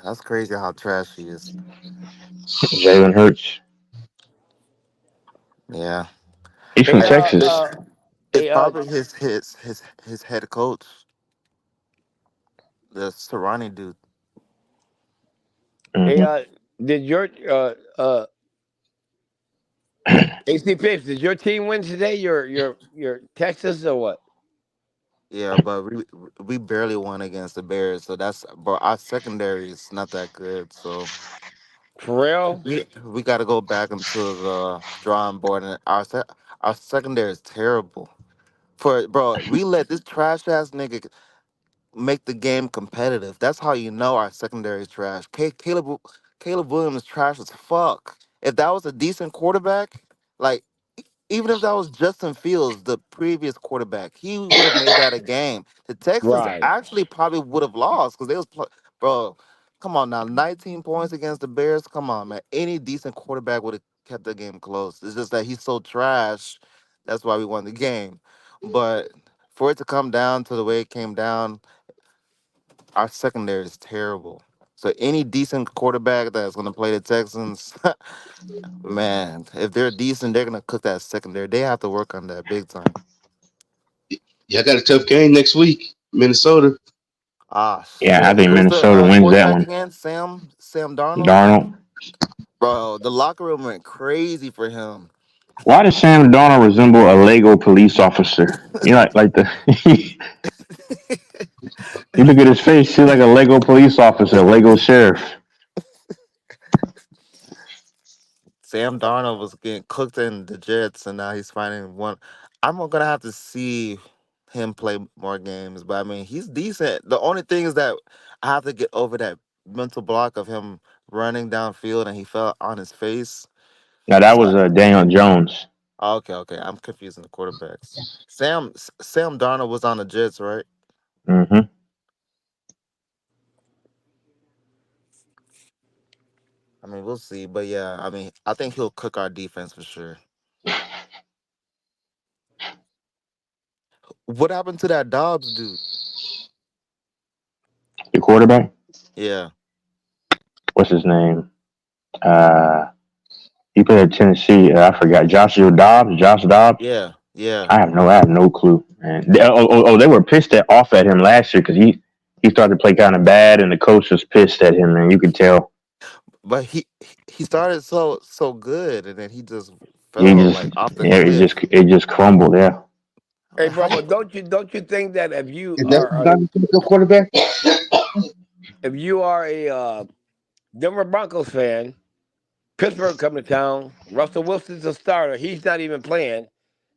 That's crazy how trash he is. Jalen Hurts. Yeah, He's from Hey, and Texas. it's hey, probably his head coach, the Serrani dude. hey, Mm-hmm. did your AC Pips? Did your team win today? Your Texas or what? Yeah, but we barely won against the Bears, so that's bro. Our secondary is not that good, so For real? we got to go back into the drawing board. And our secondary is terrible. For bro, we let this trash ass nigga make the game competitive. That's how you know our secondary is trash. Caleb Williams is trash as fuck. If that was a decent quarterback, like even if that was Justin Fields, the previous quarterback, he would have made that a game. The Texans Right. actually probably would have lost because they was bro. Come on now, 19 points against the Bears. Come on, man. Any decent quarterback would have kept the game close. It's just that he's so trash. That's why we won the game. But for it to come down to the way it came down, our secondary is terrible. So any decent quarterback that's going to play the Texans, man, if they're decent, they're going to cook that secondary. They have to work on that big time. Yeah, I got a tough game next week, Minnesota. Ah, Yeah, I shit. think Who's the Minnesota wins that quarterback one. again? Sam Darnold? Darnold. Bro, the locker room went crazy for him. Why does Sam Darnold resemble a Lego police officer? You know, like the you look at his face, he's like a Lego police officer, a Lego sheriff. Sam Darnold was getting cooked in the Jets, and now he's finding one. I'm gonna have to see him play more games, but I mean, he's decent. The only thing is that I have to get over that mental block of him running downfield and he fell on his face. Now that was So, Daniel Jones. okay, okay, I'm confusing the quarterbacks. Sam Darnold was on the Jets, right? Mm-hmm. I mean, we'll see, but yeah, I mean, I think he'll cook our defense for sure. What happened to that Dobbs dude? The quarterback. Yeah, What's his name? Uh, he played at Tennessee. I forgot. Joshua Dobbs. Josh Dobbs. yeah, yeah. I have no clue, man. They were pissed off at him last year because he started to play kind of bad, and the coach was pissed at him, and you could tell But he started so good, and then he just he fell just like off the yeah, cliff. it just crumbled. Yeah, I'm Hey, like, how bro, you? but don't you think that if you Is that are what the quarterback? a Denver Broncos fan, Pittsburgh coming to town, Russell Wilson's a starter, he's not even playing,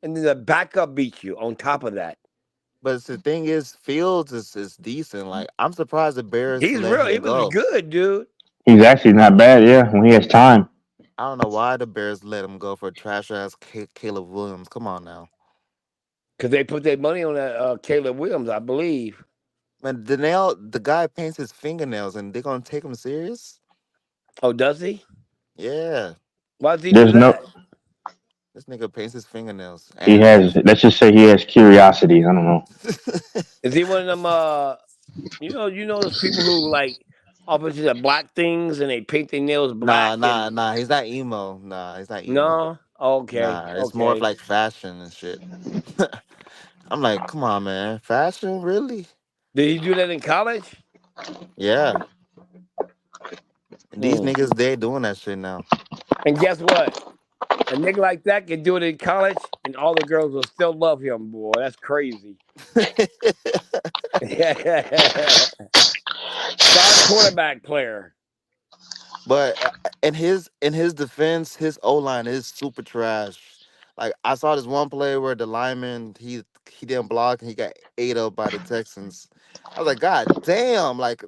and then the backup beats you on top of that. But the thing is, Fields is decent. Like I'm surprised the Bears He's let real. He him was go. good, dude. he's actually not bad. Yeah, when he has time. I don't know why the Bears let him go for trash ass Caleb Williams. Come on now, Because they put their money on that Caleb Williams, I believe. man. The guy paints his fingernails, and they're gonna take him serious. Oh, does he? Yeah, Why does he do There's no that? this nigga paints his fingernails, he and has. Let's just say he has curiosity. I don't know. Is he one of them? You know those people who like obviously the black things and they paint their nails nah, black nah, and nah. He's not emo. Nah, he's not emo. no. Okay, Nah, it's more of okay. like fashion and shit. I'm like, come on, man, fashion, really? Did he do that in college? Yeah, these Hmm. niggas they doing that shit now. And guess what? A nigga like that can do it in college, and all the girls will still love him. Boy, that's crazy. Star quarterback player. But in his defense, his O line is super trash. Like I saw this one play where the lineman he didn't block and he got ate up by the Texans. I was like, God damn! Like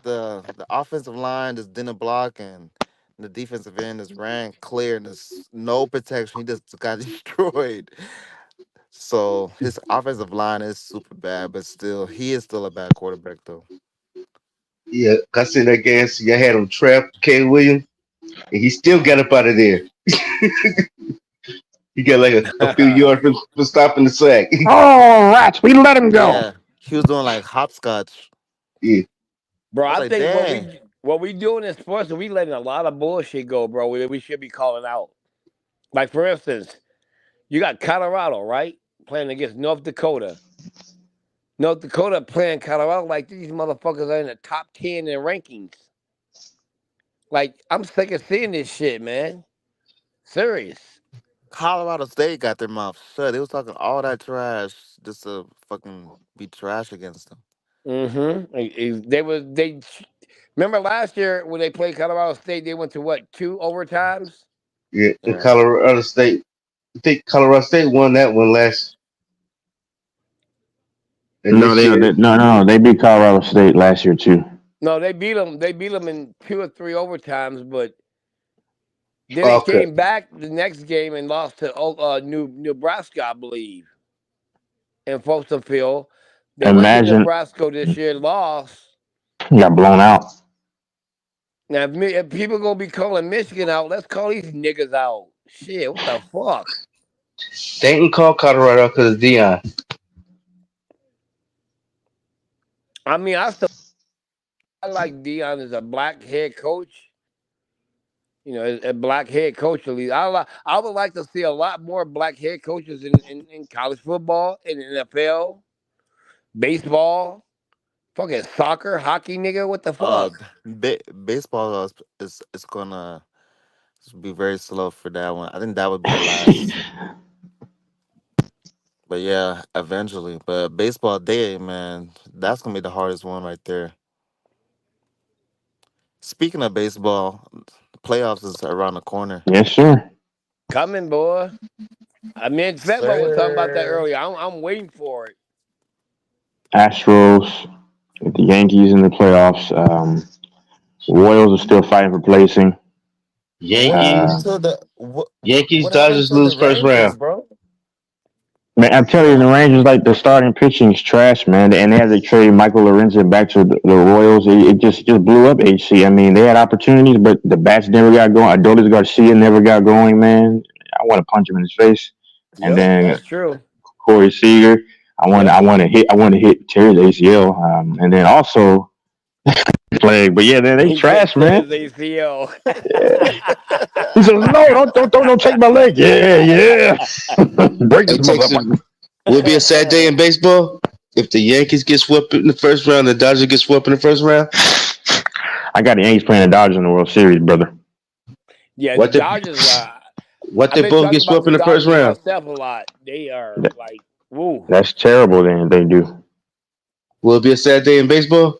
the offensive line just didn't block and the defensive end just ran clear and there's no protection. He just got destroyed. So his offensive line is super bad, but still he is still a bad quarterback though. Yeah, I seen that game. See, I had him trapped, K. Williams, and he still got up out of there. He got like a few yards for stopping the sack. Oh, rats! We let him go. Yeah, he was doing like hopscotch. Yeah, Bro, I was I like, think dang. what we doing in sports is we letting a lot of bullshit go, bro. We should be calling out. Like for instance, you got Colorado, right? Playing against North Dakota. North Dakota playing Colorado like these motherfuckers are in the top 10 in rankings. Like, I'm sick of seeing this shit, man. Serious. Colorado State got their mouth shut. They was talking all that trash just to fucking be trash against them. Mm-hmm. They remember last year when they played Colorado State, they went to what, 2 overtimes? yeah. The Yeah. Colorado State. I think Colorado State won that one last. And No, this year, they beat Colorado State last year too. No, they beat them. They beat them in 2 or 3 overtimes, but then they okay. came back the next game and lost to Nebraska, I believe, in Folsom Field. They went to Imagine Nebraska this year, lost. he got blown out. Now, if people gonna be calling Michigan out, let's call these niggas out. Shit, what the fuck? They didn't call Colorado because of Dion. I mean, I like Dion as a black head coach. You know, a black head coach at least. I would like to see a lot more black head coaches in college football, in the NFL, baseball, fucking soccer, hockey, nigga. What the Uh, fuck? baseball is gonna be very slow for that one. I think that would be the last. But yeah, eventually. But baseball day, man, that's gonna be the hardest one right there. Speaking of baseball, the playoffs is around the corner. Yes, sir. Coming, boy. I mean, Fedmo was talking about that Sir. earlier. I'm waiting for it. Astros, with the Yankees in the playoffs. Royals are still fighting for placing. What happened Yankees, to Yankees, what happened Dodgers to the lose first Rangers, round. bro? Man, I'm telling you, the Rangers like the starting pitching is trash, man. And they had to trade Michael Lorenzen back to the Royals. It just blew up HC. I mean, they had opportunities, but the bats never got going. Adolis Garcia never got going, man. I want to punch him in his face. And Yep, then that's true. Corey Seager, Yep. I want to hit Terry's ACL. And then also Plague. But yeah, they He trash, said man. his ACL. He says, no, don't take my leg. Yeah, yeah. Break Hey, this Texas, motherfucker. will it be a sad day in baseball? If the Yankees get swept in the first round, the Dodgers get swept in the first round. I got the Yankees playing the Dodgers in the World Series, brother. Yeah, the What they Dodgers. what I've they been both talking get about swept the in the first Dodgers round? myself a lot. They are That- like, woo. That's terrible. Then they do. Will it be a sad day in baseball?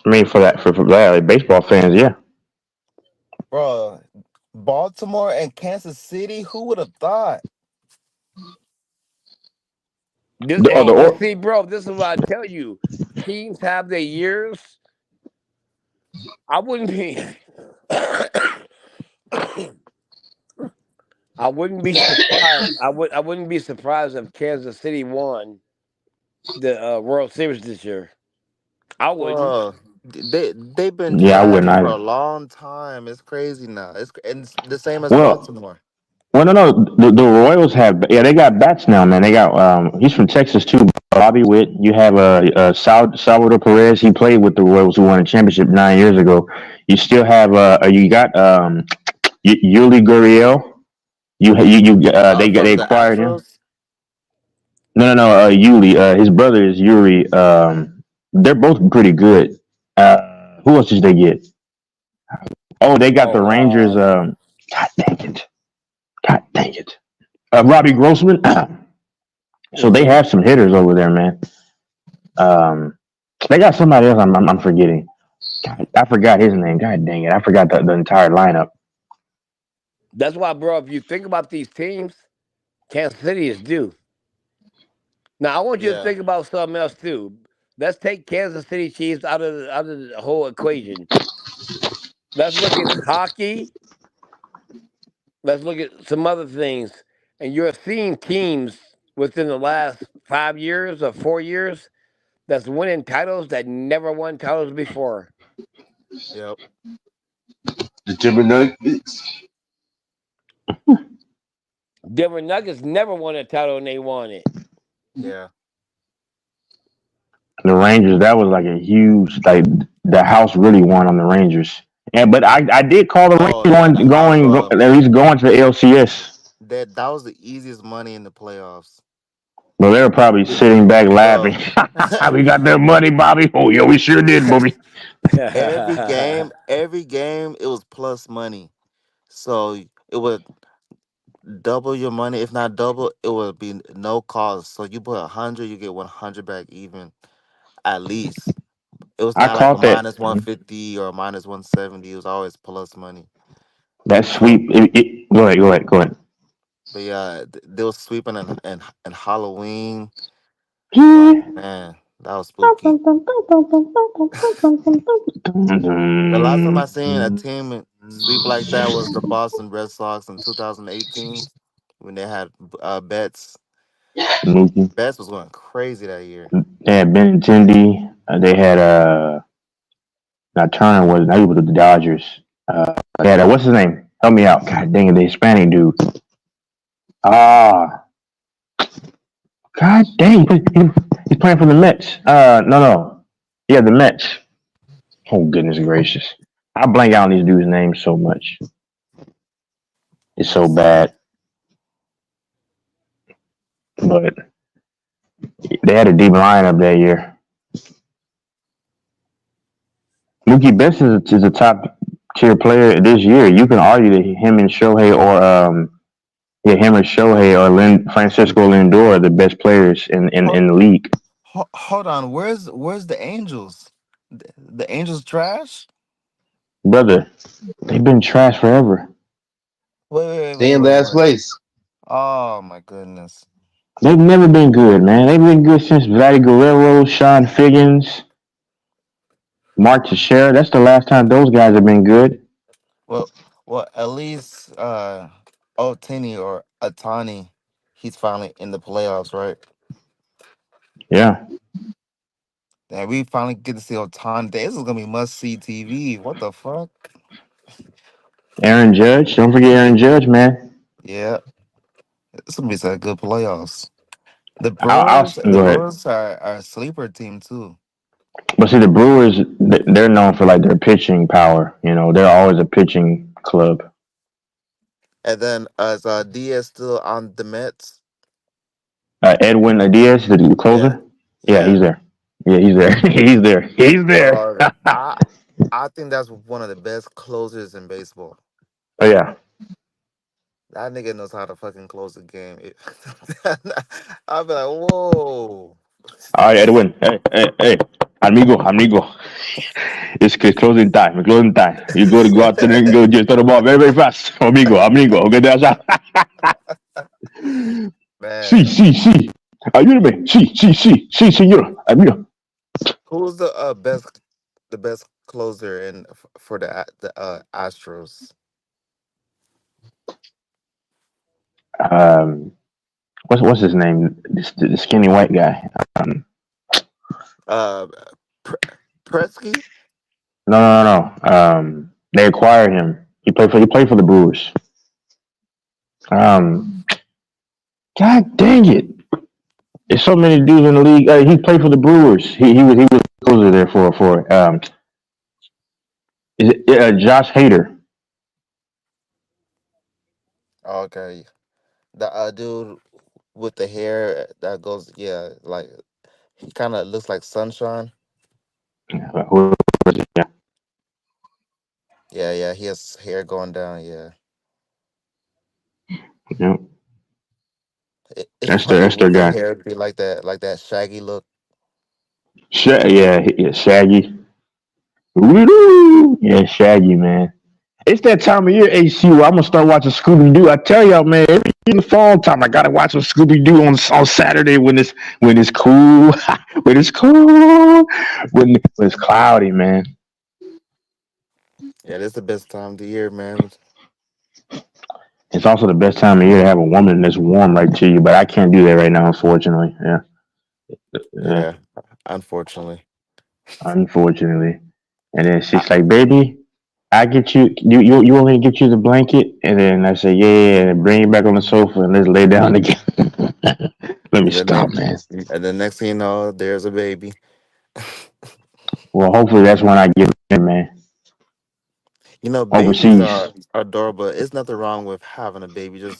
I mean, for that, like, baseball fans, yeah. Bro, Baltimore and Kansas City. Who would have thought? This, The hey, other but or see, bro, this is what I tell you. Teams have their years. I wouldn't be. I wouldn't be surprised. I wouldn't be surprised if Kansas City won the World Series this year. I wouldn't. Bro, they've been yeah, I wouldn't trash for a either. long time. It's crazy now. It's the same as Well, Baltimore. well, no. The Royals have, yeah, they got bats now, man. They got he's from Texas too, Bobby Witt. You have Salvador Perez. He played with the Royals, who won a championship 9 years ago. You still have you got Yuli Gurriel. They From the acquired him. Astros. No. Yuli. His brother is Yuri. They're both pretty good. Who else did they get? Oh, they got the Oh, Rangers. God dang it! God dang it! Robbie Grossman. So they mhm. have some hitters over there, man. Um, they got somebody else. I'm forgetting. God, I forgot his name. God dang it! I forgot the entire lineup. That's why, bro. If you think about these teams, Kansas City is due. Now, I want you to Yeah. think about something else too. Let's take Kansas City Chiefs out of the whole equation. Let's look at hockey. Let's look at some other things. And you're seeing teams within the last 5 years or 4 years that's winning titles that never won titles before. Yep. The Denver Nuggets. Denver Nuggets never won a title and they won it. Yeah. The Rangers. That was like a huge like the house really won on the Rangers. And but I did call the Rangers Oh yeah. The house. at least going to the LCS. That was the easiest money in the playoffs. Well, they were probably sitting back laughing. Bro. We got that money, Bobby. Oh yeah, we sure did, Bobby. every game, it was plus money. So it would double your money. If not double, it would be no cost. So you put 100, you get 100 back even at least. It was I not like a caught that minus 150 or a minus 170. It was always plus money. that But sweep. Go ahead. but yeah, they was sweeping and Halloween. Like Yeah. man, that was spooky. The last time I seen a team sweep like that was the Boston Red Sox in 2018 when they had bets. Mookie. Bets was going crazy that year. They had Benintendi. They had now Turner was now he was with the Dodgers. They had what's his name? Help me out. God dang it, the Hispanic dude. Ah, God dang, he's playing for the Mets. No. Yeah, the Mets. Oh goodness gracious. I blank out on these dudes' names so much. It's Let me so see. bad. But they had a deep lineup that year. Mookie Betts is a top tier player this year. You can argue that him and Shohei or him or Shohei or Francisco Lindor are the best players Hold, in the league. hold on. Where's the Angels? The Angels trash? Brother, they've been trash forever. Wait, wait, wait, They wait, in wait, last wait. place. Oh my goodness. They've never been good, man. They've been good since Vladdy Guerrero, Sean Figgins, Mark Teixeira. That's the last time those guys have been good. Well, well, at least Otani or Atani, he's finally in the playoffs, right? Yeah. And we finally get to see Otani. This is gonna be must see TV. What the fuck? Aaron Judge. Don't forget Aaron Judge, man. Yeah, it's gonna be some good playoffs. The I'll Brewers, the go ahead. Brewers are a sleeper team too. But see, the Brewers, they're known for like their pitching power. You know, they're always a pitching club. And then as Diaz still on the Mets, Edwin Diaz, the yeah, closer. Yeah, Yeah, he's there. Yeah, he's there. He's there. He's there. dog. I think that's one of the best closers in baseball. Oh yeah. That nigga knows how to fucking close the game. I'll be like, whoa. All right, Edwin. Hey, hey, hey. Amigo, amigo. It's closing time. Closing time. You go out there and go just throw the ball very, very fast. Amigo, amigo. Okay, that's out. Sí, Man, sí, sí. Ayúdame. Sí, sí, sí, sí, señor. Amigo. who's the best closer in for the Astros? Um, what's his name? This the skinny white guy. Um, Uh, Pre- Pretsky. no, no, no, no. They acquired him. He played for the Brewers. Um, God dang it! There's so many dudes in the league. He played for the Brewers. He was a closer there for is it Josh Hader? Okay, the dude with the hair that goes, yeah, like he kind of looks like sunshine. Who was it? Yeah, Yeah, yeah, he has hair going down. Yeah, yeah. it's That's their funny that's their with the guy. hair be like that shaggy look. Yeah, Shaggy. Woo-doo. Yeah, Shaggy, man. It's that time of year, AC, where I'm gonna start watching Scooby Doo. I tell y'all, man, every in the fall time, I gotta watch some Scooby Doo on Saturday when it's cool, when it's cool, when it's cloudy, man. Yeah, this the best time of the year, man. It's also the best time of year to have a woman that's warm right to you, but I can't do that right now, unfortunately. Yeah, yeah, Yeah, unfortunately. unfortunately. And then I, she's like, "Baby, I get you want me to get you the blanket?" And then I say, "Yeah, yeah, yeah," and bring it back on the sofa and let's lay down again. Let me and the stop, next man. and the next thing you know, there's a baby. Well, hopefully that's when I get in, man. You know, babies Overseas. are adorable. It's nothing wrong with having a baby. You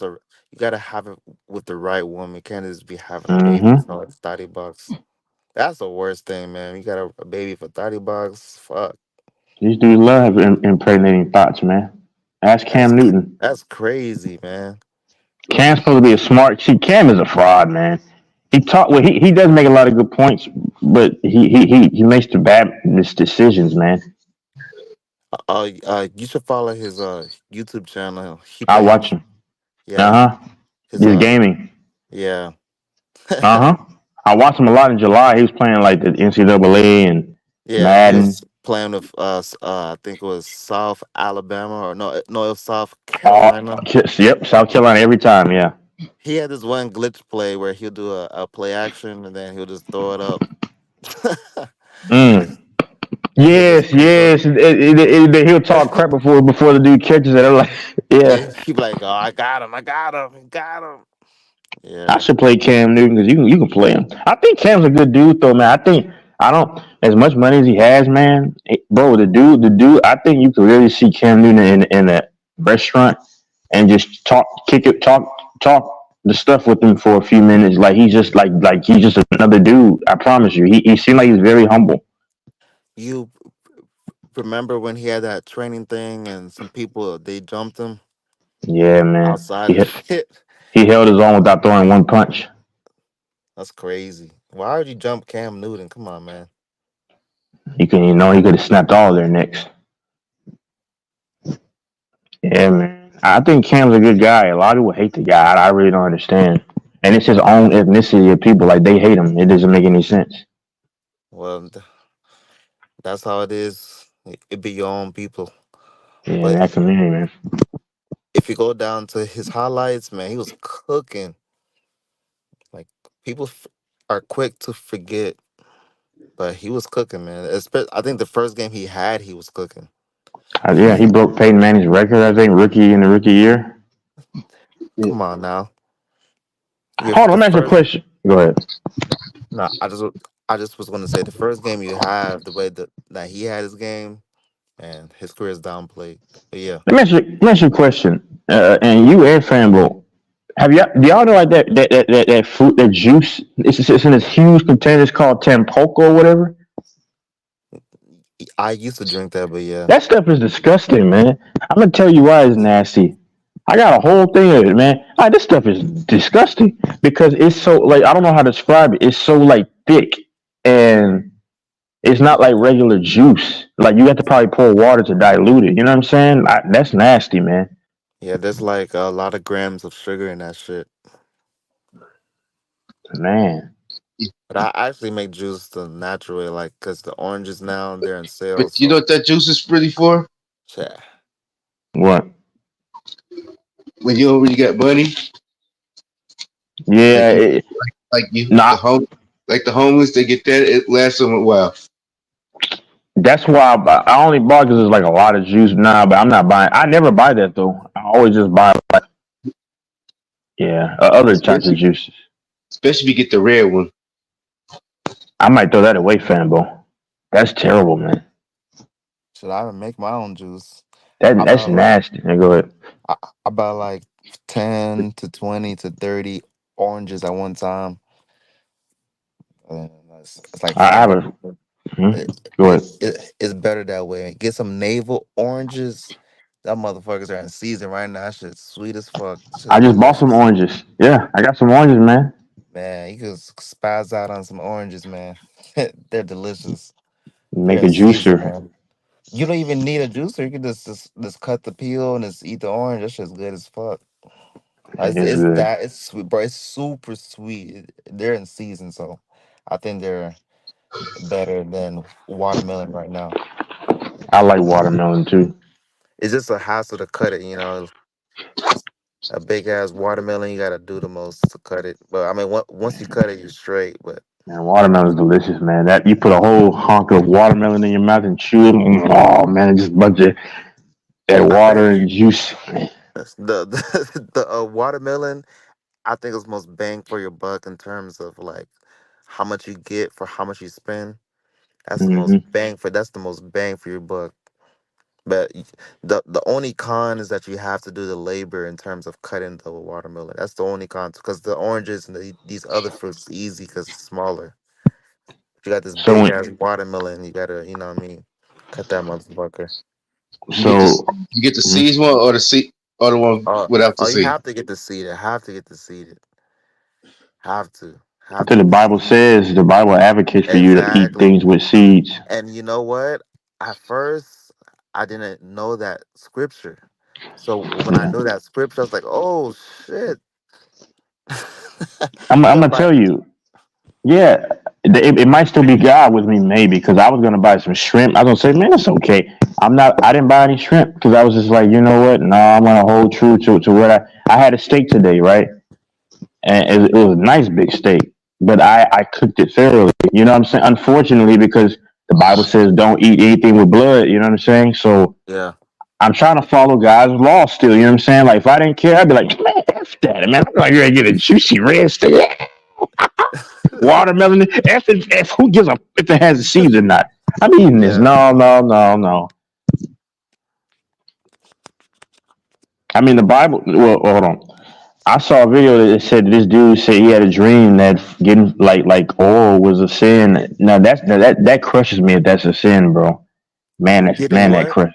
gotta have it with the right woman. You can't just be having a baby Mm-hmm. for like $30. That's the worst thing, man. You got a baby for $30. Fuck. These dudes love impregnating thoughts, man. Ask That's Cam Newton. that's crazy, man. Cam's supposed to be a smart. See, Cam is a fraud, man. He does make a lot of good points, but he makes the bad decisions, man. You should follow his YouTube channel. He I plays, watch him. yeah, Uh huh. his He's gaming. yeah. Uh huh. I watched him a lot in July. He was playing like the NCAA and Yeah, he Madden. was playing with I think it was South Alabama or no, it was South All, Carolina. yep, South Carolina every time. Yeah. He had this one glitch play where he'll do a play action and then he'll just throw it up. Mm. He'll just Yes, throw it up. yes. He'll talk crap before the dude catches it. I'm like, Yeah, yeah. he'd be like, "Oh, I got him." I Yeah. should play Cam Newton because you can play him. I think Cam's a good dude though, man. I don't as much money as he has, man. Bro, the dude. I think you could really see Cam Newton in a restaurant and just talk the stuff with him for a few minutes. Like he's just like he's just another dude. I promise you. He seemed like he's very humble. You remember when he had that training thing and some people they jumped him Yeah, man. outside He the pit? he held his own without throwing one punch. That's crazy. Why would you jump Cam Newton? Come on, man. He could have snapped all their necks. Yeah, man. I think Cam's a good guy. A lot of people hate the guy. I really don't understand. And it's his own ethnicity of people. Like they hate him. It doesn't make any sense. Well, that's how it is. It be your own people. Yeah, in But that community, man. if you go down to his highlights, man, he was cooking. Like people are quick to forget, but he was cooking, man. I think the first game he had, he was cooking. Yeah, he broke Peyton Manning's record. I think rookie in the rookie year. Yeah. Come on now. Hold The on, let me ask you a first question. Go ahead. no, I just was gonna say the first game you have the way that he had his game and his career is downplayed. But yeah, Let me ask you a question. And you and Fanbo. Have y'all do y'all know like that fruit that juice? It's in this huge container. It's called Tampoco or whatever. I used to drink that, but yeah, That stuff is disgusting, man. I'm gonna tell you why it's nasty. I got a whole thing of it, man. This stuff is disgusting because it's so like I don't know how to describe it. It's so like thick and it's not like regular juice. Like you have to probably pour water to dilute it. You know what I'm saying? That's nasty, man. yeah. There's like a lot of grams of sugar in that shit. Man, But I actually make juice the natural way, like because the oranges now they're in sale. But you know So what that juice is really for? yeah, what? When you already got money, like Yeah, you, like you, nah. the homeless, they get that. It lasts them a while. That's why I only bought because there's like a lot of juice now, but I'm not buying. I never buy that though. I always just buy like yeah, other types of Especially, juices. especially if you get the rare one. I might throw that away, fanbo. That's terrible, man. should I even make my own juice? That's nasty. Now go ahead. I, I buy like 10 to 20 to 30 oranges at one time. And it's like I five have dollars. a hmm? It, Go ahead. it's better that way. Get some navel oranges. That motherfuckers are in season right now. That shit's sweet as fuck. I Shit's just bought some delicious. oranges. Yeah, I got some oranges, man. Man, you could spaz out on some oranges, man. They're delicious. They're Make a in season, juicer. man. You don't even need a juicer. You can just cut the peel and just eat the orange. That shit's good as fuck. It is It's good. that it's sweet, bro. It's super sweet. They're in season, so I think they're better than watermelon right now. I like watermelon too. It's just a hassle to cut it, you know. A big ass watermelon, you gotta do the most to cut it. But I mean, once you cut it, you're straight. But Man, watermelon's delicious, man. That you put a whole honk of watermelon in your mouth and chew it. Oh man, just a bunch of that I think water and juice. the watermelon, I think is most bang for your buck in terms of like how much you get for how much you spend. Hmm. That's the most bang for your buck. But the only con is that you have to do the labor in terms of cutting the watermelon. That's the only con because the oranges and these other fruits easy because it's smaller. If you got this So big when ass watermelon, you gotta what I mean, cut that motherfucker. You get this, so you get the mhm. seeds one or the seed or the one Oh, without the oh, you seed. have to get the seeded. Have to get the seeded. Have So to the get the Bible seeded. says the Bible advocates for you to eat Exactly. things with seeds. And you know what? At first, I didn't know that scripture. So when I Yeah. knew that scripture, I was like, "Oh shit!" I'm Cause gonna tell you, yeah, it might still be God with me, maybe, because I was gonna buy some shrimp. I was gonna say, man, it's okay. I didn't buy any shrimp because I was just like, you know what? No, I'm gonna hold true to what I had a steak today, right? And it was a nice big steak, but I cooked it thoroughly. You know what I'm saying? Unfortunately, because the Bible says don't eat anything with blood. You know what I'm saying? So yeah, I'm trying to follow God's law still. You know what I'm saying? Like if I didn't care, I'd be like, man, F that, man. I'm like, you're gonna get a juicy red steak. Watermelon. F who gives a if it has seeds or not? I'm eating this. yeah, No, no, no, no. I mean the Bible. Well, hold on. I saw a video that said this dude said he had a dream that getting like oil was a sin. Now that crushes me if that's a sin, bro. getting That what? crush.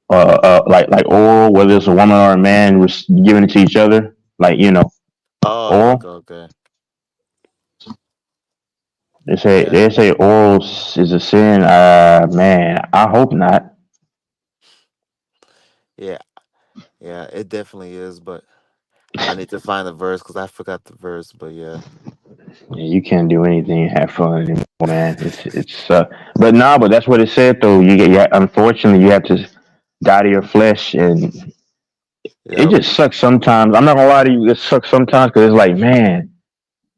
Like oil, whether it's a woman or a man, was giving it to each other. Like Oh, okay, oil. okay. Yeah, They say oil is a sin. Man, I hope not. yeah, yeah. It definitely is, but I need to find the verse because I forgot the verse. But yeah, Yeah, you can't do anything and have fun anymore, man. But nah, but that's what it said though. Yeah, unfortunately, you have to die to your flesh, and it yep, just sucks sometimes. I'm not gonna lie to you, it sucks sometimes because it's like, man,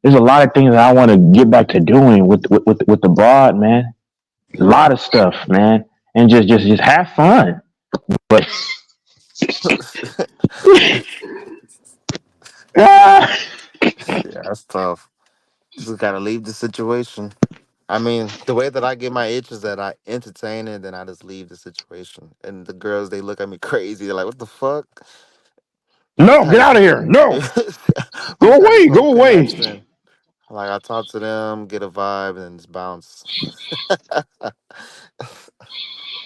there's a lot of things that I want to get back to doing with the broad, man. A yeah. lot of stuff, man, and just have fun. But ah, Yeah, that's tough. Just gotta leave the situation. I mean, the way that I get my itch is that I entertain it, then I just leave the situation. And the girls, they look at me crazy. They're like, "What the fuck?" No, had get a out of here. we No, we go just had a away. total Go away. connection. Like I talk to them, get a vibe, and just bounce.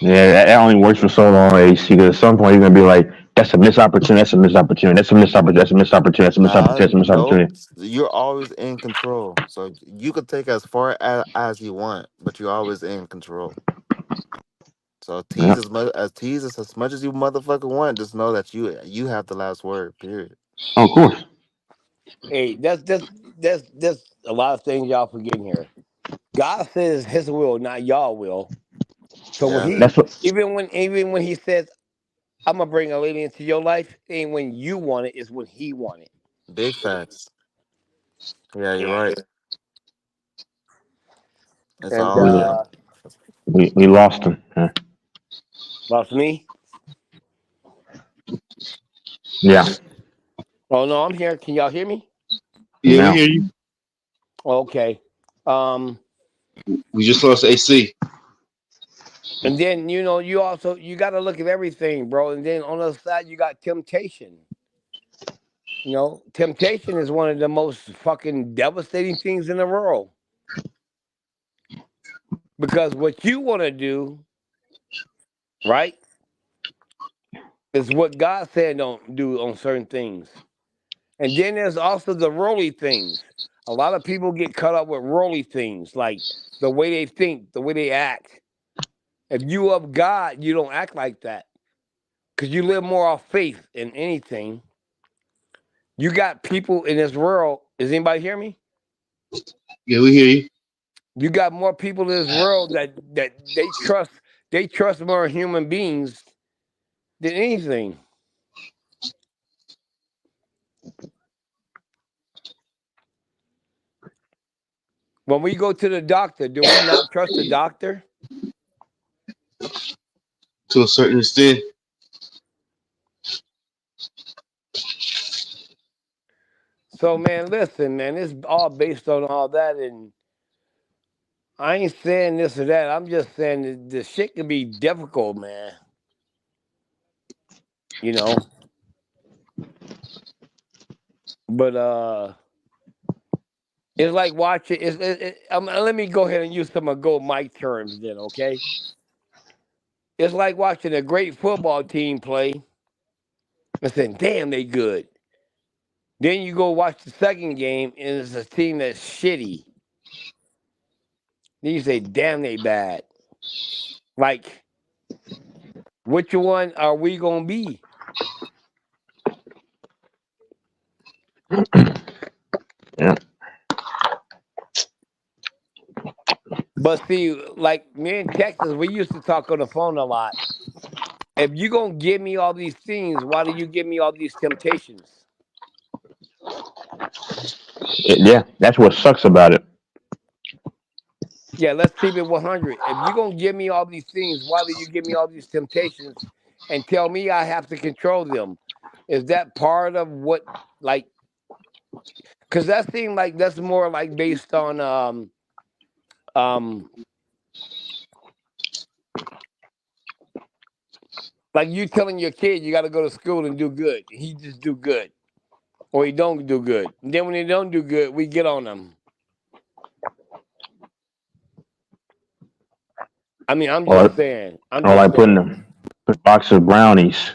Yeah, that only works for so long, AC. Because at some point you're gonna be like, "That's a missed opportunity. That's a missed opportunity. That's a missed opportunity. That's a missed opportunity. That's a missed opportunity. Nah, That's a missed nope. opportunity." You're always in control, so you could take as far as you want, but you're always in control. So Yeah, tease as much as you motherfucker want. Just know that you have the last word. Period. of course. Hey, that's a lot of things y'all forgetting here. God says His will, not y'all will. So when Yeah, He, That's what. even when He says, "I'm gonna bring a lady into your life," it ain't when you want it, it's when He want it. big facts. Yeah, you're right. It's And all We we lost him. Yeah. lost me. Yeah. Oh no, I'm here. Can y'all hear me? Yeah, we Now. hear you. Okay. Um, We just lost AC. and then you also you got to look at everything, bro. And then on the other side, you got temptation. Temptation is one of the most fucking devastating things in the world because what you want to do, right, is what God said don't do on certain things. And then there's also the worldly things. A lot of people get caught up with worldly things, like the way they think, the way they act. If you of God, you don't act like that because you live more off faith than anything. You got people in this world. Does anybody hear me? Yeah, we hear you. You got more people in this world that they trust more human beings than anything. When we go to the doctor, do we not trust the doctor? To a certain extent. So man, listen, man, it's all based on all that, and I ain't saying this or that. I'm just saying that the shit can be difficult, man. You know, but it's like watching. Let me go ahead and use some of Go Mike terms, then, okay? It's like watching a great football team play and saying, "Damn, they good." Then you go watch the second game, and it's a team that's shitty. Then you say, "Damn, they bad." Like, which one are we gonna be? Yeah. But see, like me in Texas, we used to talk on the phone a lot. If you gonna give me all these things, why do you give me all these temptations? Yeah. That's what sucks about it. Yeah, let's keep it 100. If you gonna give me all these things, why do you give me all these temptations and tell me I have to control them? Is that part of what, like, because that seems like that's more like based on um like you telling your kid you got to go to school and do good. He just do good, or he don't do good. And then when he don't do good, we get on them. I mean, I'm Or just saying. I'm or just like saying. put a box of brownies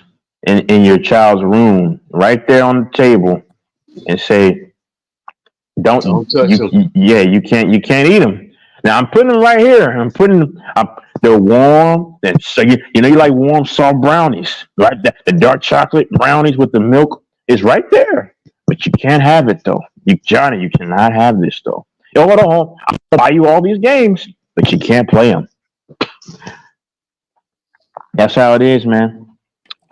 in your child's room, right there on the table, and say, "Don't Don't touch them. yeah, you can't eat them." Now I'm putting them right here. They're warm. And so you like warm soft brownies, right? The dark chocolate brownies with the milk is right there. But you can't have it though. Johnny, you cannot have this though. Yo, hold on. I'll buy you all these games, but you can't play them. That's how it is, man.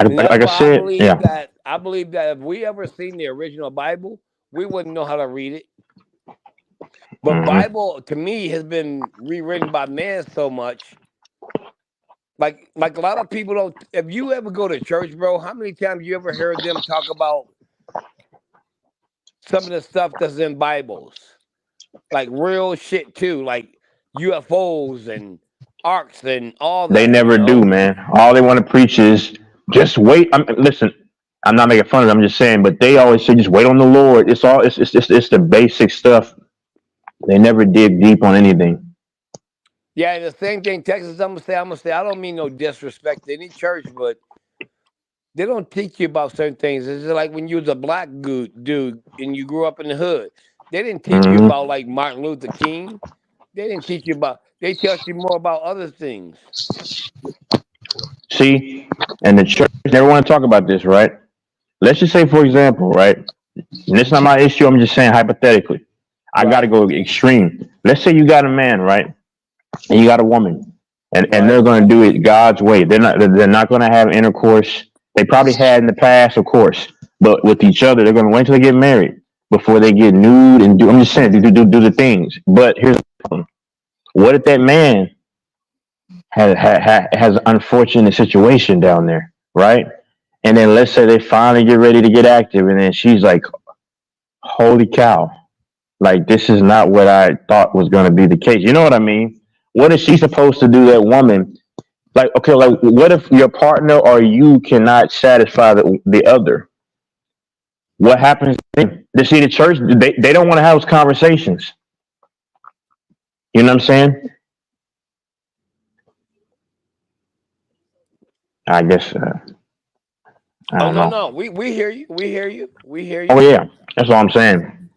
And that's Like I why I said, believe yeah. that I believe that if we ever seen the original Bible, we wouldn't know how to read it. But Hmm. Bible to me has been rewritten by man so much. Like a lot of people don't. If you ever go to church, bro, how many times you ever heard them talk about some of the stuff that's in Bibles, like real shit too, like UFOs and arcs and all They that. never do, man. All they want to preach is just wait. Listen. I'm not making fun of them. I'm just saying, but they always say just wait on the Lord. It's all it's the basic stuff. They never dig deep on anything. Yeah, and the same thing, Texas. I'm gonna say. I don't mean no disrespect to any church, but they don't teach you about certain things. It's just like when you was a black dude and you grew up in the hood. They didn't teach you Hmm. about like Martin Luther King. They didn't teach you about. They taught you more about other things. See, and the church never want to talk about this, right? Let's just say, for example, right? And it's not my issue. I'm just saying hypothetically. I got to Right, go extreme. Let's say you got a man, right, and you got a woman, and right, they're going to do it God's way. They're not going to have intercourse. They probably had in the past, of course, but with each other, they're going to wait till they get married before they get nude and do. I'm just saying, do the things. But here's the problem: what if that man has an unfortunate situation down there, right? And then let's say they finally get ready to get active, and then she's like, "Holy cow! Like this is not what I thought was going to be the case." You know what I mean? What is she supposed to do? That woman, like, okay, like, what if your partner or you cannot satisfy the other? What happens then? They see the church. They don't want to have those conversations. You know what I'm saying? I guess I Oh don't no, know. no. We hear you. We hear you. We hear Oh you. yeah, that's all I'm saying.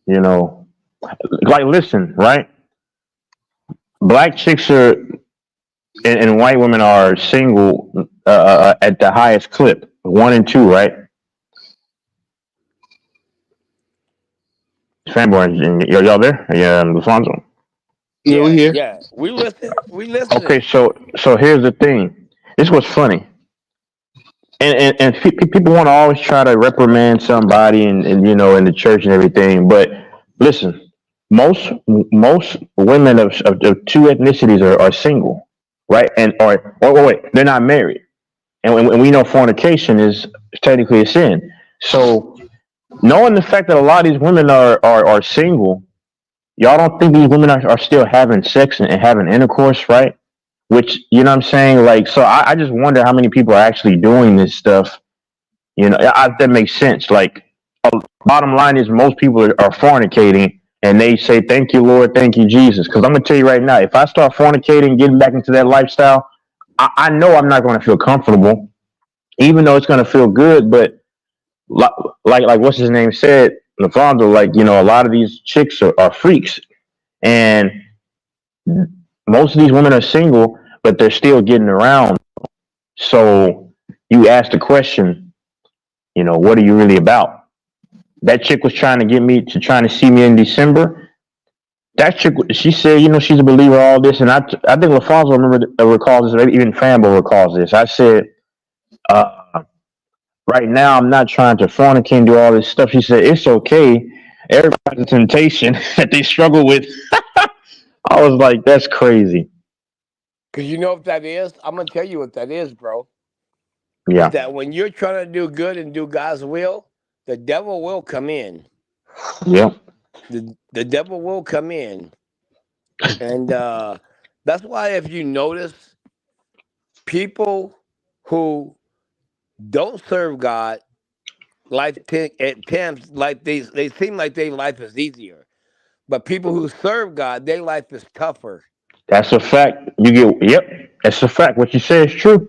You know, like listen, right? Black chicks are and white women are single at the highest clip, one and two, right? Fanboy, and y'all there? Yeah, Alfonso. Yeah, we Yeah, here. yeah. We listen. We Okay, listening. so here's the thing. This was funny, and people want to always try to reprimand somebody, and in the church and everything. But listen, most women of two ethnicities are single, right? And or wait, they're not married, and we know fornication is technically a sin. So knowing the fact that a lot of these women are single, y'all don't think these women are still having sex and having intercourse, right? Which, you know what I'm saying? Like, so I just wonder how many people are actually doing this stuff. That makes sense. Like, bottom line is most people are fornicating and they say, "Thank you, Lord. Thank you, Jesus." Because I'm going to tell you right now, if I start fornicating, getting back into that lifestyle, I know I'm not going to feel comfortable, even though it's going to feel good. But li- like what's his name said, Lafonso, like, a lot of these chicks are freaks. And most of these women are single, but they're still getting around. So you ask the question, what are you really about? That chick was trying to see me in December. That chick, she said, she's a believer, all this. And I think LaFonso recalls this, maybe even Fambo recalls this. I said, uh, right now, I'm not trying to fornicate and do all this stuff. She said, it's okay. Everybody's a temptation that they struggle with. I was like, that's crazy. Cause you know what that is. I'm gonna tell you what that is, bro. Is Yeah. that when you're trying to do good and do God's will, the devil will come in. Yep. The devil will come in, and that's why if you notice people who don't serve God, at times like they seem like their life is easier, but people who serve God, their life is tougher. That's a fact. Yep, that's a fact. What you say is true.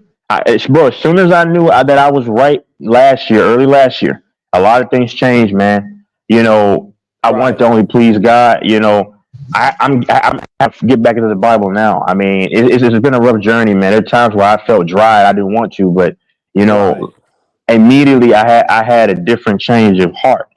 Bro, as soon as I knew that I was right last year, early last year, a lot of things changed, man. I wanted Right, to only please God. I have to get back into the Bible now. I mean, it's been a rough journey, man. There are times where I felt dry. I didn't want to, but you right, know, immediately I had a different change of heart.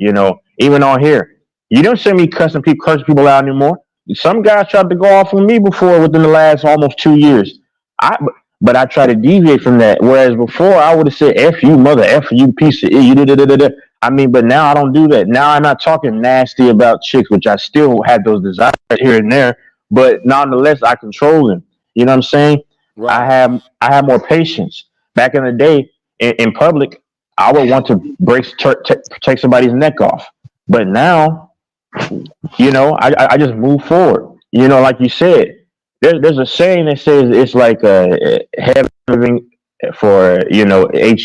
Even on here, you don't see me cursing people out anymore. Some guys tried to go off on me before within the last almost 2 years. I but I try to deviate from that. Whereas before I would have said "f you, mother, f you, piece of you." I mean, but now I don't do that. Now I'm not talking nasty about chicks, which I still have those desires here and there. But nonetheless, I control them. You know what I'm saying? I right. have I have more patience. Back in the day, in public, I would want to take somebody's neck off. But now, I just move forward. Like you said, there's a saying that says it's like heaven for he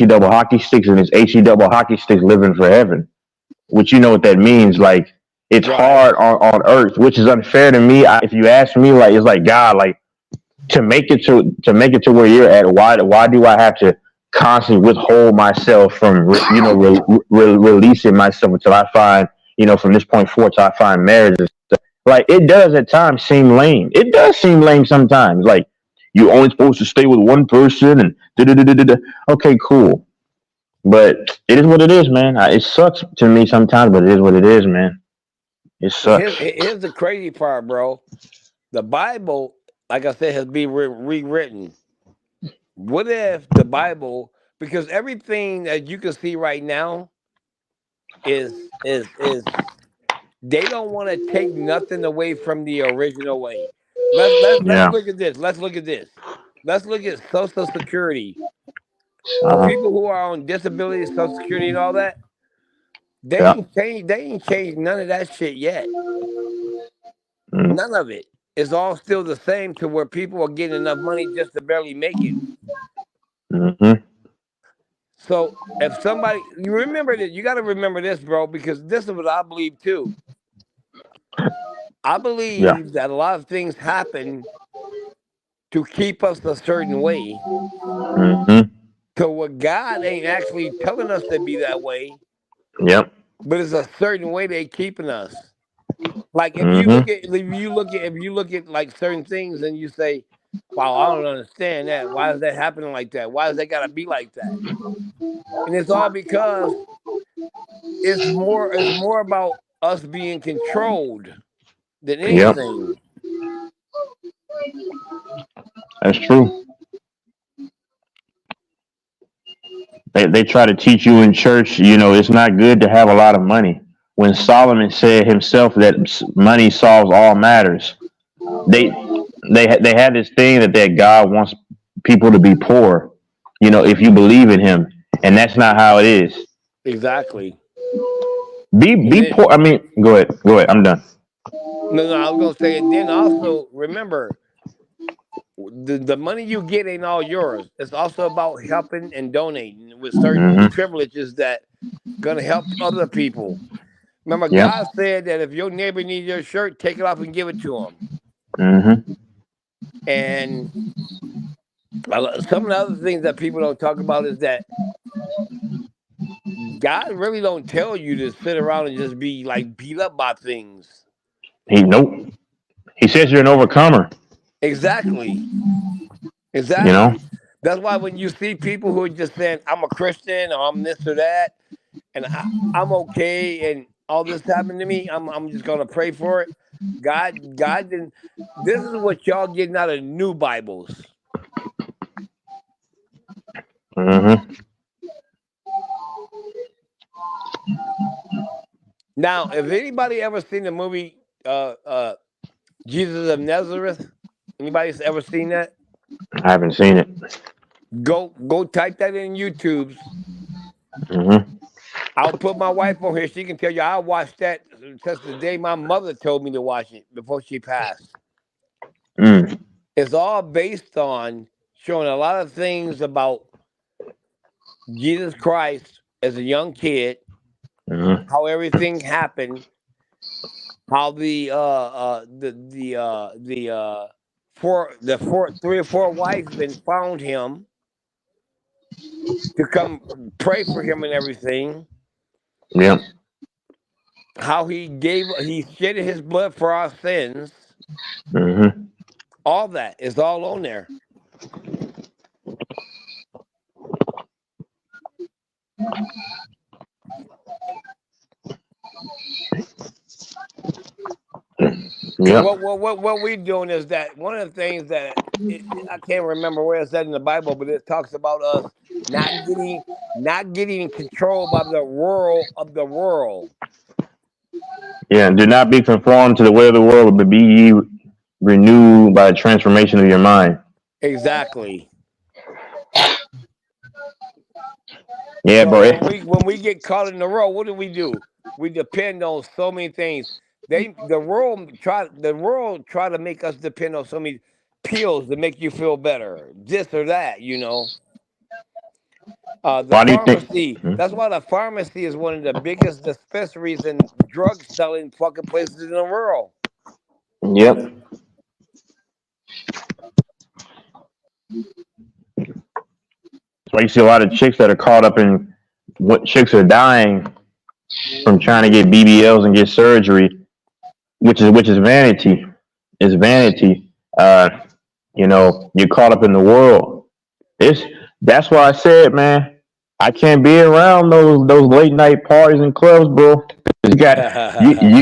double hockey sticks, and it's he double hockey sticks living for heaven, which you know what that means. Like it's Right. hard on earth, which is unfair to me. If you ask me, like it's like God, like to make it to where you're at. Why do I have to constantly withhold myself from releasing myself until I find from this point forward till I find marriage and stuff. Like it does at times seem lame. It does seem lame sometimes. Like you're only supposed to stay with one person and da da da da da. Okay, cool. But it is what it is, man. It sucks to me sometimes, but it is what it is, man. It sucks. Here's the crazy part, bro. The Bible, like I said, has been rewritten. What if the Bible, because everything that you can see right now is they don't want to take nothing away from the original way. Let's Yeah. look at this. Let's look at this. Let's look at Social Security for Uh huh. people who are on disability, Social Security, and all that. They Yeah. ain't changed. They ain't changed none of that shit yet. Mm-hmm. None of it. It's all still the same to where people are getting enough money just to barely make it. Mm-hmm. So if somebody, you remember that, you got to remember this, bro, because this is what I believe too. I Yeah. believe that a lot of things happen to keep us a certain way, Mm-hmm. to what God ain't actually telling us to be that way, Yep. but it's a certain way they keeping us. Like Mm-hmm. if you look at like certain things and you say, "Wow, I don't understand that. Why is that happening like that? Why does that got to be like that?" And it's all because it's more about us being controlled than Yep. anything. That's true. They try to teach you in church, it's not good to have a lot of money. When Solomon said himself that money solves all matters, they they have this thing that God wants people to be poor, if you believe in Him, and that's not how it is. Exactly. And Be then poor. I mean, go ahead. I'm done. no, I was gonna say, and then also remember the money you get ain't all yours. It's also about helping and donating with certain Hmm. privileges that gonna help other people. Remember, Yep. God said that if your neighbor needs your shirt, take it off and give it to him. Hmm. And some of the other things that people don't talk about is that God really don't tell you to sit around and just be like beat up by things. Nope. He says you're an overcomer. Exactly. You know. Exactly. That's why when you see people who are just saying, I'm a Christian or I'm this or that, and I'm okay, and all this happened to me, I'm just gonna pray for it. God didn't. This is what y'all getting out of new Bibles. Hmm. Now, if anybody ever seen the movie Jesus of Nazareth, anybody's ever seen that? I haven't seen it. Go type that in YouTube's. Hmm. I'll put my wife on here. She can tell you I watched that since the day my mother told me to watch it before she passed. Mm. It's all based on showing a lot of things about Jesus Christ as a young kid, Hmm. how everything happened, how the three or four wise men found him to come pray for him and everything. Yep. How he shed his blood for our sins. Hmm. All that is all on there. Because Yep. what we're doing is that one of the things that I can't remember where it's said in the Bible, but it talks about us not getting not getting controlled by the world of the world. Yeah. Do not be conformed to the way of the world, but be ye renewed by the transformation of your mind. Exactly. Yeah, So bro. when we get caught in the road, what do? We depend on so many things. The world try to make us depend on so many pills to make you feel better, this or that. The Why do you think? pharmacy. That's why the pharmacy is one of the biggest dispensaries and drug selling fucking places in the world. Yep. That's why you see a lot of chicks that are caught up in what chicks are dying from trying to get BBLs and get surgery, which is vanity. It's vanity. You're caught up in the world. It's That's why I said, man, I can't be around those late night parties and clubs, bro. You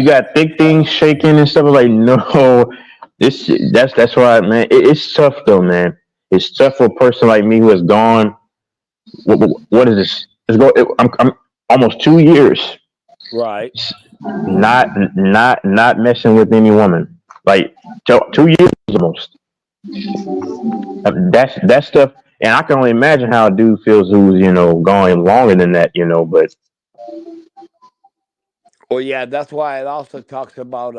got thick things shaking and stuff. Like, no, that's why, man. It's tough though, man. It's tough for a person like me who has gone. What is this? I'm almost 2 years Right. not messing with any woman. Like 2 years almost. That stuff, and I can only imagine how a dude feels who's going longer than that. But Well, yeah, that's why it also talks about.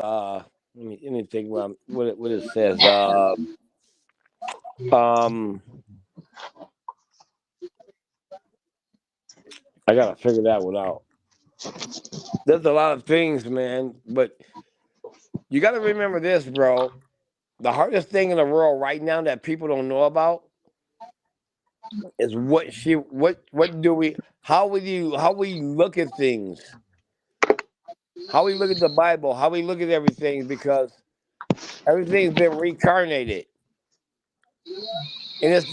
Let me think what it says. Um, I gotta figure that one out. There's a lot of things, man, but you gotta remember this, bro. The hardest thing in the world right now that people don't know about is what do we how we look at things, how we look at the Bible, how we look at everything, because everything's been reincarnated. And it's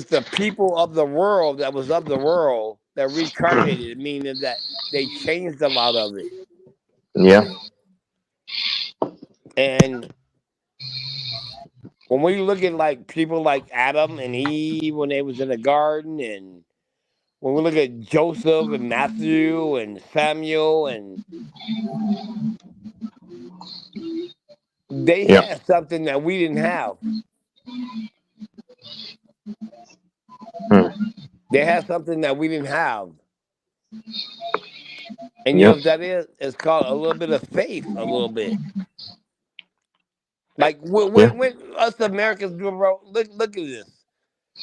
the people of the world that was of the world that reincarnated, meaning that they changed a lot of it. yeah, And when we look at like people like Adam and Eve when they was in the garden, and when we look at Joseph and Matthew and Samuel, and they yeah, had something that we didn't have. hmm, They had something that we didn't have. And you know yep, what that is? It's called a little bit of faith, a little bit. Like when, yeah, when, when us Americans do, bro, look at this.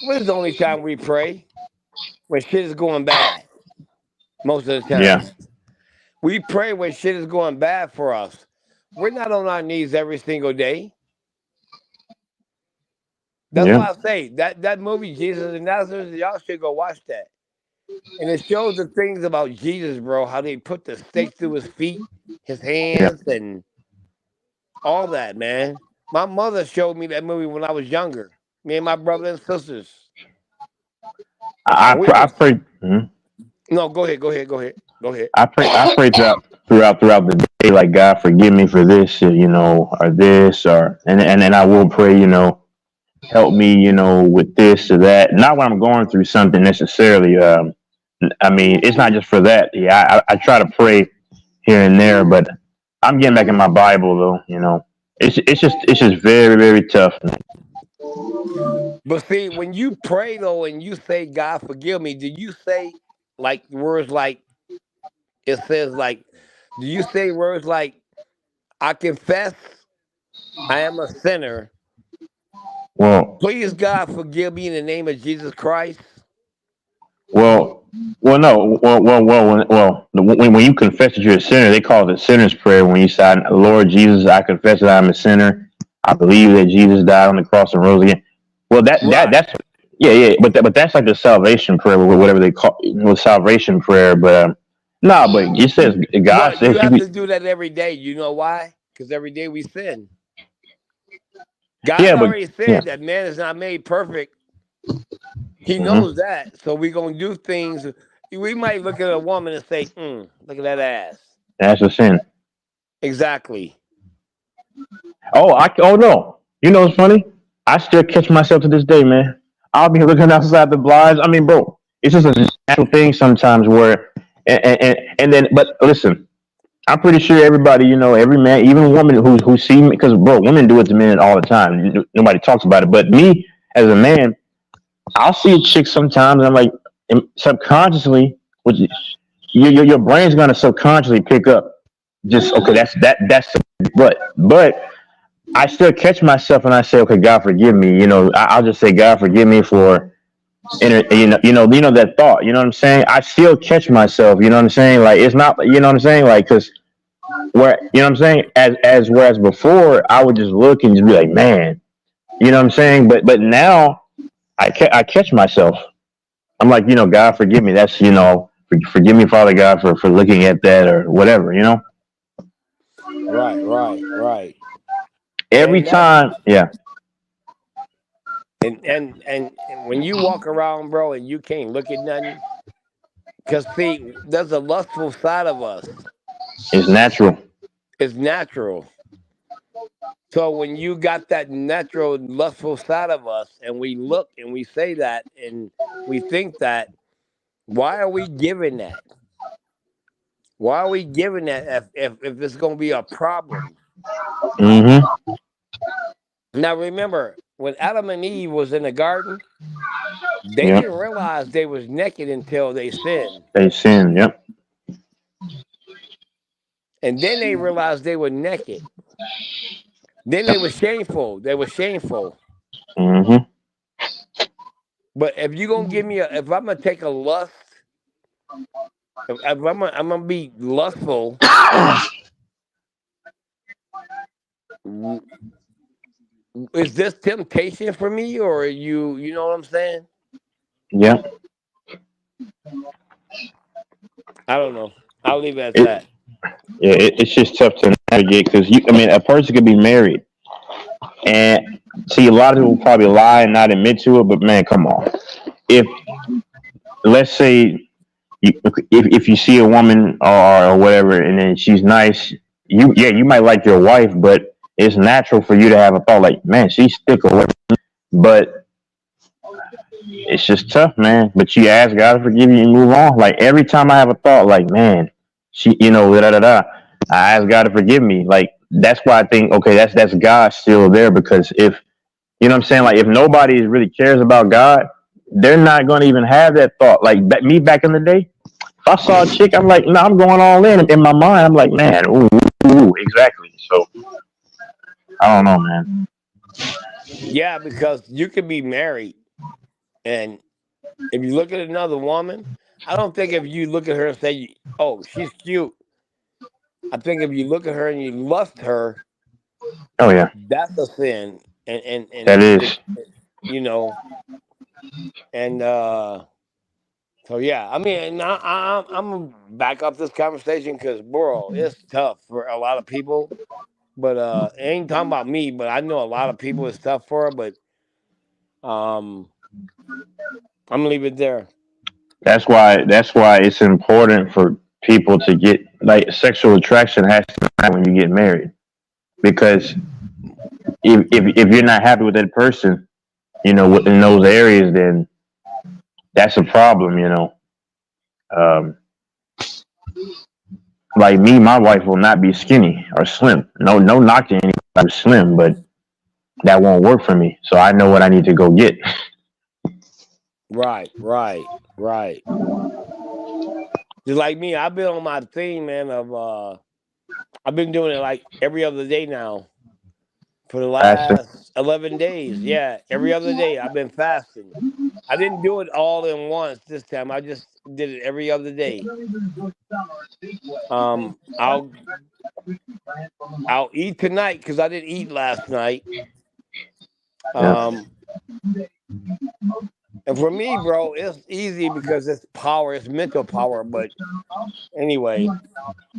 When's the only time we pray? When shit is going bad. Most of the yeah, time. We pray when shit is going bad for us. We're not on our knees every single day. That's yeah, why I say that movie, Jesus and Nazareth, y'all should go watch that. And it shows the things about Jesus, bro, how they put the stakes through his feet, his yeah. hands, and all that, man. My mother showed me that movie when I was younger. Me and my brother and sisters. I And we I was pray. Mhm. no, go ahead. I pray throughout the day, like, God forgive me for this, or this, and I will pray, help me, with this or that. Not when I'm going through something necessarily. I mean, it's not just for that. Yeah, I try to pray here and there, but I'm getting back in my Bible though. It's just very very tough. But see, when you pray though and you say, God forgive me, do you say like words like it says like do you say words like I confess I am a sinner. Well, Please God forgive me in the name of Jesus Christ? well, no, when you confess that you're a sinner, they call it a sinner's prayer. When you say, "Lord Jesus, I confess that I'm a sinner. I believe that Jesus died on the cross and rose again." Well, Right. that's yeah, yeah, but that's like the salvation prayer, or whatever they call it, salvation prayer. But no, but it says No, God you says you have could, to do that every day. You know why? Because every day we sin. God yeah, but already yeah, said that man is not made perfect. He knows hmm, that. So we're going to do things. We might look at a woman and say, look at that ass. that's a sin. Exactly. Oh no, what's funny? I still catch myself to this day, man. I'll be looking outside the blinds. I mean, bro, it's just a natural thing sometimes where, and then, but listen, I'm pretty sure everybody, every man, even woman who see me, because bro, women do it to men all the time. Nobody talks about it, but me as a man, I'll see a chick sometimes, and I'm like, subconsciously, which your brain's gonna subconsciously pick up. Just okay, that's but I still catch myself and I say, okay, God forgive me. I'll just say, God forgive me for you know that thought. You know what I'm saying? I still catch myself. You know what I'm saying? Like it's not. You know what I'm saying? Like because where you know what I'm saying? As whereas before I would just look and just be like, man, you know what I'm saying? But now I catch myself. I'm like, God, forgive me. That's forgive me, Father God, for looking at that or whatever. Right, right, right. Every And that's time, yeah, and when you walk around, bro, and you can't look at nothing, cause see, there's a lustful side of us. it's natural. It's natural. So when you got that natural lustful side of us, and we look and we say that, and we think that, why are we giving that? Why are we giving that if it's going to be a problem? Hmm. Now remember, when Adam and Eve was in the garden, they Yep. didn't realize they was naked until they sinned, They sin. Yep. and then they realized they were naked. Then they Yep. were shameful. They were shameful. Hmm. But if you gonna give me if I'm gonna take a lust, if I'm gonna be lustful, w- is this temptation for me, or you know what I'm saying? Yep. I don't know. I'll leave it at It, that. yeah, it's just tough to navigate because I mean, a person could be married and see a lot of people probably lie and not admit to it, but man, come on. If let's say if you see a woman or whatever and then she's nice, you might like your wife, but it's natural for you to have a thought like, man, she's thick or whatever. But it's just tough, man. But you ask God to forgive you and move on. Like every time I have a thought, like, man, da da da, I ask God to forgive me. Like that's why I think, okay, that's God still there because if you know what I'm saying, like if nobody really cares about God, they're not going to even have that thought. Like me back in the day, if I saw a chick, I'm like, no, I'm going all in my mind. I'm like, man, ooh, exactly. So I don't know, man. Yeah, because you could be married, and if you look at another woman, I don't think if you look at her and say, "Oh, she's cute," I think if you look at her and you lust her, Oh yeah, that's a sin, that it, is. you know, and so yeah, I mean, and I'm gonna back up this conversation because, bro, it's tough for a lot of people. But it ain't talking about me, but I know a lot of people it's tough for. But um, I'm gonna leave it there. That's why it's important for people to get like sexual attraction has to happen when you get married because if you're not happy with that person, in those areas, then that's a problem. Um, like me, my wife will not be skinny or slim. No, no knock to anybody who's slim, but that won't work for me. So I know what I need to go get. Right, right, right. Just like me, I've been on my thing, man. Of I've been doing it like every other day now for the Fasting. last 11 days. Yeah, every other day I've been fasting. I didn't do it all in once this time. I just did it every other day. Um, I'll I'll eat tonight because I didn't eat last night. Yeah. Um, and for me, bro, it's easy because it's power, it's mental power. But anyway,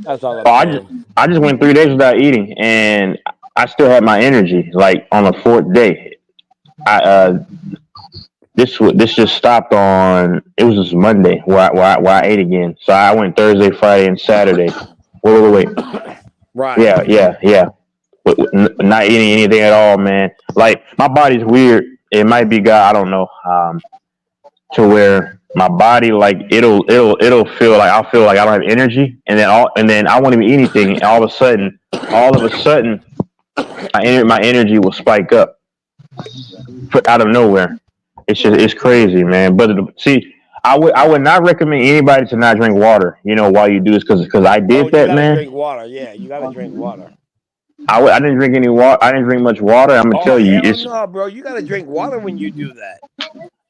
that's all I'm Oh, I just saying. I just went 3 days without eating, and I still had my energy. Like on the fourth day, I this just stopped on. It was just Monday where I ate again. So I went Thursday, Friday, and Saturday. Wait. Right. Yeah, yeah, yeah. Not eating anything at all, man. Like my body's weird. It might be God. I don't know. To where my body like it'll feel like I'll feel like I don't have energy, and then I won't even eat anything. And all of a sudden, my energy will spike up out of nowhere. It's crazy, man. But see, I would not recommend anybody to not drink water. Why you do this? Because I Oh, did you that, gotta man. drink water. Yeah, you gotta drink water. I didn't drink any water. I didn't drink much water. I'm gonna Oh tell you, hell it's no, bro! You gotta drink water when you do that.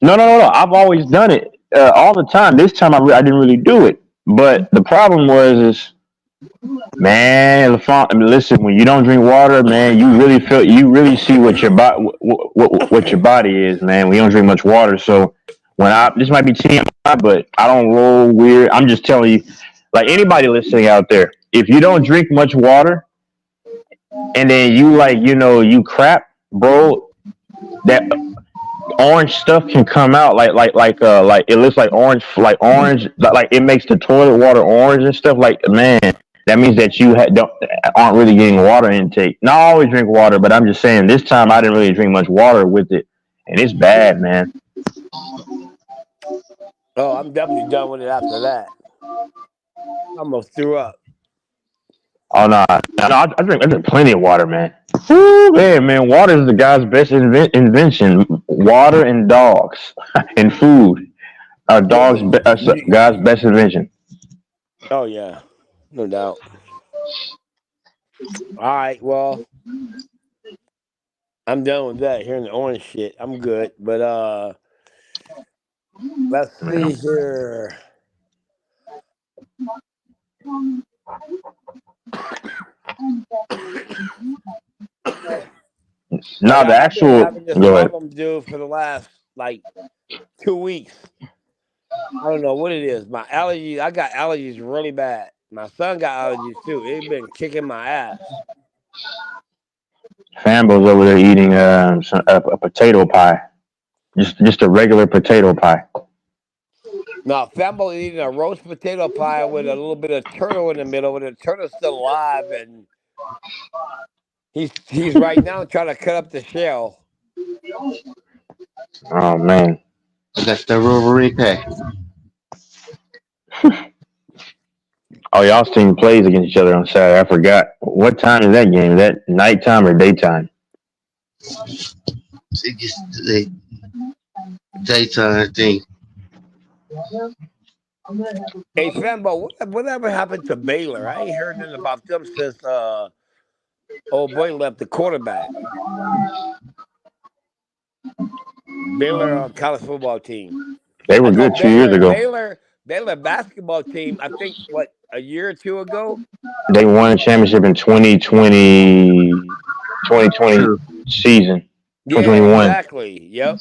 No. I've always done it all the time. This time I didn't really do it. But the problem was is man, I mean, listen, when you don't drink water, man, you really see what your body, what your body is, man. We don't drink much water, so this might be TMI, but I don't roll weird. I'm just telling you, like anybody listening out there, if you don't drink much water and then you like, you crap, bro, that orange stuff can come out like it looks like orange like it makes the toilet water orange and stuff like man that means that aren't really getting water intake. Now I always drink water, but I'm just saying this time I didn't really drink much water with it, and it's bad, man. Oh, I'm definitely done with it after that. I almost threw up. Oh no, I drink plenty of water, man. Woo, man, water is the guy's best invention. Water and dogs and food are You- guy's best invention. oh yeah, no doubt. All right, well, I'm done with that. Hearing the orange shit, I'm good. But let's see here. Now the I've been actual having this go ahead. problem, dude, for the last like 2 weeks. I don't know what it is. My allergies, I got allergies really bad. My son got allergies too. It's been kicking my ass. Fambo's over there eating a potato pie, just a regular potato pie. Now, Fambo eating a roast potato pie with a little bit of turtle in the middle, and the turtle's still alive, and he's right now trying to cut up the shell. Oh man, I got that Wolverine pack. oh y'all team plays against each other on Saturday. I forgot what time is that game? Is that nighttime or daytime? It gets the daytime thing. Hey, Fambo, whatever happened to Baylor? I ain't heard nothing about them since old boy left the quarterback. Baylor college football team. They I were know good 2 years ago. Baylor basketball team. I think what a year or two ago. They won a championship in 2020 True. season, Yeah, 2021. exactly. Yep.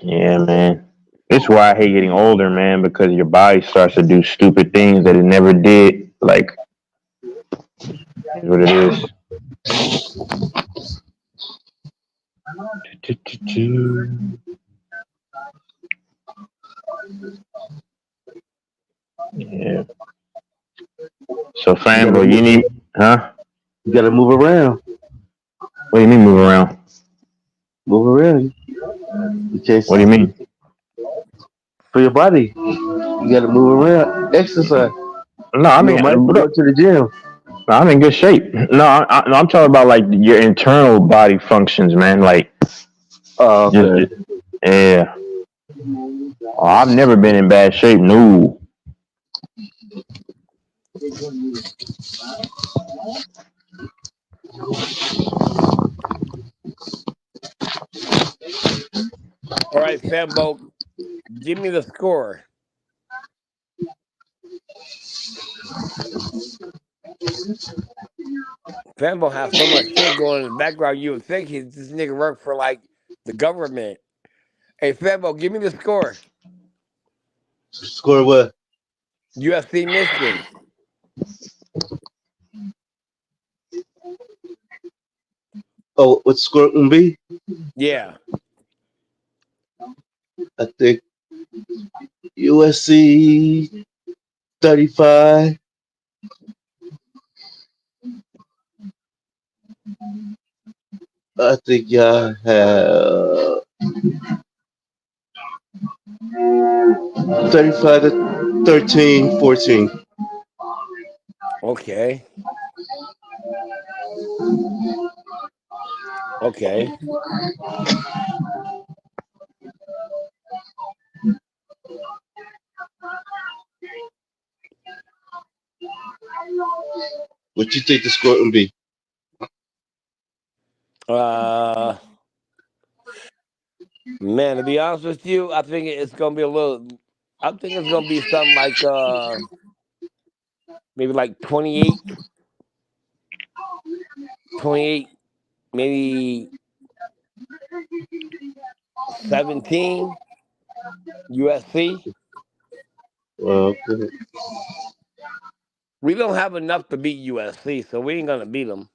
Yeah, man. It's why I hate getting older, man, because your body starts to do stupid things that it never did. Like, is what it is. Yeah. So, You gotta Fambo, move, you need, huh? you gotta move around. What do you mean move around? Move around. You can't What do you mean? for your body. You gotta move around. Exercise. No, I You know, mean, might bro, go to the gym. no, I'm in good shape. No, no, I'm talking about like your internal body functions, man. Like, Oh, okay. just yeah. Oh, I've never been in bad shape. No. All right, Fambo, give me the score. Fambo has so much shit going in the background. You would think this nigga worked for like the government. Hey, Fambo, give me the score. Score what? UFC Michigan. Oh, what's score gonna be? Yeah. I think USC 35. I think y'all have 35 to 13, 14. Okay. Okay. What you think the score gonna be? Uh, Man, to be honest with you, I think it's gonna be a little. I think it's gonna be something like maybe like 28, 28, maybe 17 USC. Okay. We don't have enough to beat USC, so we ain't gonna beat them.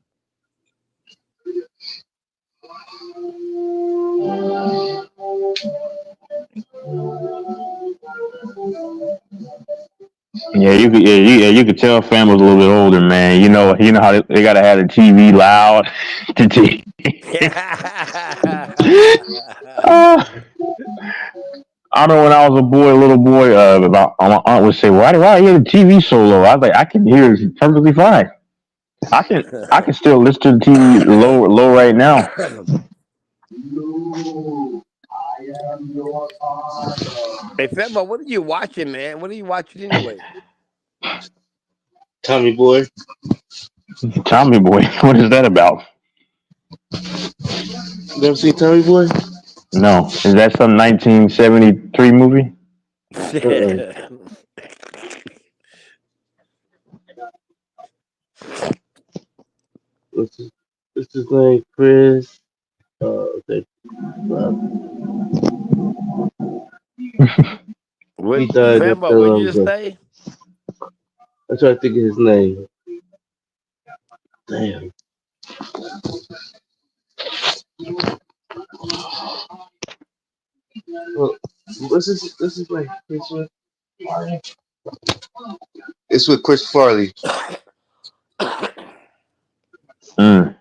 Yeah, you could tell Fam was a little bit older, man. You know how they gotta have the TV loud. uh, I remember when I was a boy, a little boy, my aunt would say, "Why you hear the TV so low?" I was like, "I can hear it perfectly fine. I can still listen to the TV low right now." Hey, Femo, what are you watching, man? What are you watching anyway? Tommy boy. Tommy Boy, what is that about? You never seen Tommy boy? No, is that some 1973 movie? Uh-uh. What's his name? Chris. Okay. He What, died not Femo? that What did you long just ago. say? I'm trying to think of his name. Damn. Well, what's his? This is like Chris. It's with Chris Farley. Mm.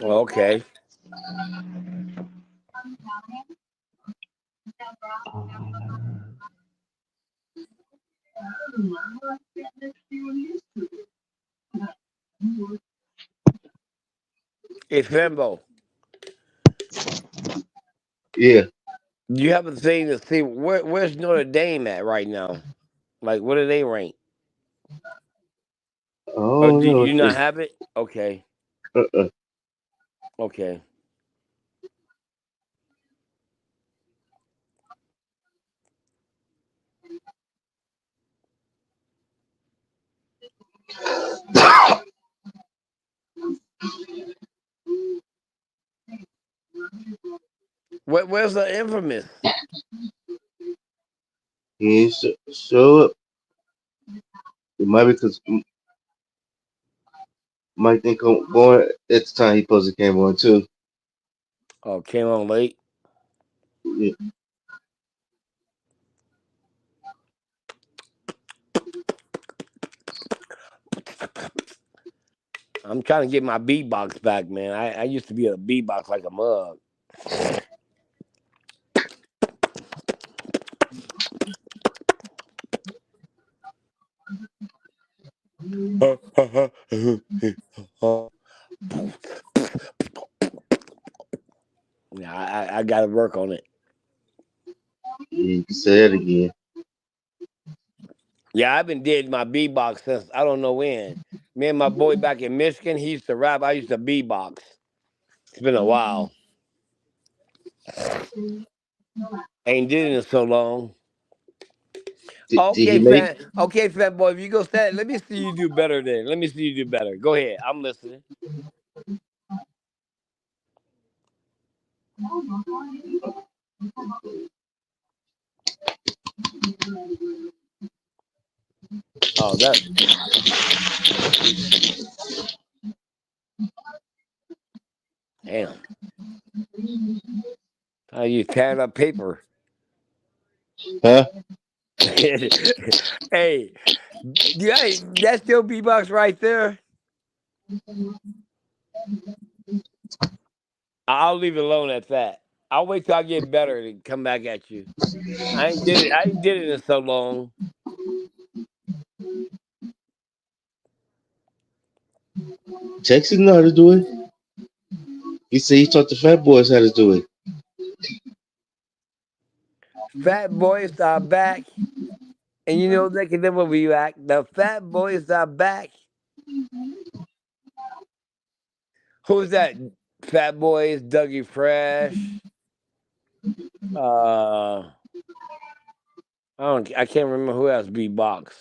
Okay. Hey, Femo, Yeah. do you have a thing to see where's Notre Dame at right now? Like, what do they rank? Or Oh do no. you not have it? Okay. Uh-uh. Okay. Where's the infamous? He ain't show up. It might be because Mike think I'm born at the time he supposed to came on too. Oh, came on late. Yeah. I'm trying to get my beatbox back, man. I used to be a beatbox like a mug. Yeah, I got to work on it. You can say it again. Yeah, I've been did my beatbox since I don't know when. Me and my boy back in Michigan, he used to rap. I used to beatbox. It's been a while. Ain't did it in so long. Did he make? Okay, fat boy. If you go stand, let me see you do better. Then let me see you do better. Go ahead. I'm listening. Oh, that damn. How you tearing up paper? Huh? Hey, yeah, that's your beatbox right there. I'll leave it alone at that. I'll wait till I get better and come back at you. I ain't did it. I ain't did it in so long. Texas know how to do it. He said he taught the fat boys how to do it. Fat boys are back. And you know they can never react. The fat boys are back. Who's that? Fat boys, Dougie Fresh. Uh, I can't remember who else beatbox.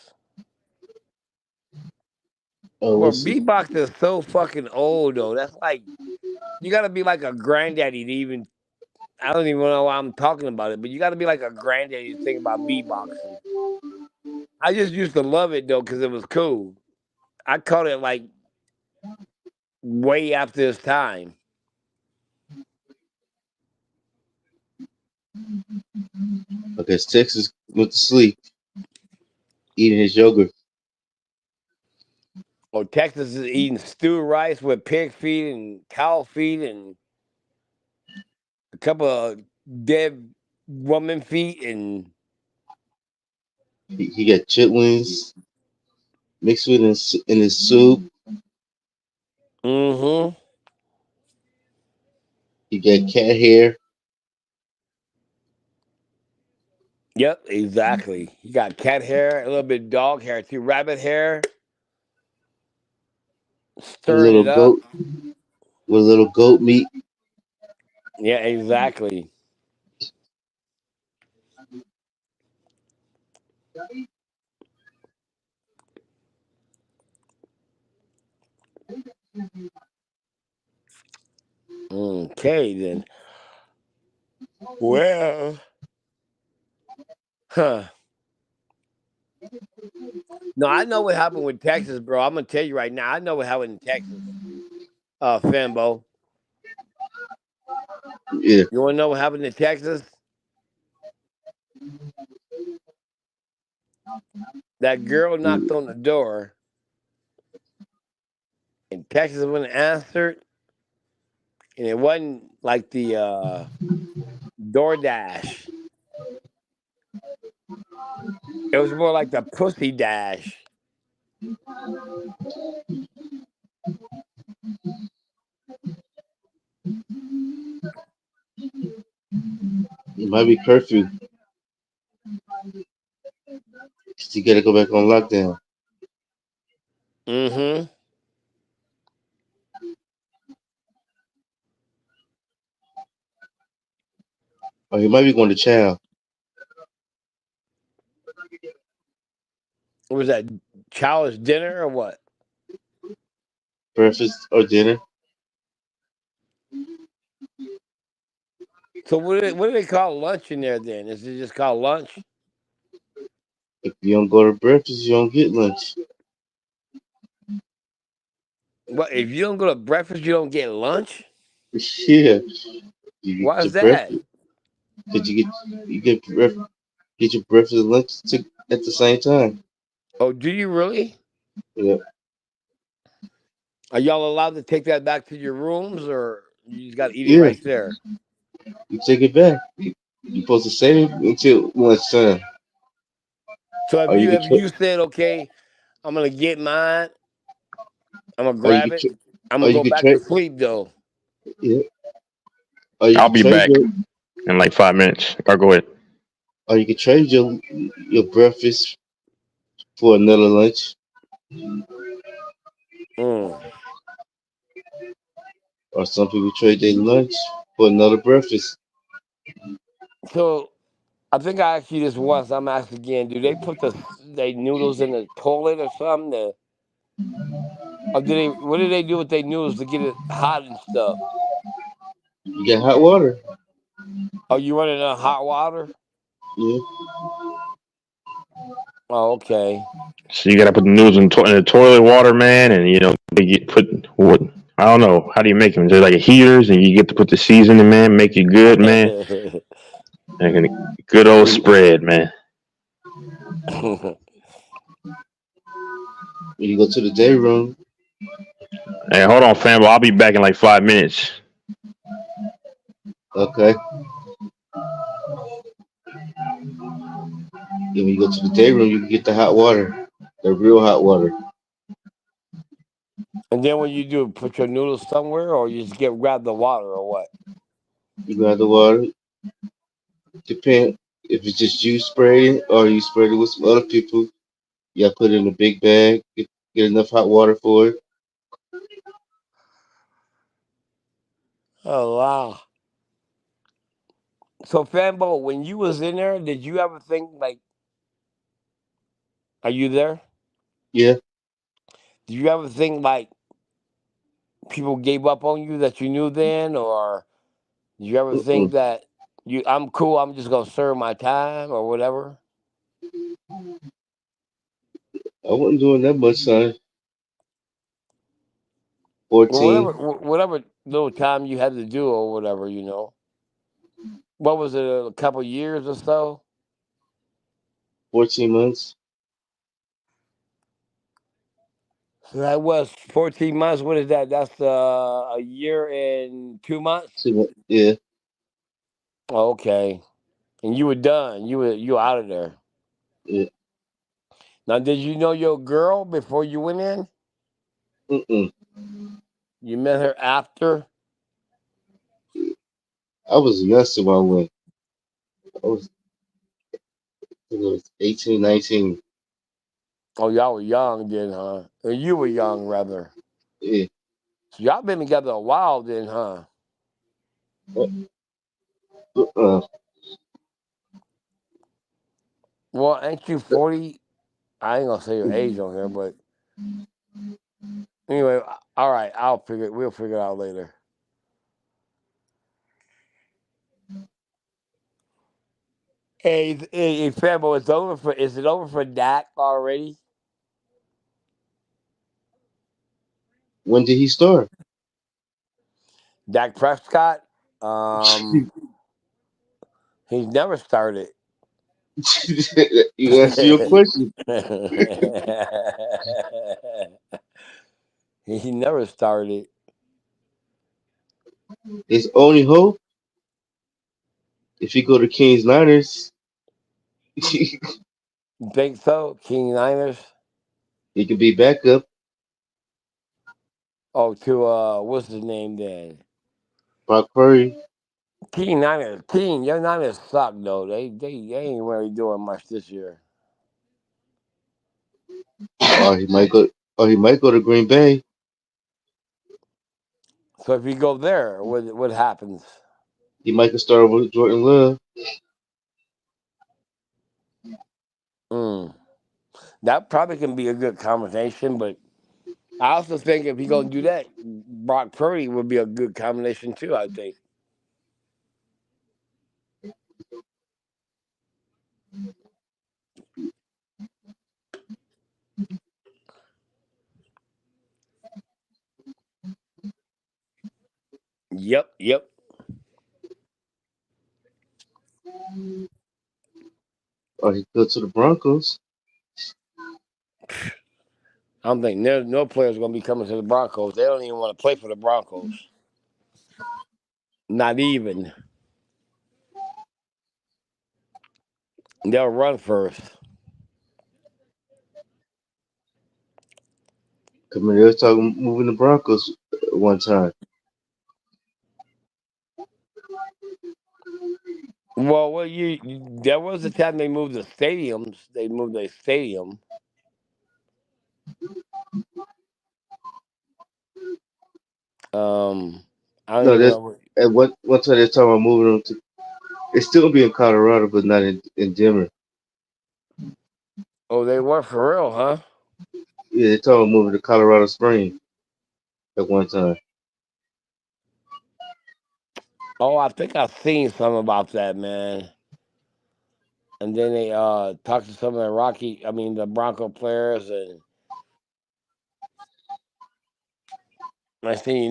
Oh, Well, what's it? beatbox is so fucking old though. That's like you gotta be like a granddaddy to even. I don't even know why I'm talking about it, but you gotta be like a granddaddy to think about beatboxing. I just used to love it though because it was cool. I caught it like way after its time. Because Texas went to sleep eating his yogurt. Or Texas is eating stewed rice with pig feet and cow feet and a couple of dead woman feet and He got chitlins mixed with in his soup. mm-hmm. He got cat hair, Yep, exactly. You got cat hair, a little bit dog hair too, rabbit hair, with a stirring little it up. goat, with a little goat meat, Yeah, exactly. Okay then. Well, huh. No, I know what happened with Texas, bro. I'm gonna tell you right now. I know what happened in Texas. Fembo. yeah, You wanna know what happened in Texas? That girl knocked on the door and Texas went and answered, and it wasn't like the DoorDash. It was more like the Pussy Dash. it might be curfew. 'Cause you got to go back on lockdown. Mm-hmm. Or he might be going to chow Was that child's dinner or what? breakfast or dinner. So what do they call lunch in there then? Is it just called lunch? If you don't go to breakfast, you don't get lunch. What if you don't go to breakfast, you don't get lunch? Yeah, you Why get is your that? breakfast. Cause get your breakfast and lunch at the same time. Oh, do you really? Yeah, Are y'all allowed to take that back to your rooms, or you just got to eat it yeah. right there? You take it back. You supposed to save it until lunchtime, So or you if can you said, okay, I'm gonna get mine, I'm gonna or you grab can it, I'm or gonna you go can back to trade. sleep though. Yeah, or you I'll can be trade back your in like 5 minutes. Or go ahead. or you can trade your breakfast for another lunch. Mm. Or some people trade their lunch for another breakfast. So I think I asked you this once. I'm asking again. Do they put they noodles in the toilet or something? Or do they? What do they do with their noodles to get it hot and stuff? You got hot water. Are you running on hot water? Yeah, Oh, okay. So you got to put the noodles in the toilet water, man, and they get put what I don't know. How do you make them? They're like heaters, and you get to put the seasoning, man. Make it good, man. And a good old when spread, man. you go to the day room, Hey, hold on, fam. I'll be back in like 5 minutes. okay. Then when you go to the day room, you can get the hot water, the real hot water. And then when you do, put your noodles somewhere, or you just grab the water, or what? You grab the water. Depend. If it's just you spraying or you sprayed it with some other people, you gotta put it in a big bag. Get enough hot water for it. Oh wow. So Fanbo, when you was in there, did you ever think like, are you there? Yeah. Did you ever think like people gave up on you that you knew then, or did you ever think Mm-mm. that I'm cool, I'm just gonna serve my time or whatever, I wasn't doing that much, son. or whatever 14, whatever little time you had to do or whatever, you know? What was it, a couple years or so? 14 months. So that was 14 months. What is that? That's a year and 2 months. Yeah. Okay, and you were done. You were out of there. Yeah. Now, did you know your girl before you went in? Mm-mm. You met her after? I was youngster when I went. I was 18, 19. Oh, y'all were young then, huh? Or you were young, rather. Yeah. So y'all been together a while then, huh? Uh, Well, ain't you 40? I ain't gonna say your age on here, but anyway, all right. We'll figure it out later. Hey, Fabo, is it over for Dak already? when did he start? Dak Prescott? Um, he's never started. You answer your question. He never started. His only hope, if he go to Kings Niners, he You think so? King Niners? could be backup. Oh, to what's his name then? Brock Purdy. King Niners. Your Niners suck though. They ain't really doing much this year. Or he might go. Or he might go to Green Bay. So if you go there, what happens? He might could start with Jordan Love. Mm. That probably can be a good combination, but I also think if he gonna do that, Brock Purdy would be a good combination too. I think. Yep, yep. Or he could go to the Broncos. I don't think there's no players gonna be coming to the Broncos. They don't even want to play for the Broncos. Not even. They'll run first. Cause they was talking moving the Broncos one time. Well, there was a time they moved the stadiums. They moved a stadium. Um, I don't No, even that's know. at one time they talking about moving them to. It's still gonna be in Colorado, but not in Denver. Oh, they were for real, huh? Yeah, they talking about moving to Colorado Springs at one time. Oh, I think I've seen some about that, man. And then they talked to some of the Bronco players, and I see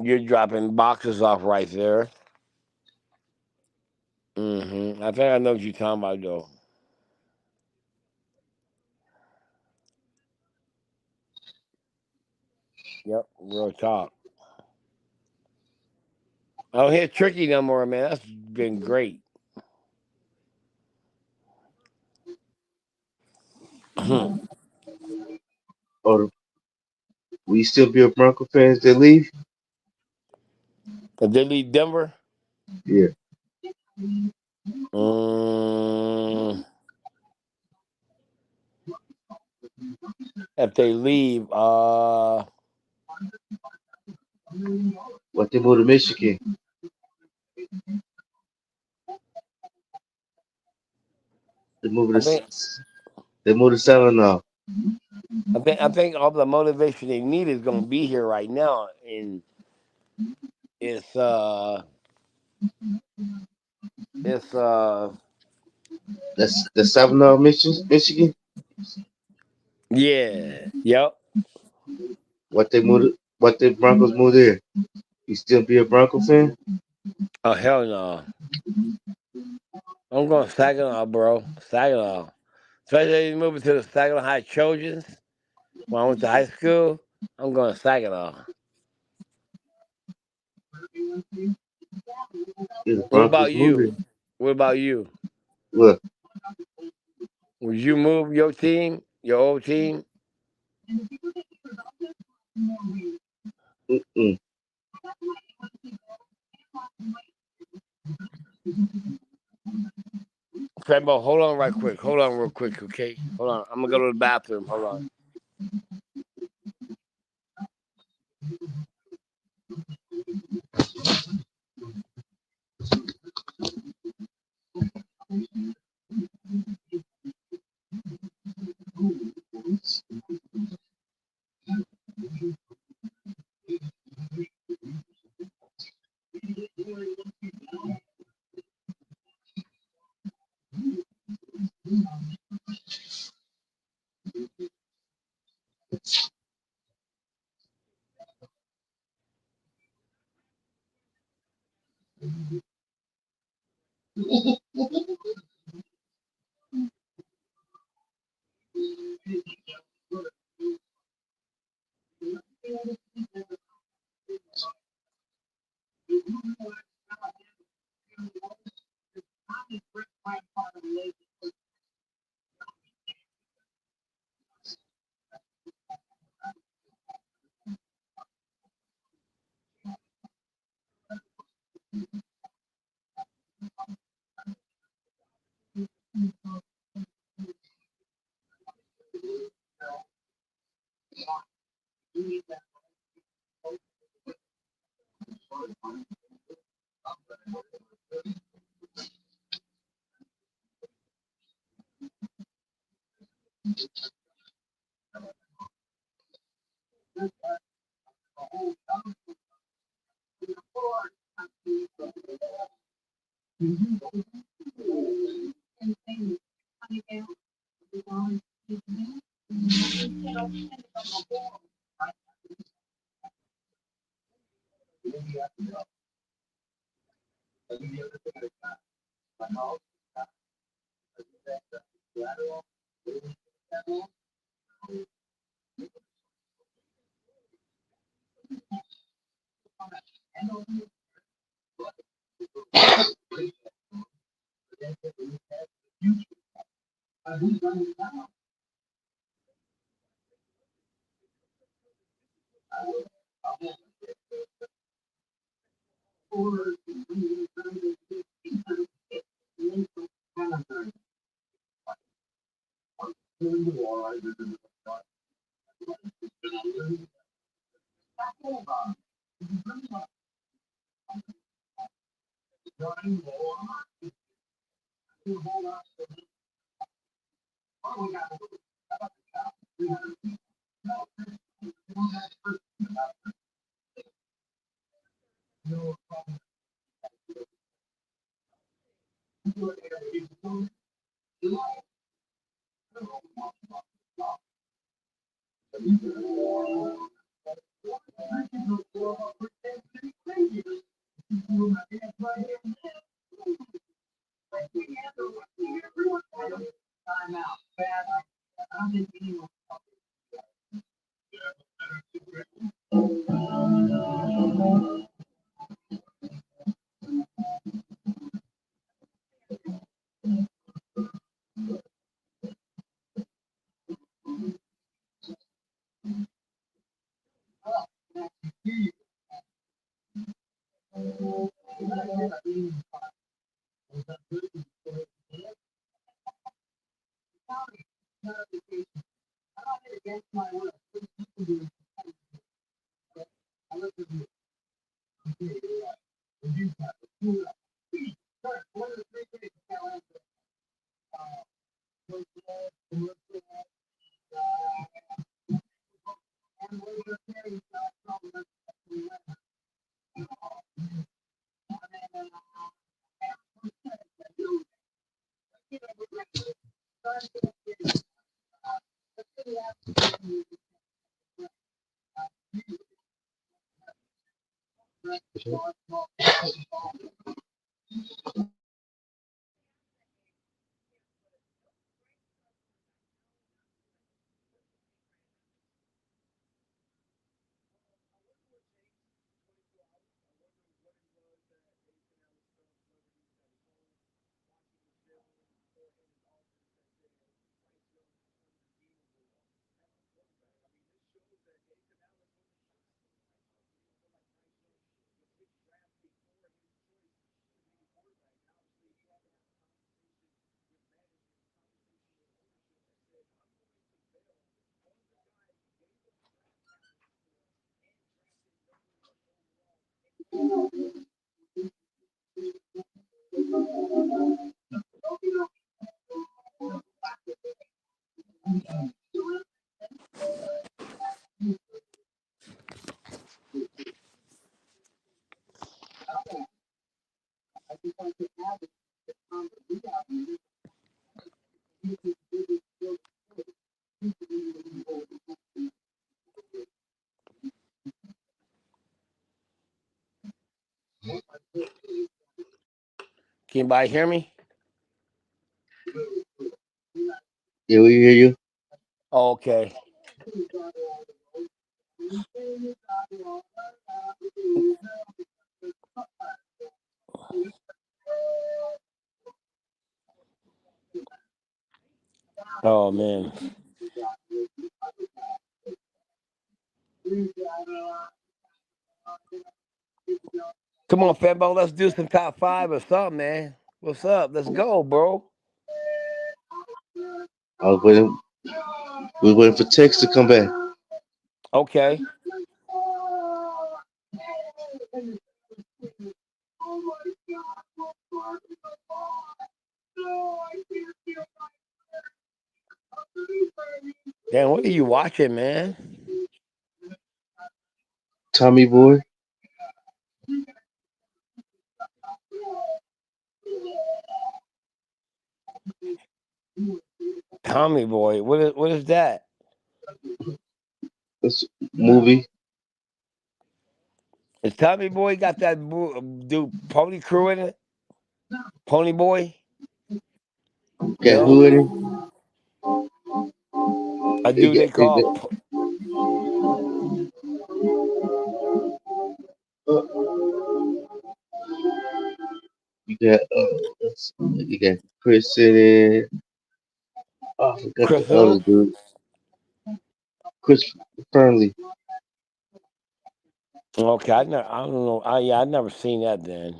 you're dropping boxes off right there. I think I know what you're talking about, though. Yep, real talk. I don't hear Tricky no more, man. That's been great. If Or will you still be a Bronco fans that leave? they leave Denver, Yeah. Mm, if they leave, What they move to Michigan? They move I to think they move to Saginaw. I think all the motivation they need is gonna be here right now, and it's it's That's Saginaw, Michigan. yeah, yep. What they move? What the Broncos move there? You still be a Bronco fan? Oh hell no, I'm going Saginaw, bro. Saginaw, especially moving to the Saginaw High Trojans. When I went to high school, I'm going Saginaw. Yeah, the What Broncos about move you? there. What about you? Look, Would you move your team, your old team? mm-mm. Fabo, hold on right quick. Hold on real quick, okay? Hold on. I'm gonna go to the bathroom. Hold on. Can anybody hear me? Yeah, we hear you. Oh, okay. Oh man. Come on, Fabo, let's do some top five or something, man. What's up? Let's go, bro. I was waiting. We were waiting for Tex to come back. Okay. Damn, what are you watching, man? Tommy Boy. Tommy Boy. What is that? That's a movie. Is Tommy Boy got that dude Pony Crew in it? Pony Boy? Got No? who in it? A They dude got, they call you got you got Chris in it. Oh, I forgot the Chris other who? dude. Chris Fernley. Okay, I don't know. Yeah, I never seen that then.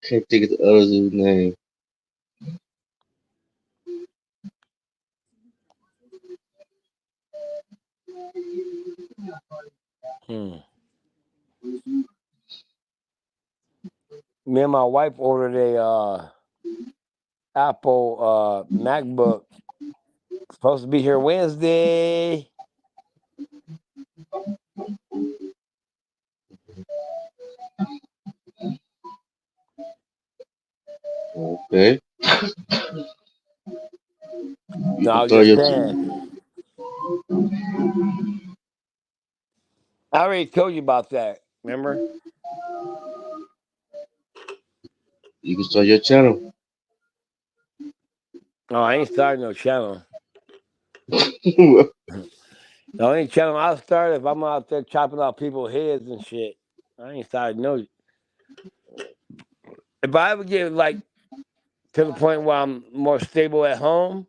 Can't think of the other dude's name. Hmm. Me and my wife ordered a Apple MacBook. Supposed to be here Wednesday. Okay. You No, can I was start just your saying. I already told you about that. Remember? you can start your channel. Oh, I ain't starting no channel. The only channel I'll start if I'm out there chopping off people's heads and shit. I ain't starting no. If I ever get like to the point where I'm more stable at home,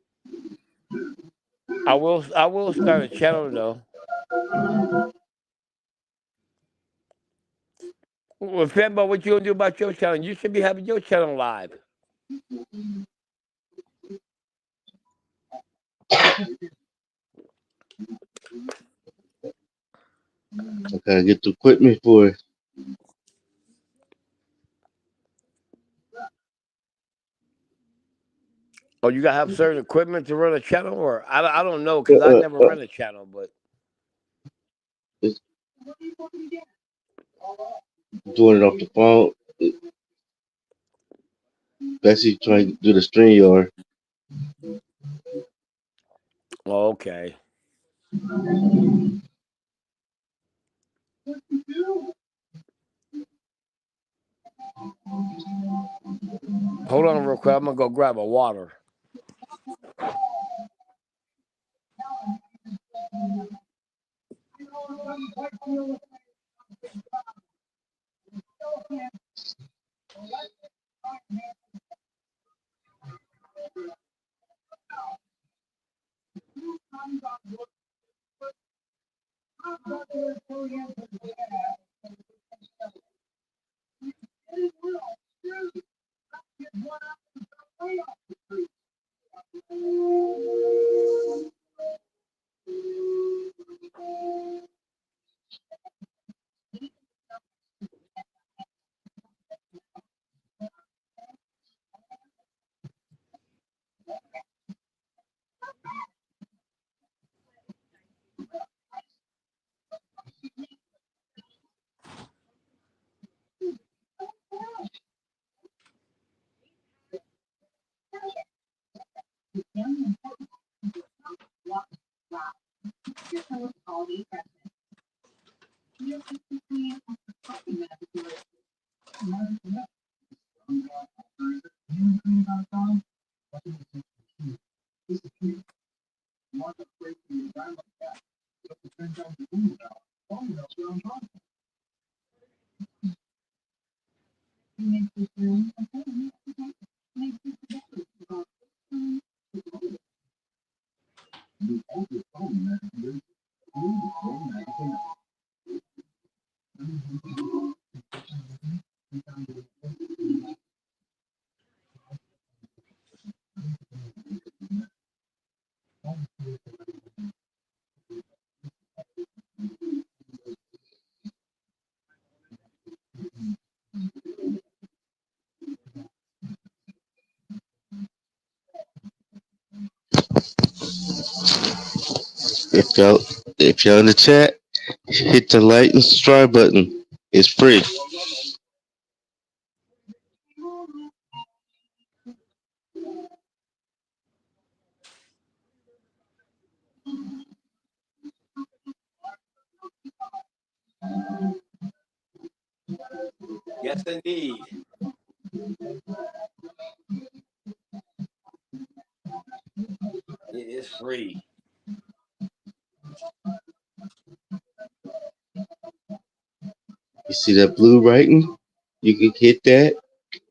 I will start a channel though. Well, Fanbo, what you gonna do about your channel? You should be having your channel live. I gotta get the equipment for it. Oh, you gotta have certain equipment to run a channel, or I don't know Uh, because I uh, never uh, run a channel. But it's doing it off the phone. Bessie trying to do the string yard. oh, okay, hold on real quick. I'm gonna go grab a water. If y'all if y'all in the chat, hit the like and subscribe button. It's free. Yes, indeed. It is free. You see that blue writing? You can hit that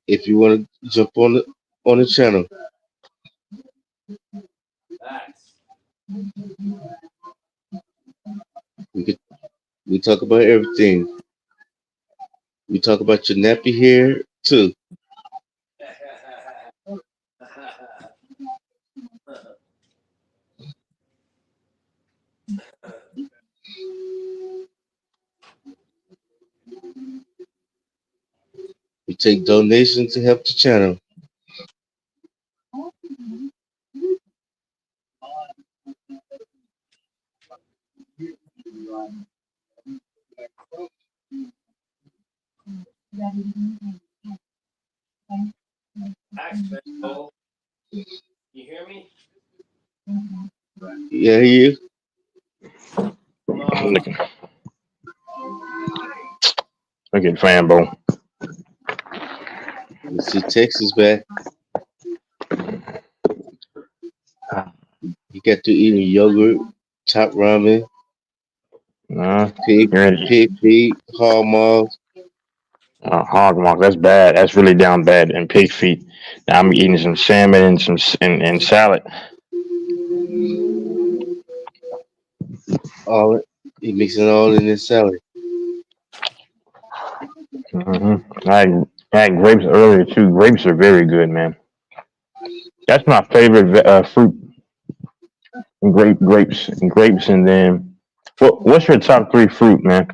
if you want to jump on the channel. Facts. We could we talk about everything. We talk about your nappy hair too. We take donations to help the channel. Facts, Fanbo. You hear me? Yeah, you. Uh, Look at Fanbo. You see Texas back. You got to eating yogurt, top ramen, pig You're in pig feet, hog maws. hog mark. That's bad. That's really down bad. And pig feet. Now I'm eating some salmon and and salad. All you mix it all in this salad. I had grapes earlier too. Grapes are very good, man. That's my favorite fruit. Grapes, and then what's your top three fruit, man?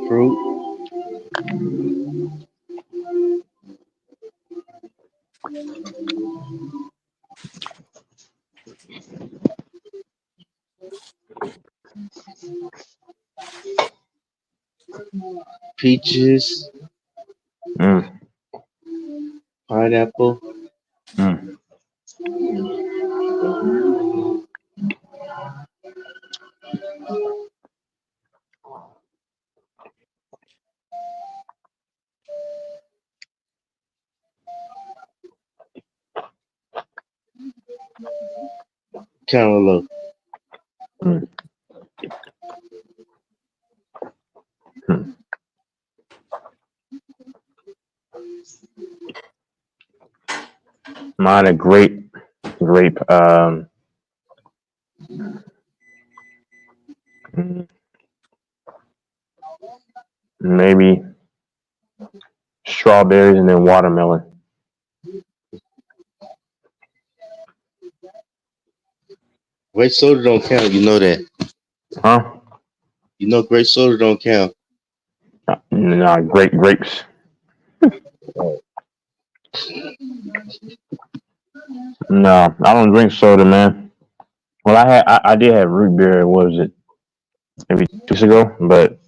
Fruit, peaches, Mm, pineapple, mm. cantaloupe. Mm, mm. Mine a grape. Mm, maybe strawberries and then watermelon. Grape soda don't count. You know that. Huh? You know grape soda don't count. Nah, grapes. No, I don't drink soda, man. Well, I did have root beer. What was it? Maybe 2 weeks ago. But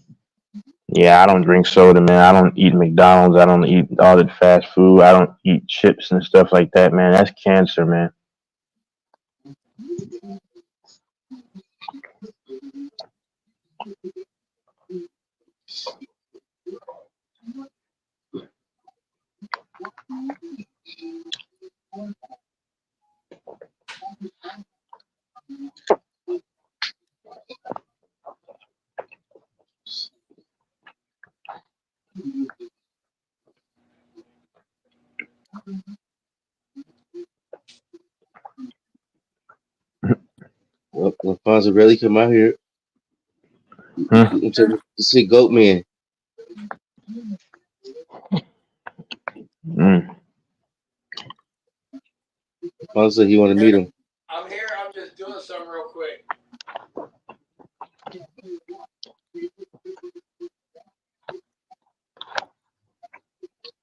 yeah, I don't drink soda, man. I don't eat McDonald's. I don't eat all that fast food. I don't eat chips and stuff like that, man. That's cancer, man. When Fonzarelli come out here, Hmm. I'm telling you, to see Goat Man. Mm. Fonza, he want to meet him. I'm here. I'm just doing something real quick.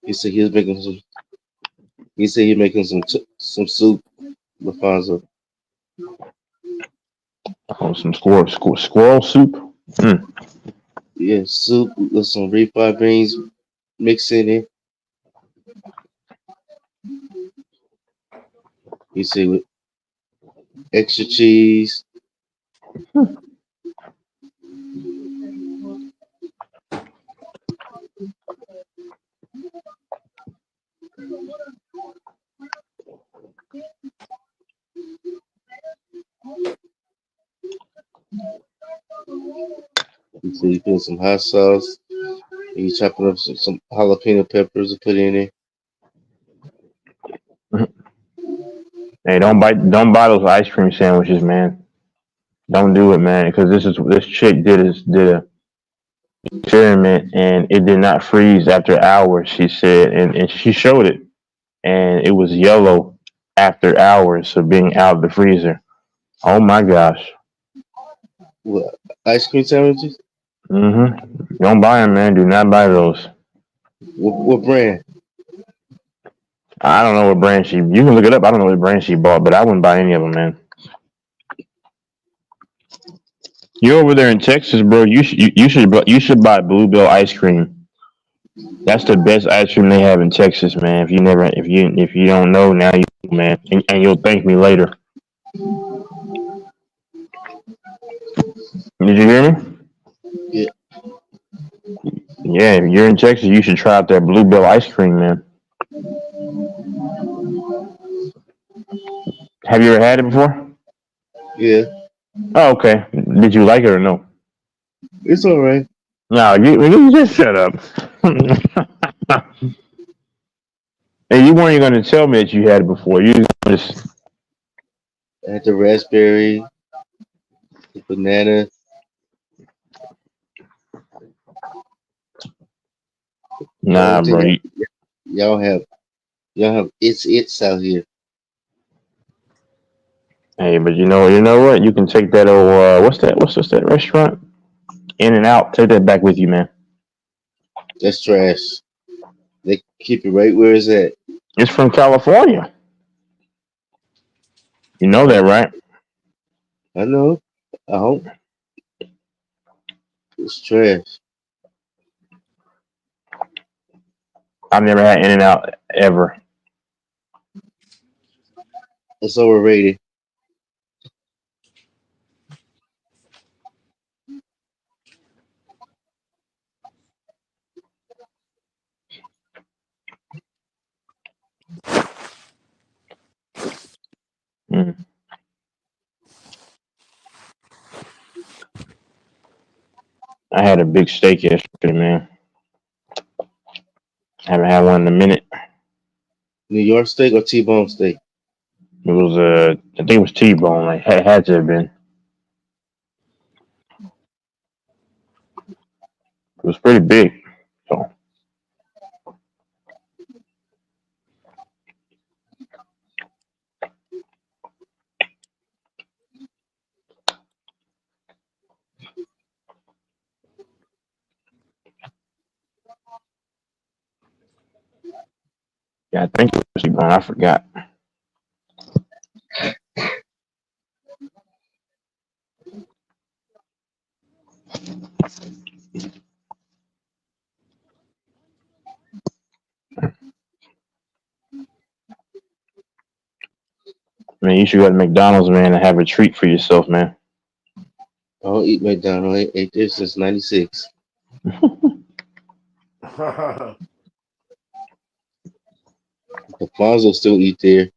He said he was making some. He said he making some soup with Fonzo. Oh, some squirrel soup. Mm. Yeah, soup with some refried beans mixed in it. He said with extra cheese. He said he put some hot sauce. He chopping up some jalapeno peppers to put in it. Hey, don't buy those ice cream sandwiches, man. Don't do it, man, because this chick did a experiment and it did not freeze after hours. She said, and she showed it, and it was yellow after hours of being out of the freezer. Oh my gosh. What, ice cream sandwiches? Don't buy them, man. Do not buy those. What brand? I don't know what brand she. You can look it up. I don't know what brand she bought, but I wouldn't buy any of them, man. You're over there in Texas, bro. You should buy Bluebell ice cream. That's the best ice cream they have in Texas, man. If you don't know now, you know, man, and you'll thank me later. Did you hear me? Yeah, Yeah, if you're in Texas, you should try out that Bluebell ice cream, man. Have you ever had it before? yeah. Oh, okay. Did you like it or no? It's all right. No, you just shut up. And you weren't even going to tell me that you had it before. You just I had the raspberry, the banana. The only Nah, thing bro. y'all have y'all have it's out here. Hey, but you know what? You can take that old what's that restaurant? In and Out. Take that back with you, man. That's trash. They keep it right where it's at. It's from California. You know that, right? I know. I hope it's trash. I've never had In and Out ever. It's overrated. Mm. I had a big steak yesterday, man. Haven't had one in a minute. New York steak or T-bone steak? It was I think it was T-bone. Like had to have been. It was pretty big. So yeah, I think it was T-bone. I forgot. Man, you should go to McDonald's, man, and have a treat for yourself, man. I don't eat McDonald's. I ate there since '96. Alfonso still eat there.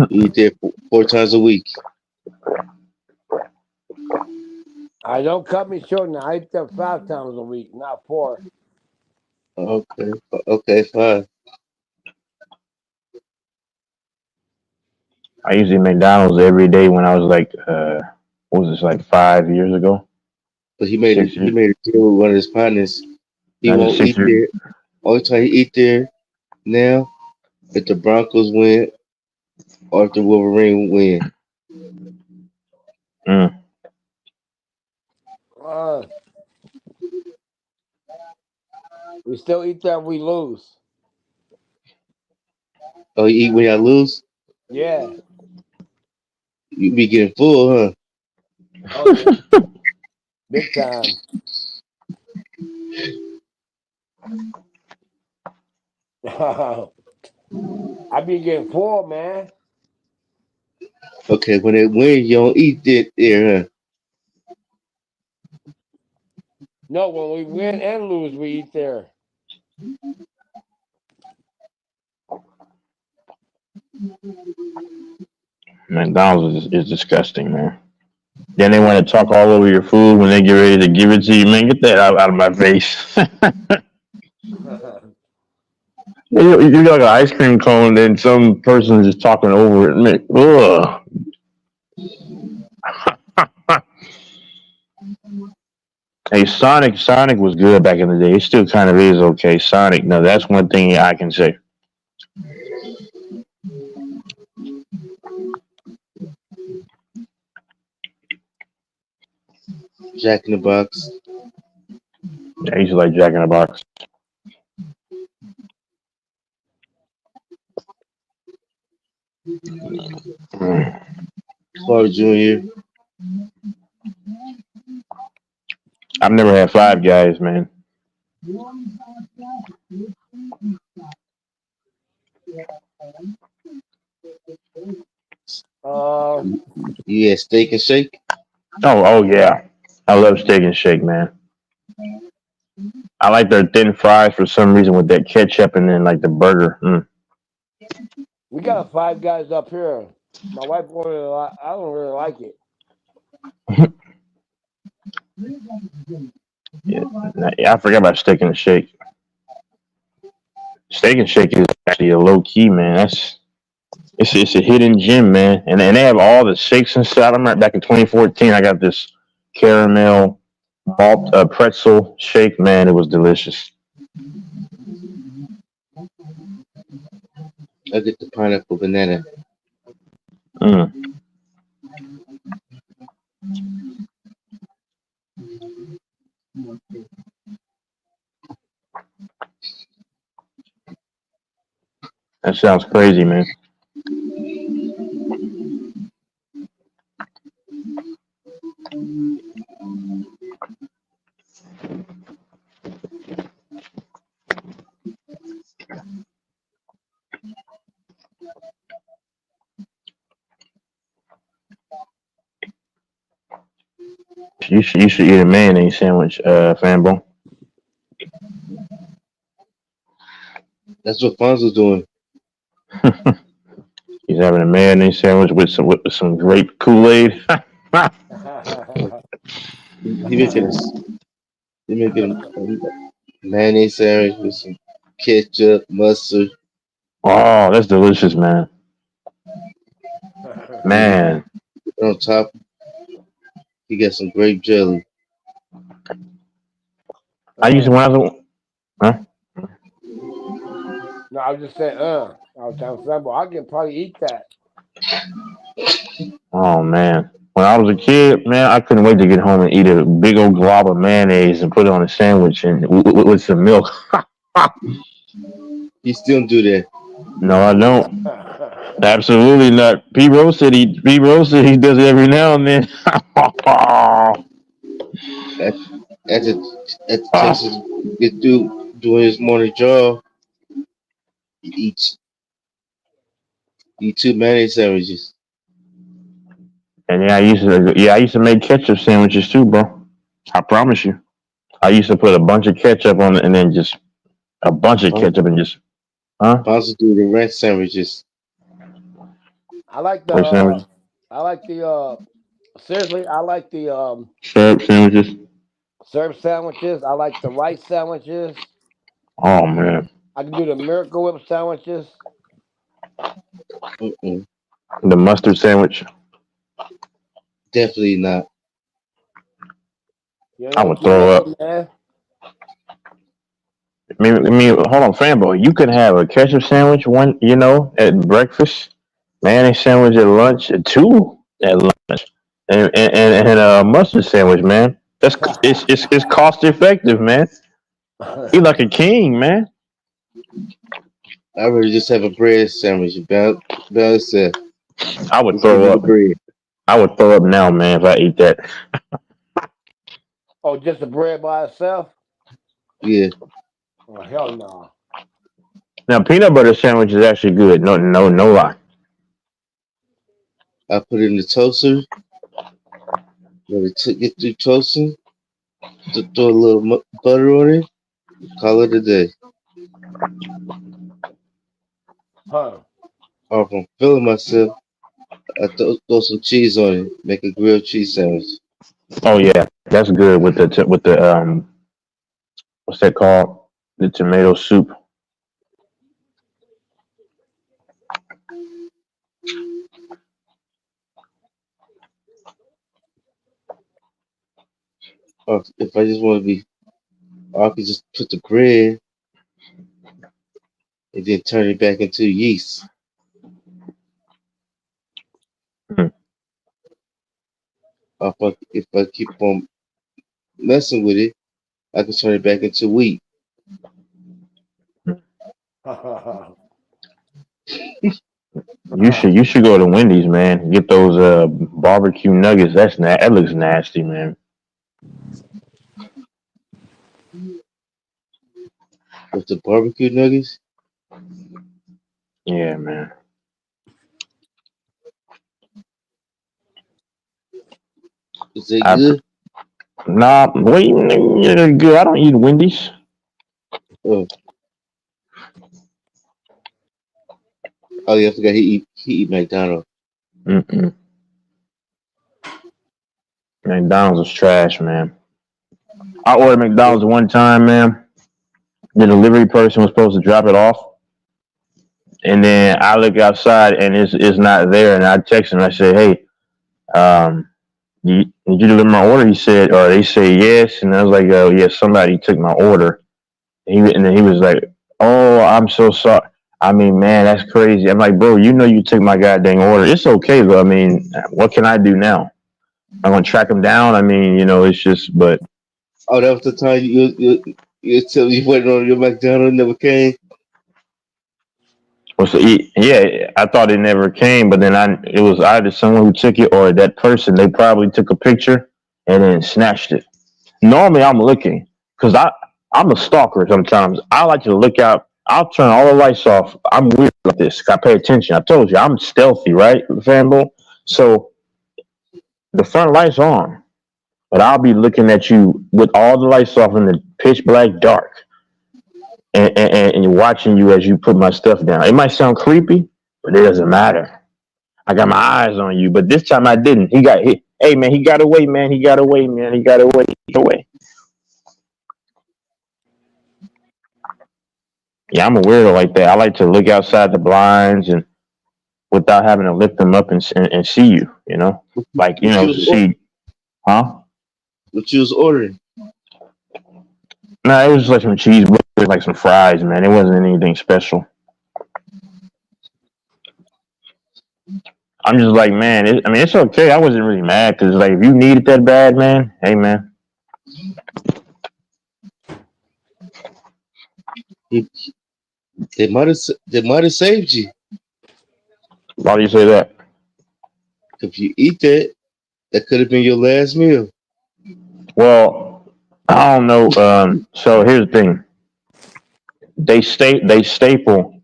He eat there 4 times a week. I don't cut me short now. I eat them 5 times a week, not 4. Okay, okay, fine. I used to eat McDonald's every day when I was like, what was this, like 5 years ago? But Six he years? made a deal with one of his partners. He Not just won't 6 eat years. there. Only time he eat there now if the Broncos win or if the Wolverine win. Mm. Uh, we still eat that. We lose. Oh, you eat when y'all lose? Yeah. You be getting full, huh? Oh yeah. Big time. I be getting full, man. Okay, when they win, you don't eat it there, huh? No, when we win and lose, we eat there. McDonald's is disgusting, man. Then they want to talk all over your food when they get ready to give it to you. Man, get that out of my face. You got like an ice cream cone, and some person is just talking over it. Man, ugh. Hey, Sonic was good back in the day. It still kind of is okay. Sonic, no, that's one thing I can say. Jack in the Box. I used to like Jack in the Box. Mm. Carl Jr. I've never had Five Guys, man. uh, You had Steak and Shake. Oh yeah, I love Steak and Shake, man. I like their thin fries for some reason with that ketchup and then like the burger. Mm. we got a 5 guys up here. My wife ordered a lot. I don't really like it. Yeah, I forgot about Steak and Shake. Steak and Shake is actually a low key, man. It's a hidden gem, man. And they have all the shakes and stuff. I remember back in 2014, I got this caramel malt pretzel shake, man. It was delicious. I get the pineapple banana. Mm. That sounds crazy, man. You should eat a mayonnaise sandwich, Fanbo. That's what Fonzo's doing. He's having a mayonnaise sandwich with some grape Kool Aid. He making us. He making a mayonnaise sandwich with some ketchup, mustard, Oh, that's delicious, man. and Man, on top he got some grape jelly. I used to when I was. Huh? No, I was just saying, I was telling Sambo, I can probably eat that. Oh man, when I was a kid, man, I couldn't wait to get home and eat a big old glob of mayonnaise and put it on a sandwich and with some milk. He still do that. No, I don't. Absolutely not. P Rose said he does it every now and then. At, at the Texas get through doing his morning jog, he eat two mayonnaise sandwiches. And yeah, I used to make ketchup sandwiches too, bro. I promise you. I used to put a bunch of ketchup on it and then just a bunch of Fon- ketchup and just huh? Fonzo do the ranch sandwiches. I like the What sandwiches? I like the seriously, I like the Syrup sandwiches. syrup sandwiches. I like the rice sandwiches. Oh man. I can do the Miracle Whip sandwiches. Mm-mm, The mustard sandwich. definitely not. You I know would what you throw know, up. man. I mean, hold on, fanboy. You could have a ketchup sandwich at breakfast, mayonnaise sandwich at lunch, two at lunch, and a mustard sandwich, man. It's cost effective, man. Eat like a king, man. I rather just have a bread sandwich. Balance said, I would let's give throw me the up. bread. I would throw up now, man, if I eat that. Oh, just the bread by itself? Yeah, Oh hell no. Now, peanut butter sandwich is actually good. No, no, no lie. I put it in the toaster. Let it get through toasting. Throw a little butter on it. Call it a day. Huh. Or if I'm feeling myself, I throw some cheese on it. Make a grilled cheese sandwich. Oh yeah, that's good with the what's that called? The tomato soup. Or if I just want to be, or I could just put the bread and then turn it back into yeast. Mm. Or if I keep on messing with it, I can turn it back into wheat. You should go to Wendy's, man. Get those barbecue nuggets. That looks nasty, man. With the barbecue nuggets, Yeah, man. is it I good? nah, wait, good. I don't eat Wendy's. Oh, oh yeah, I forgot he eat McDonald's. Mm-mm. McDonald's is trash, man. I ordered McDonald's one time, man. The delivery person was supposed to drop it off, and then I look outside and it's not there. And I text him. I said, "Hey, did you deliver my order?" He said, or they say yes, and I was like, "Oh, yeah, somebody took my order." And then he was like, "Oh, I'm so sorry." I mean, man, that's crazy. I'm like, bro, you know, you took my goddamn order. It's okay though. I mean, what can I do now? I'm gonna track him down. I mean, you know, it's just, but Oh, that was the time you tell you waiting on your McDonald's never came. well, so, yeah, I thought it never came, but then it was either someone who took it or that person. They probably took a picture and then snatched it. Normally, I'm looking because I'm a stalker. Sometimes I like to look out. I'll turn all the lights off. I'm weird like this. I pay attention. I told you I'm stealthy, right, fanboy? So the front lights on, but I'll be looking at you with all the lights off in the pitch black dark, and watching you as you put my stuff down. It might sound creepy, but it doesn't matter. I got my eyes on you, but this time I didn't. He got hit. Hey man, he got away, man. He got away, man. He got away. He got away. Yeah, I'm a weirdo like that. I like to look outside the blinds and without having to lift them up and see you. You know, like you What you know, was see, huh? what you was ordering? No, it was just like some cheeseburgers, like some fries, man. It wasn't anything special. I'm just like, man. I mean, it's okay. I wasn't really mad because, like, if you need it that bad, man, hey, man. He- they might have saved you Why do you say that? if you eat that. That could have been your last meal. Well, I don't know. So here's the thing. They staple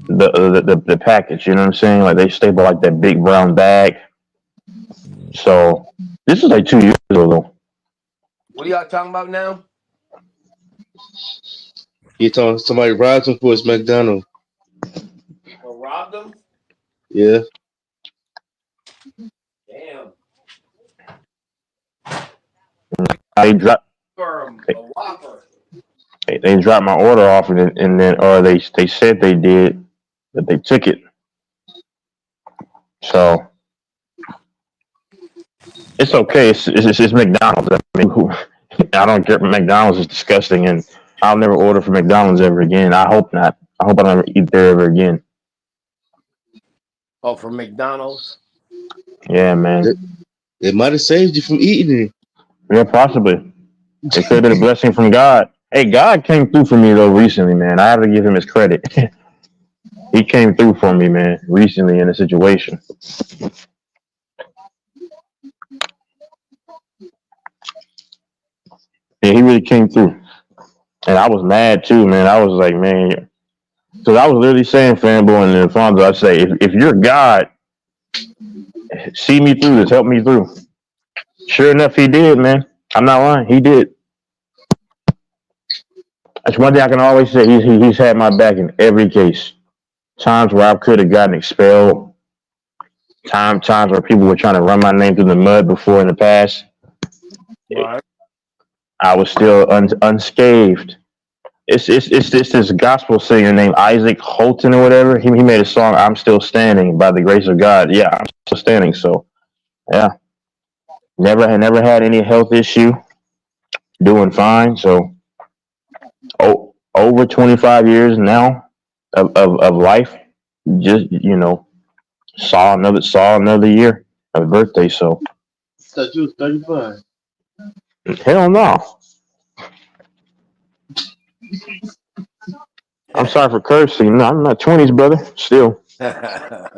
the package. You know what I'm saying? Like they staple like that big brown bag. So this is like 2 years ago, though. What are y'all talking about now? He told somebody robbed him for his McDonald's. Or robbed them? Yeah, Damn. They dropped For a Whopper. they dropped my order off, and then or they said they did, but they took it. So it's okay. It's McDonald's. I mean, I don't care. McDonald's is disgusting, and I'll never order from McDonald's ever again. I hope not. I hope I don't ever eat there ever again. Oh, from McDonald's? Yeah, man. they, they might have saved you from eating it. Yeah, possibly. It could have been a blessing from God. Hey, God came through for me though recently, man. I have to give him his credit. He came through for me, man, recently in a situation. Yeah, he really came through, and I was mad too, man. I was like, man, because I was literally saying, fanboy and Alfonso, I say, if you're God, see me through this, help me through. Sure enough, he did, man. I'm not lying, he did. That's one thing I can always say. He's had my back in every case. Times where I could have gotten expelled. Times where people were trying to run my name through the mud before in the past. Right. I was still unscathed. It's this gospel singer named Isaac Holton or whatever. He made a song, "I'm Still Standing" by the grace of God. Yeah, I'm still standing. So yeah, never had any health issue. Doing fine. So over 25 years now of life. Just saw another year of birthday. So Thought you was 35. hell no. I'm sorry for cursing. No, I'm not 20s, brother. Still, the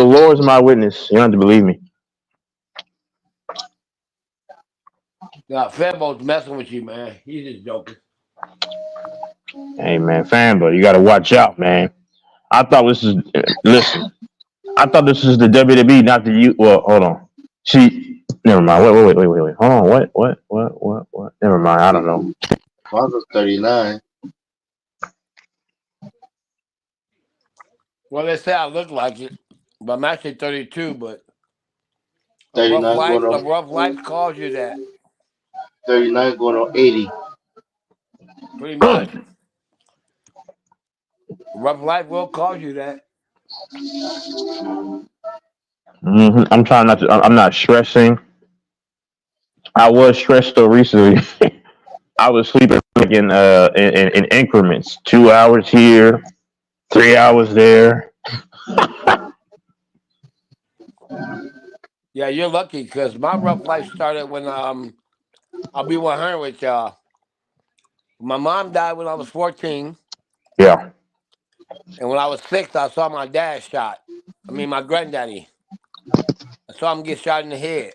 Lord's my witness. You don't have to believe me. Nah, Fedbo's messing with you, man. He's just joking. Hey, man, fanboy, you got to watch out, man. I thought this is listen. I thought this was the WWE, not the U. Well, hold on. See, never mind. Wait. Hold on. What? Never mind. I don't know. Fonzo's 39. Well, they say I look like it, but I'm actually 32. But a rough 39 life, going a on rough life calls you that. 39 going on 80. Pretty much, rough life will cause you that. I'm trying not to. I'm not stressing. I was stressed though recently. I was sleeping like in increments, 2 hours here. 3 hours there. Yeah, you're lucky because my rough life started when I'll be 100 with y'all. My mom died when I was 14, Yeah, and when I was 6, I saw my dad shot. I mean, my granddaddy. I saw him get shot in the head.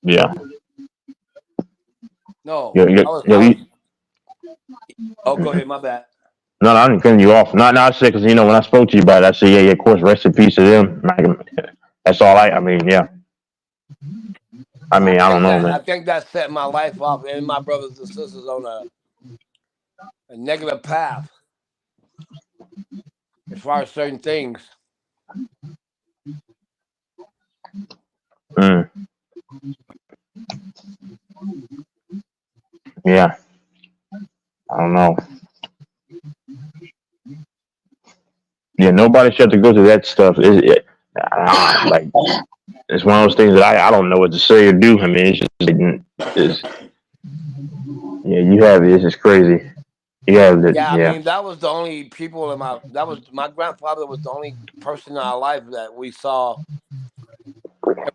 yeah, No, yeah, yeah. I was, yeah I was. we, Oh, go ahead. My bad. no, I didn't cut you off. Not, I said because when I spoke to you about it, I said, yeah, of course, rest in peace to them. That's all I mean, yeah. I don't know, I man. think that set my life off and my brothers and sisters on a negative path as far as certain things. Mm, yeah, I don't know. Yeah, nobody should have to go through that stuff. Like it's one of those things that I don't know what to say or do. I mean, it's just it's, yeah, you have it. It's just crazy. You have that. Yeah, I Yeah, mean that was the only people in my. That was my grandfather was the only person in our life that we saw.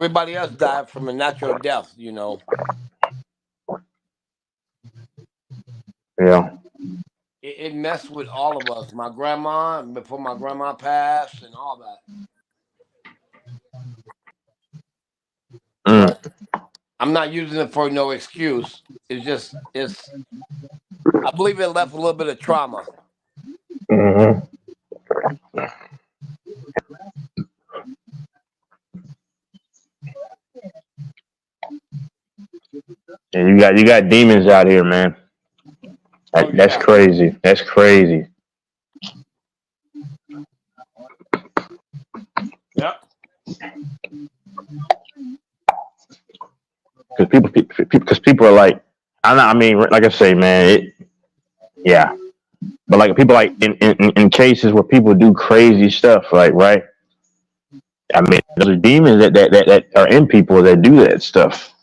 Everybody else died from a natural death. yeah. It messed with all of us. My grandma before my grandma passed and all that. Mm, But I'm not using it for no excuse. It's. I believe it left a little bit of trauma. hmm. And you got demons out here, man. Oh That's yeah. crazy. That's crazy. Yep. Because people are like, I mean, like I say, man. Yeah, but like people like in cases where people do crazy stuff, like right. I mean, those are demons that are in people that do that stuff.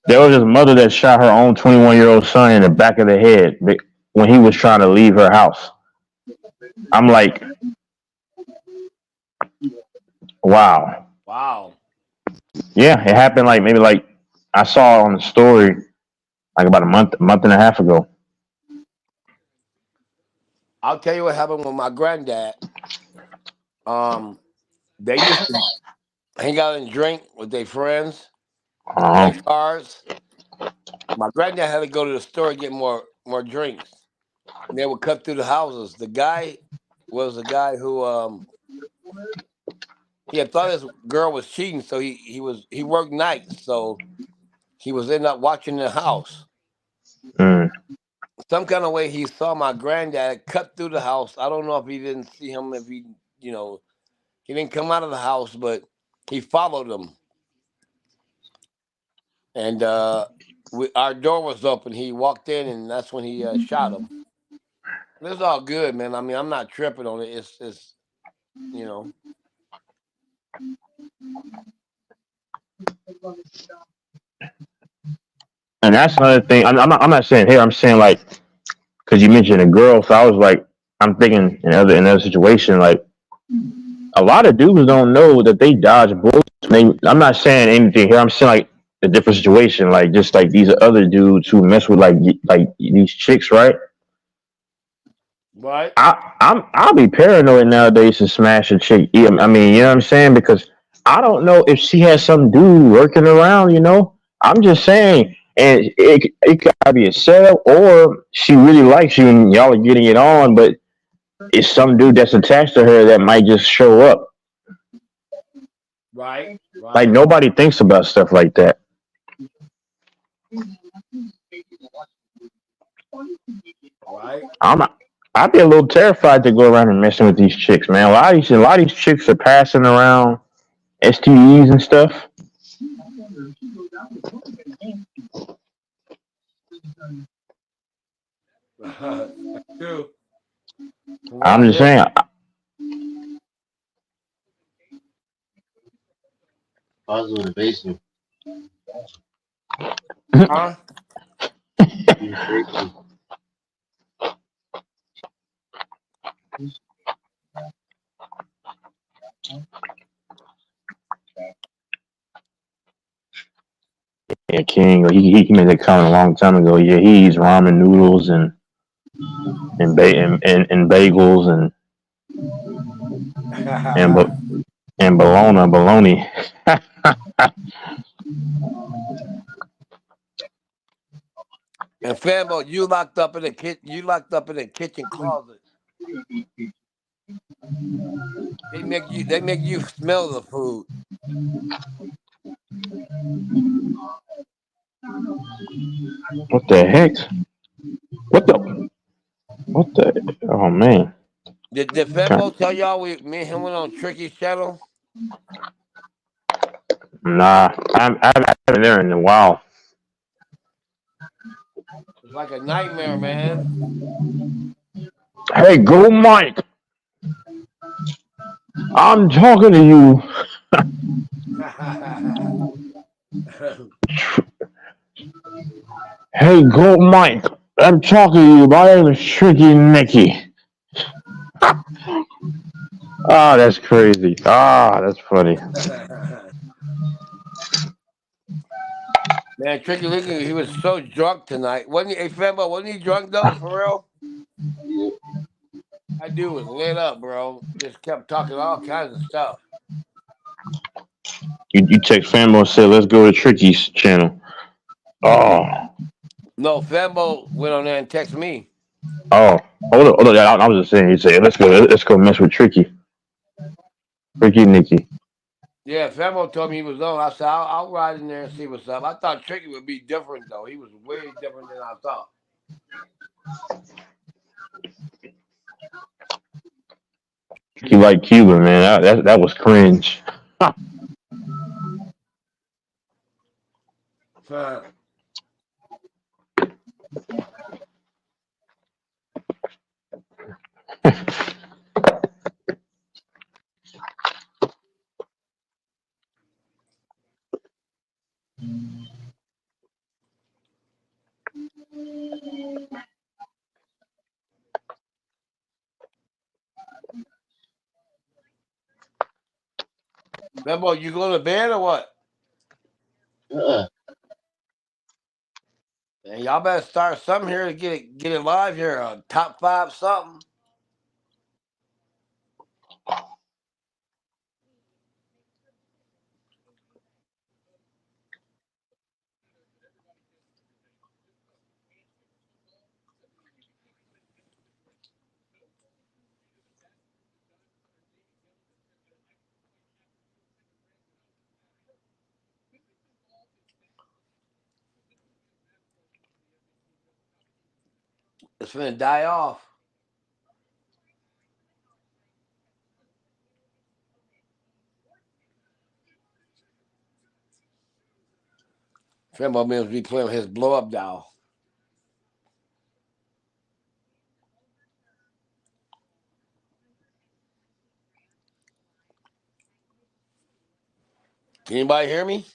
There was this mother that shot her own 21-year-old son in the back of the head when he was trying to leave her house. I'm like, wow. Wow. Yeah, it happened like maybe like I saw it on the story like about a month and a half ago. I'll tell you what happened with my granddad. Um, they used to hang out and drink with their friends, Uh-huh. play cards. My granddad had to go to the store and get more drinks. And they would cut through the houses. The guy was a guy who he had thought his girl was cheating, so he worked nights, so he was ended up watching the house. Mm, Some kind of way he saw my granddad cut through the house. I don't know if he didn't see him, if he didn't come out of the house, but he followed him. And our door was open. He walked in, and that's when he shot him. It's all good, man. I mean, I'm not tripping on it. It's you know. and that's another thing. I'm not saying here. I'm saying like because you mentioned a girl, so I was like, I'm thinking in other situation like a lot of dudes don't know that they dodge bullets. I'm not saying anything here. I'm saying like a different situation, like just like these other dudes who mess with like these chicks, right? Right. I'll be paranoid nowadays to smash a chick. Yeah, I mean, you know what I'm saying? Because I don't know if she has some dude working around. I'm just saying, and it could be a setup, or she really likes you and y'all are getting it on, but it's some dude that's attached to her that might just show up. Right. Like Right. nobody thinks about stuff like that. Right. I'm I'd be a little terrified to go around and messing with these chicks, man. A lot of these chicks are passing around STDs and stuff. That's true. From what I'm I just hear. saying. I was in the basement. Huh? Yeah, King. He made that comment a long time ago. Yeah, he eats ramen noodles and bagels and but and bologna. And Fambo, you locked up in the You locked up in the kitchen closet. They make you smell the food. What the heck? What the? What the? Oh man. Did Okay. Fambo tell y'all me and him went on Tricky's channel? Nah, I haven't been there in a while. It's like a nightmare, man. Hey, go Mike. I'm talking to you. Hey, go Mike. I'm talking to you. My name is Tricky Nicky. Ah, that's crazy. Ah, that's funny. Man, Tricky Licky, he was so drunk tonight. Wasn't he? Hey, Fambo, wasn't he drunk though? For real? That dude was lit up, bro. Just kept talking all kinds of stuff. You text Famo and said, let's go to Tricky's channel. Oh, No, Fambo went on there and texted me. oh. Hold on. I was just saying, you said, let's go mess with Tricky Nicky. Yeah, Fambo told me he was on. I said, I'll ride in there and see what's up. I thought Tricky would be different, though. He was way different than I thought. He like Cuba, man. That was cringe. Huh. Fambo, you going to bed or what? Man, y'all better start something here to get it live here. Top five something. It's gonna die off. Fambo means be playing with his blow up doll. Can anybody hear me?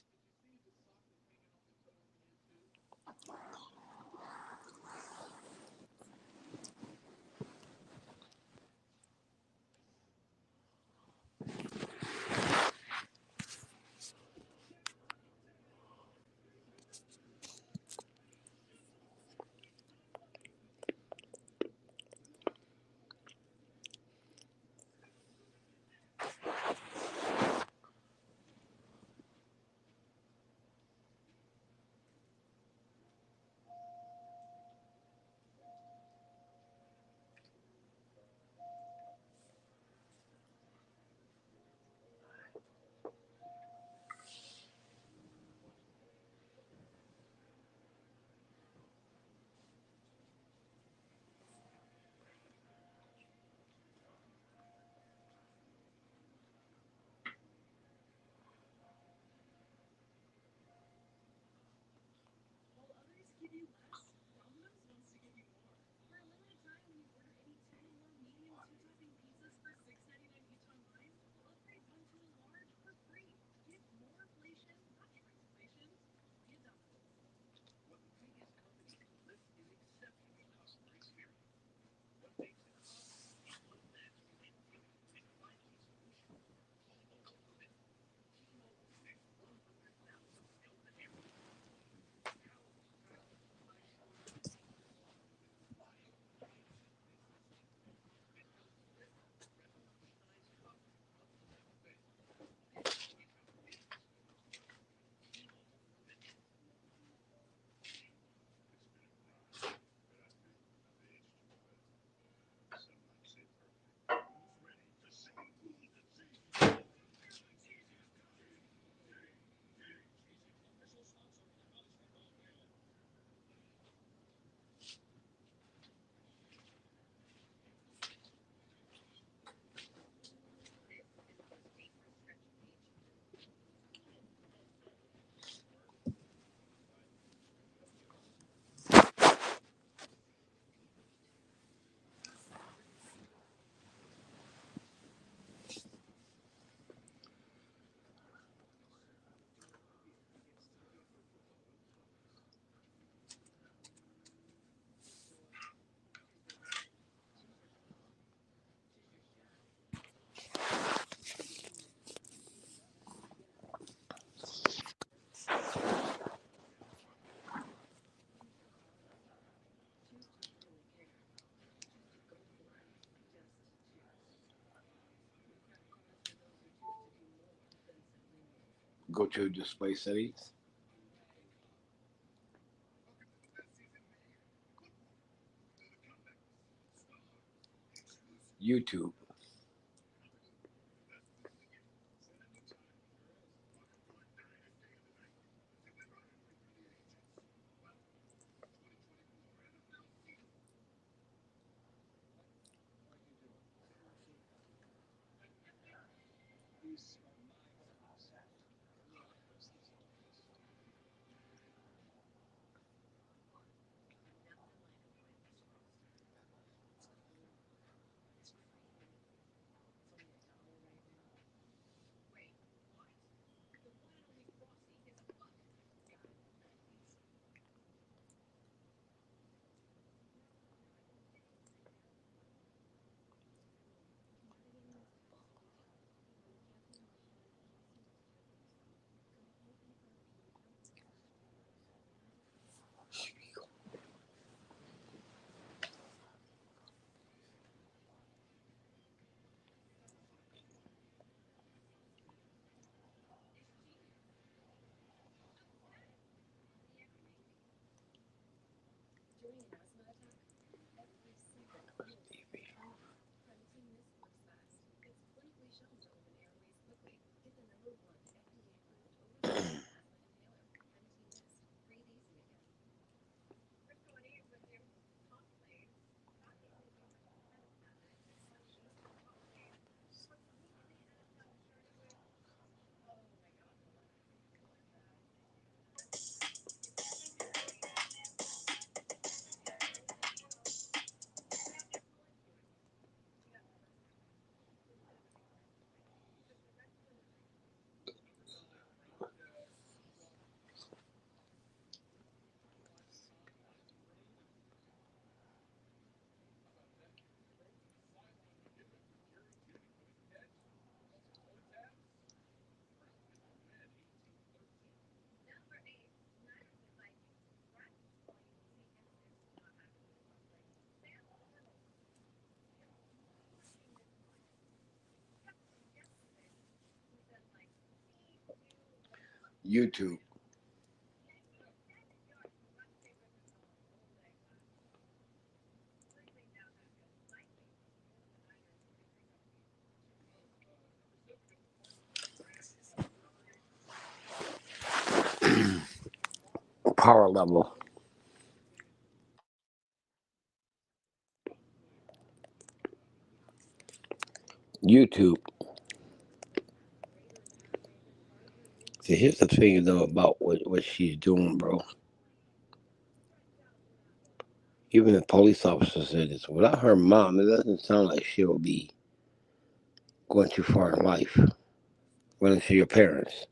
Go to display settings. YouTube. YouTube. Power level. YouTube. See, here's the thing though about what she's doing, bro. Even the police officer said this. Without her mom, it doesn't sound like she'll be going too far in life. Running to your parents.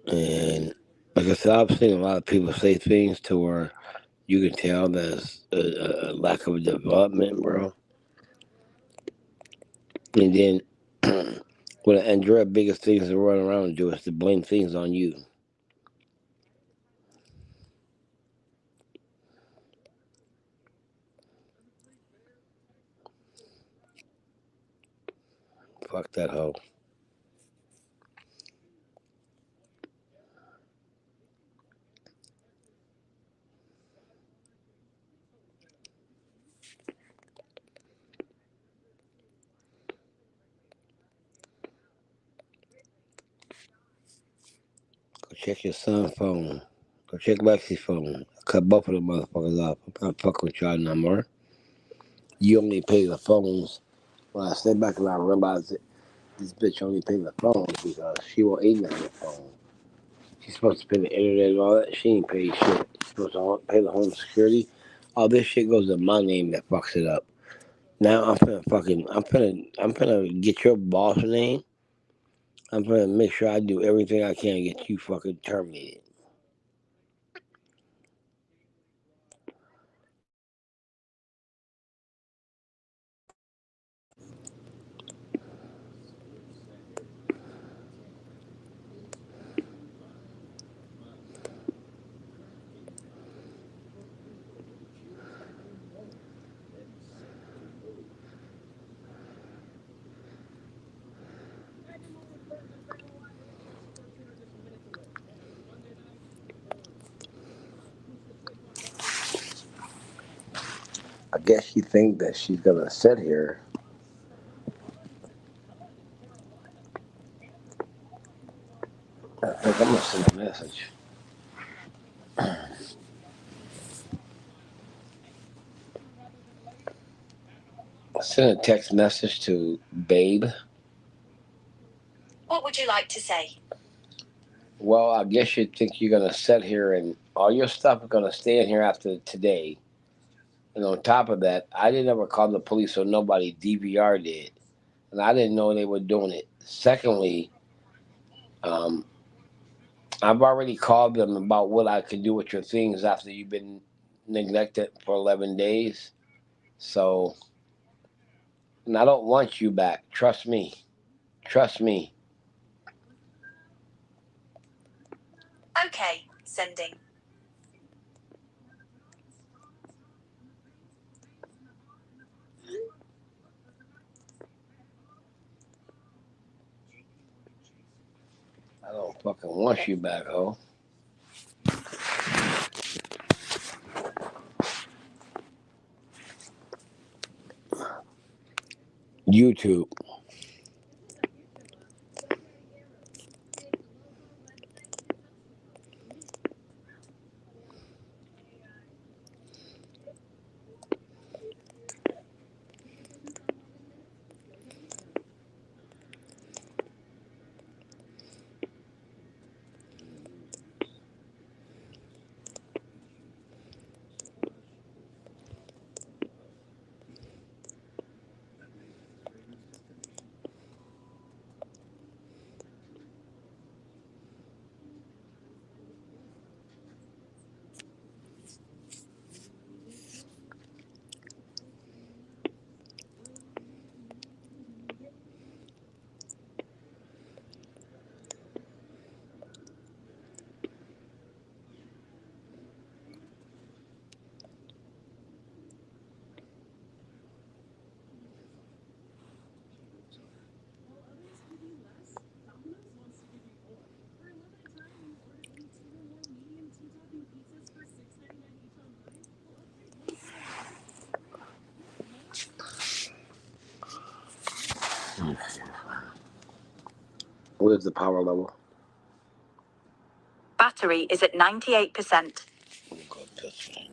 And like I said, I've seen a lot of people say things to where you can tell there's a lack of development, bro. And then when Andrea biggest things to run around and do is to blame things on you. Fuck that hoe. Go check your son's phone. Go check Lexi's phone. I cut both of them motherfuckers off. I'm not fucking with y'all no more. You only pay the phones. When I step back and I realize that this bitch only pay the phones because she won't even have a phone. She's supposed to pay the internet and all that. She ain't paid shit. She's supposed to pay the home security. All this shit goes to my name that fucks it up. Now I'm finna get your boss name. I'm finna make sure I do everything I can to get you fucking terminated. guess you think that she's gonna sit here. I think I'm gonna send a message. Send a text message to Babe. What would you like to say? Well, I guess you think you're gonna sit here and all your stuff is gonna stay in here after today. And on top of that, I didn't ever call the police, so nobody DVR did, and I didn't know they were doing it. Secondly, um, I've already called them about what I could do with your things after you've been neglected for 11 days. So, and I don't want you back. Trust me. Trust me. Okay, sending. I don't fucking want you back, ho. YouTube. What is the power level? Battery is at 98%. We'll go this way.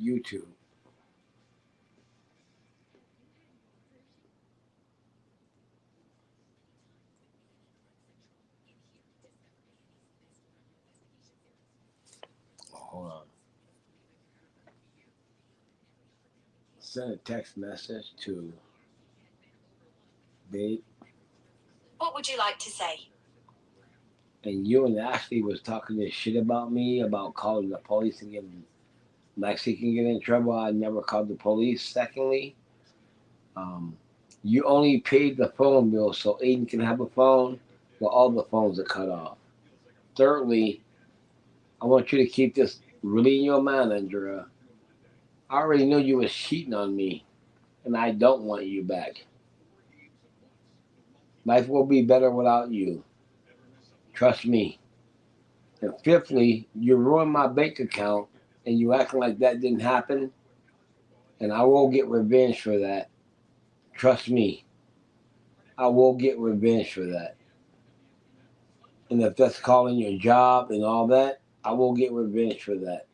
YouTube. Hold on. Send a text message to Babe. What would you like to say? And you and Ashley was talking this shit about me about calling the police and getting Mexican get in trouble. I never called the police. Secondly, um, you only paid the phone bill so Aiden can have a phone, but all the phones are cut off. Thirdly, I want you to keep this really in your mind, Andrea. I already knew you was cheating on me, and I don't want you back. Life will be better without you. Trust me. And fifthly, you ruined my bank account, and you acting like that didn't happen, and I will get revenge for that. Trust me. I will get revenge for that. And if that's calling your job and all that, I will get revenge for that.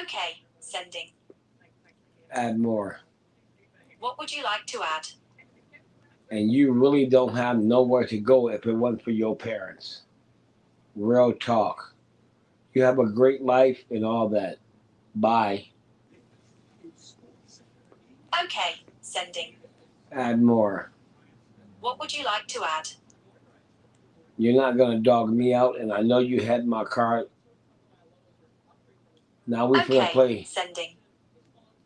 Okay, sending. Add more. What would you like to add? And you really don't have nowhere to go if it wasn't for your parents. Real talk. You have a great life and all that. Bye. Okay, sending. Add more. What would you like to add? You're not gonna dog me out, and I know you had my card. Now we finna Okay, play. sending.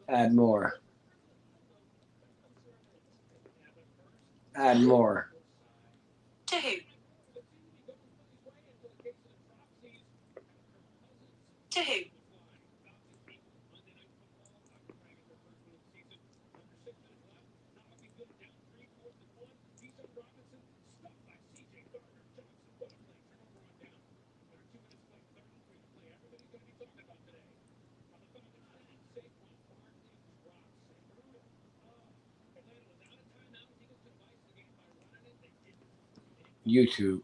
Add more. Add more. To who? To who? YouTube.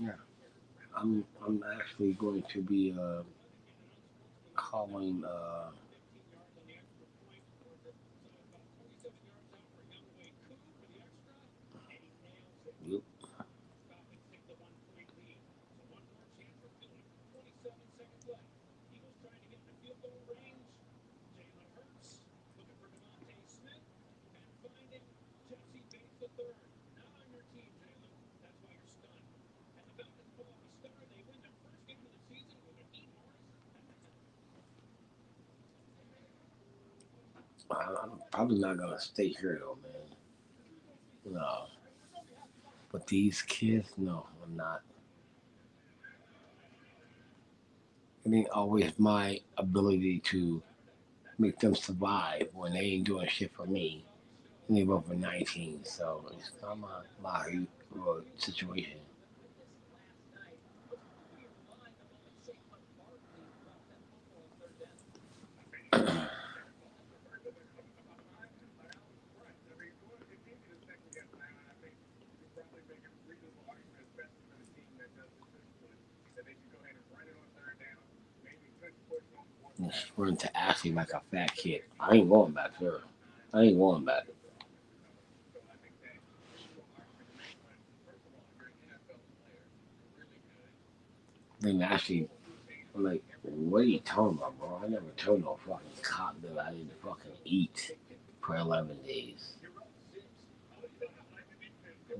Yeah, I'm actually going to be calling. Yep. I'm probably not gonna stay here though, man. No, but these kids, no, I'm not. It ain't always my ability to make them survive when they ain't doing shit for me. And they both are 19, so it's not my situation. Just run to Ashley like a fat kid. I ain't going back there. I ain't going back. Then Ashley, I'm like, what are you talking about, bro? I never told no fucking cop that I didn't fucking eat for 11 days.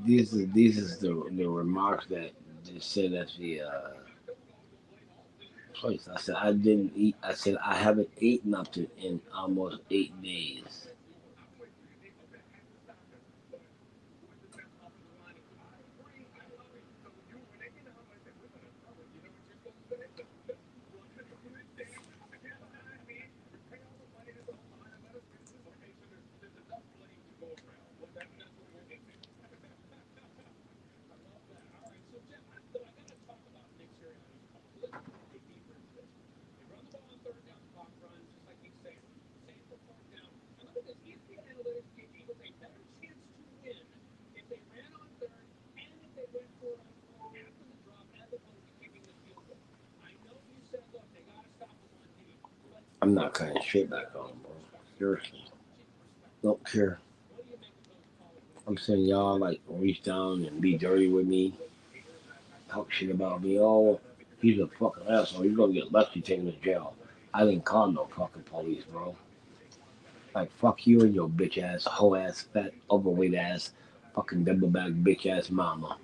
These is the remarks that just said at the place. I said I didn't eat. I said I haven't eaten nothing in almost 8 days. I'm not cutting shit back on, bro. Seriously, don't care. I'm saying y'all like reach down and be dirty with me, talk shit about me. Oh, he's a fucking asshole. He's gonna get Lefty taken to jail. I didn't call no fucking police, bro. Like fuck you and your bitch ass, hoe ass, fat, overweight ass, fucking double back bitch ass mama.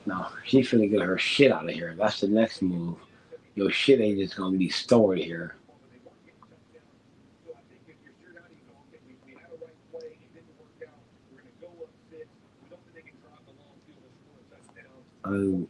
Now she's finna get her shit out of here. That's the next move. Your shit ain't just gonna be stored here. Um,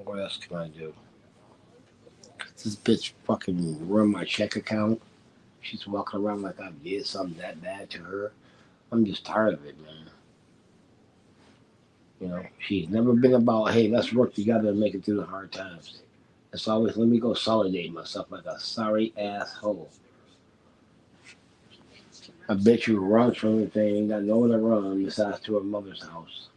what else can I do? This bitch fucking run my check account. She's walking around like I did something that bad to her. I'm just tired of it, man. You know, she's never been about, hey, let's work together and make it through the hard times. It's always, let me go solidate myself like a sorry asshole. I bet you runs from everything, ain't got nowhere to run besides to her mother's house.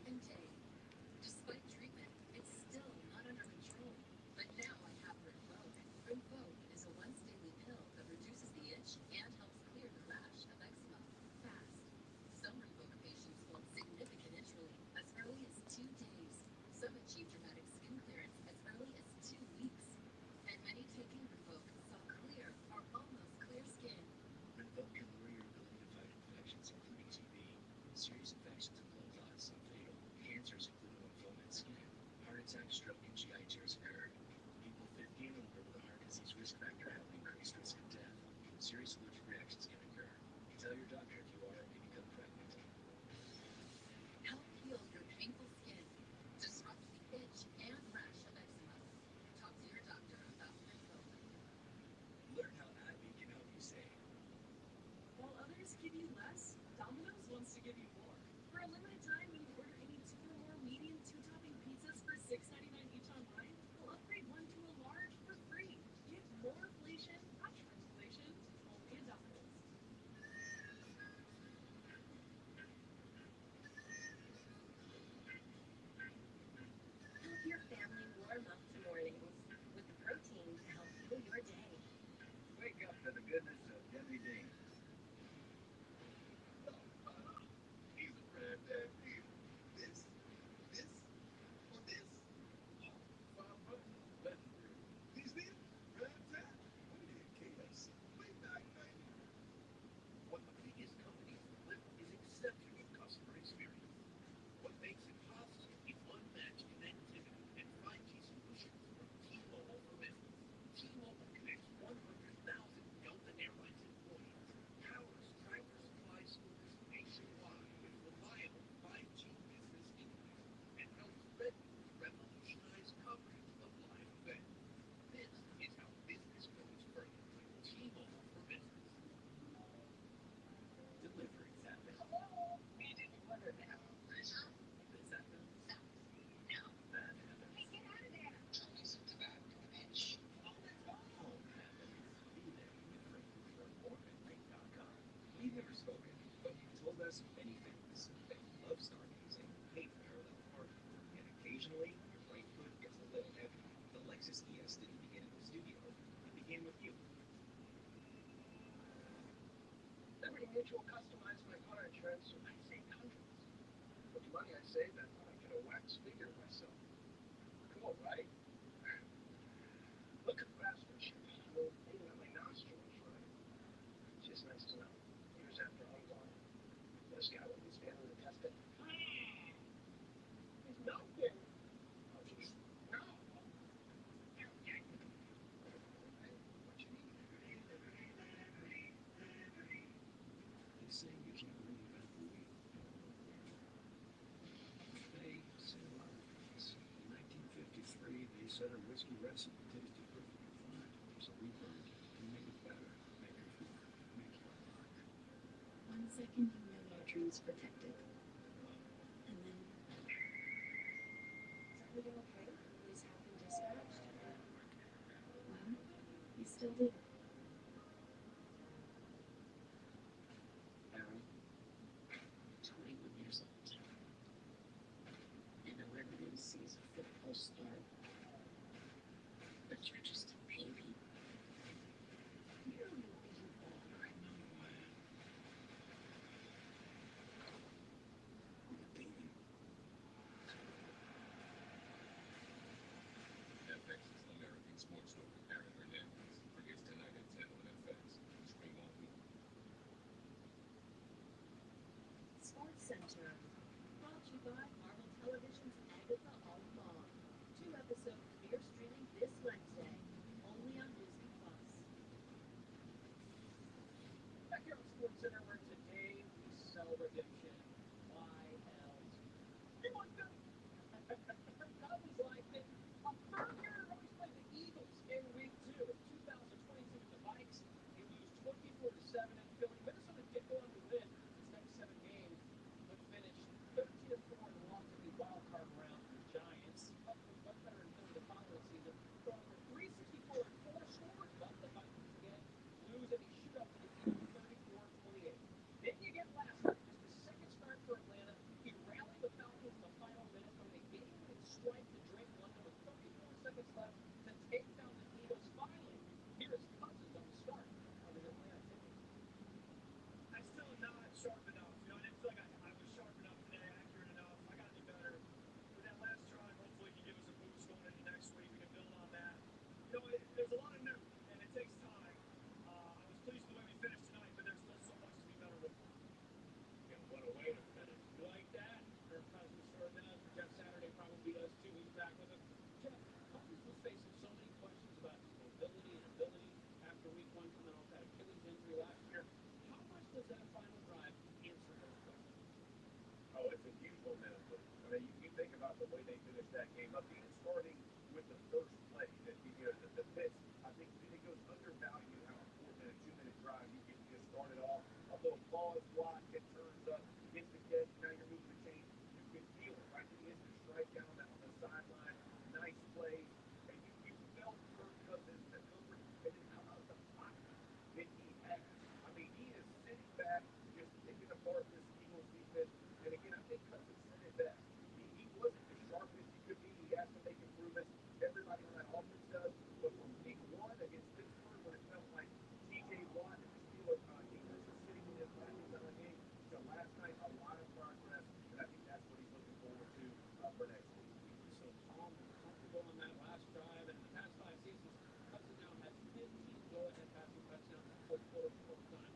So calm and comfortable on that last drive. And in the past 5 seasons, Hudson now has 15 go-ahead passing touchdowns in the fourth quarter for the time.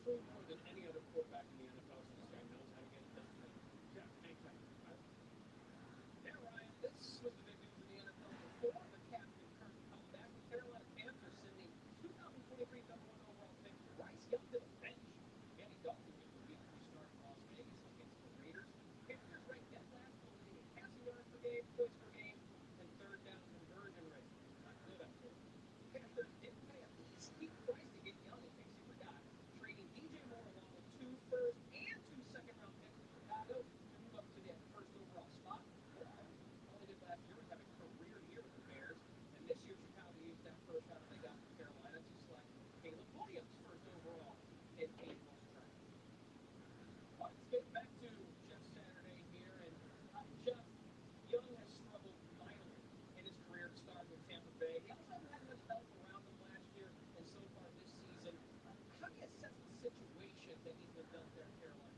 Through more than any other quarterback in the NFL. So this guy knows how to get it done. Jeff, anytime. Yeah, Ryan, this was the big news in the NFL before the captain Kirk coming back. The Carolina Panthers sending 2023 number one overall pick Bryce Young to the bench. Andy Dalton gets the week three start in Las Vegas against the Raiders. Panthers ranked dead last in the league in passing yards per game, points per game, and third down conversion rate. Not good out there. The Panthers did pay a steep price to get Young, in case you forgot, trading DJ Moore along with two first and two second round picks to Chicago to move up to that first overall spot. All they did last year was have a career year with the Bears, and this year Chicago used that first round they got from Carolina to select Caleb Williams first overall in April's draft. Let's get back to Jeff Saturday here, and Jeff, Young has struggled mightily in his career to start with Tampa Bay. He also hasn't had much help around him last year and so far this season. How do you assess the situation that he's been dealt there in Carolina?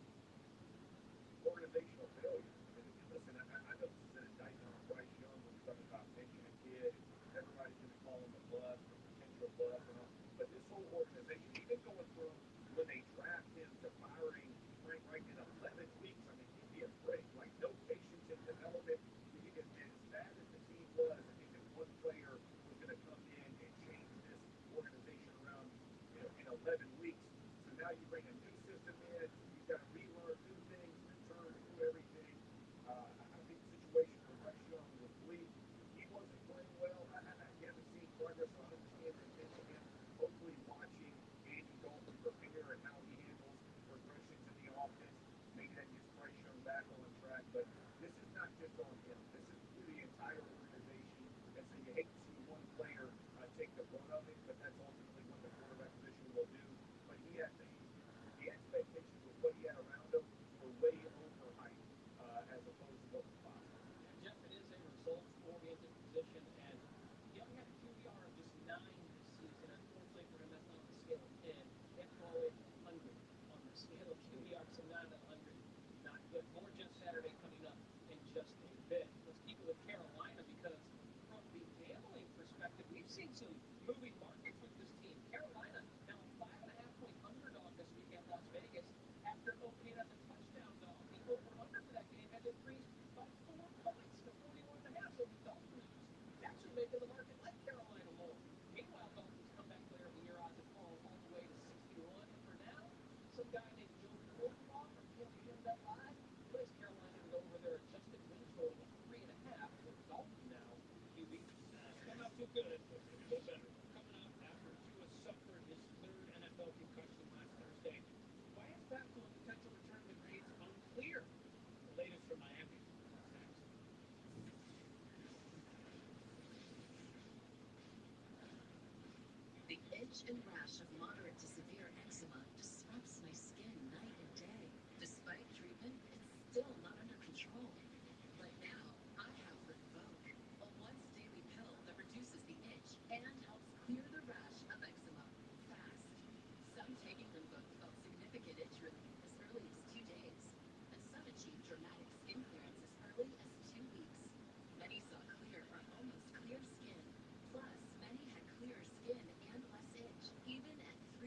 And Jeff, it is a results-oriented position, and Young had a QBR of just 9 this season. Unfortunately for him, that's not on the scale of 10. They have to go all the way to 100 on the scale of QBR, so 9 to 100. Not good. More Jeff Saturday coming up in just a bit. Let's keep it with Carolina because from the gambling perspective, we've seen some moving markets with this team. Carolina now a 5.5-point underdog this week at Las Vegas after opening as a touchdown dog. The over-under for that game has increased by 4 points to 41.5. So the Dolphins is actually making the market like Carolina more. Meanwhile, Dolphins comeback player of the year odds have fallen all the way to 61 for now. Some guy named Joe Fortenbaugh from ESPN Live plays Carolina to go over their adjusted win total of 3.5 with Dalton now QB. Still not too good, but maybe a little better. Coming up after Tua suffered his third NFL concussion last Thursday. Why is path to a potential return to the grades unclear? The latest from Miami. Next. The itch and rash of moderate to severe eczema disrupts my skin night and day. Despite treatment, it's still not under control. But now, I have Revoke, a once-daily pill that reduces the itch and helps clear the rash of eczema fast. Some taking Revoke felt significant itch relief as early as 2 days, and some achieved dramatic skin clearance as early as 2 weeks. Many saw clear or almost clear skin. Plus, many had clearer skin and less itch, even at 3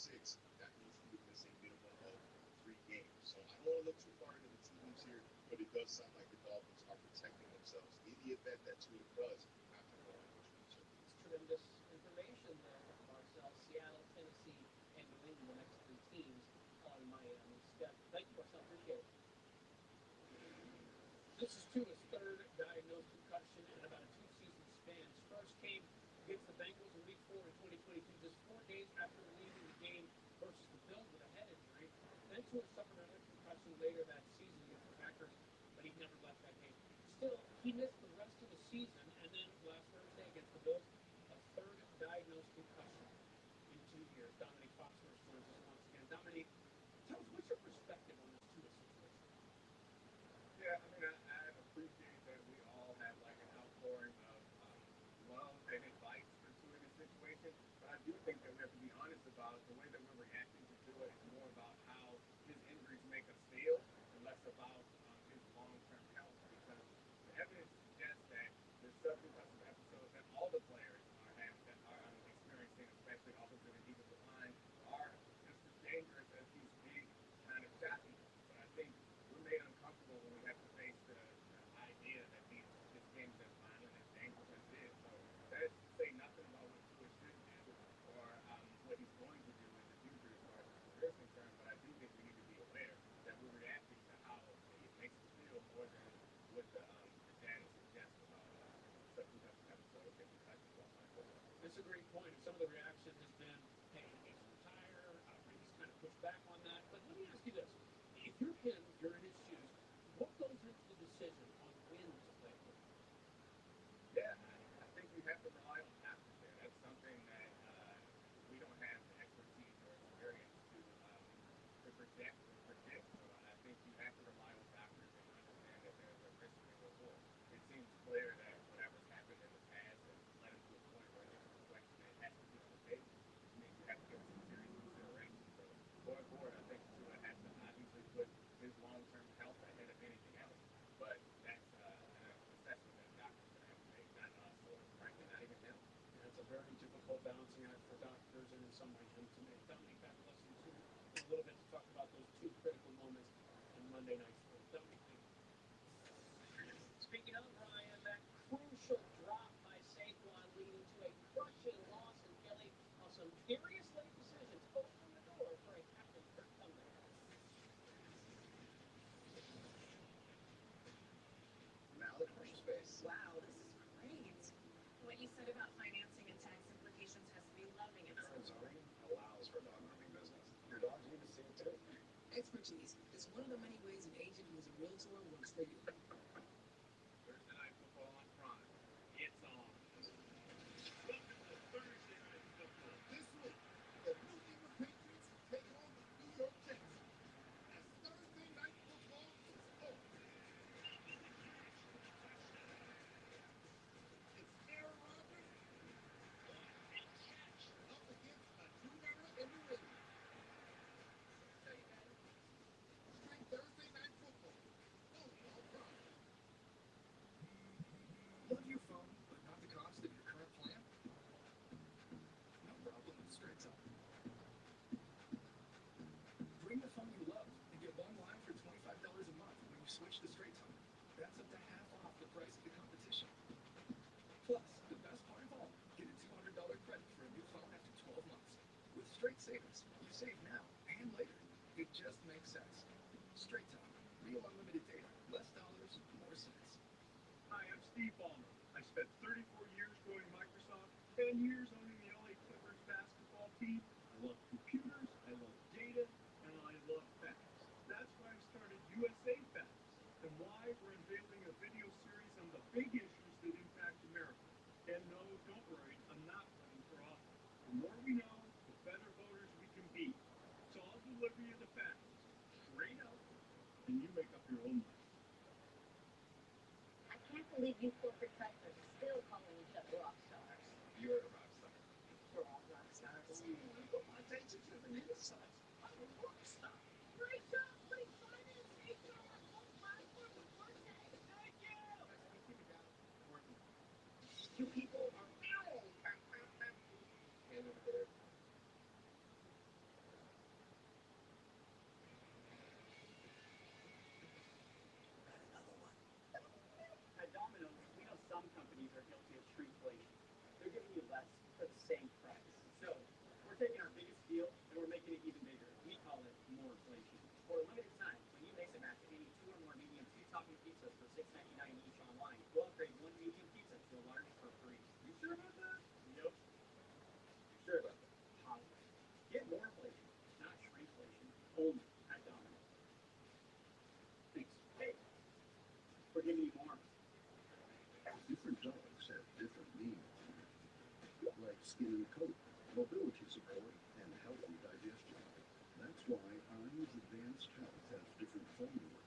It's tremendous information there, Marcel. Seattle, Tennessee, and New England, the next three teams on Miami's schedule. Thank you, Marcel. Appreciate it. This is Tua's third diagnosed concussion in about a two-season span. His first came against the Bengals in Week 4 in 2022, just 4 days after leaving the game versus the Bills with a head injury. Then Tua suffered another concussion later that season against the Packers, but he never left that game. Still, he missed the rest of the season, and then last Thursday against the Bills, a third diagnosed concussion in 2 years. Dominique Foxworth joins us once again. Dominique, tell us, what's your perspective on this Tua situation? That's a great point. Some of the reaction has been, hey, he needs to retire. Brady's kind of pushed back on that. But let me ask you this. If you're him, if you're in his shoes, what goes into the decision on when to play quarterback? And it's a very difficult balancing act for doctors and in some ways him to make. Dominique, back with us in a little bit to talk about those two critical moments in Monday night's game. Dominique, thank you. Speaking of Ryan, that crucial drop by Saquon leading to a crushing loss in Philly. Some curious late decisions open the door for a Captain Kirk comeback. Wow, this is great. What you said about financing and tax implications has me loving it. Expertise is one of the many ways an agent who is a realtor works for you. Love your phone, but not the cost of your current plan? No problem with Straight Talk. Bring the phone you love and get one line for $25 a month when you switch to Straight Talk. That's up to half off the price of the competition. Plus, the best part of all, get a $200 credit for a new phone after 12 months. With Straight Savings, you save now and later. It just makes sense. Straight Talk. Real unlimited data. Less dollars, more cents. I can't believe you corporate typers are still calling each other rock stars. topping pizzas for $6.99 each online. We'll upgrade one medium pizza to a large for free. You sure about that? Nope. You sure about that? Positive. Get more inflation, not shrinkflation, only at Domino's. Thanks. Hey, we're giving you more. Different dogs have different needs, like skin and coat, mobility support, and healthy digestion. That's why I's Advanced Health has different formulas,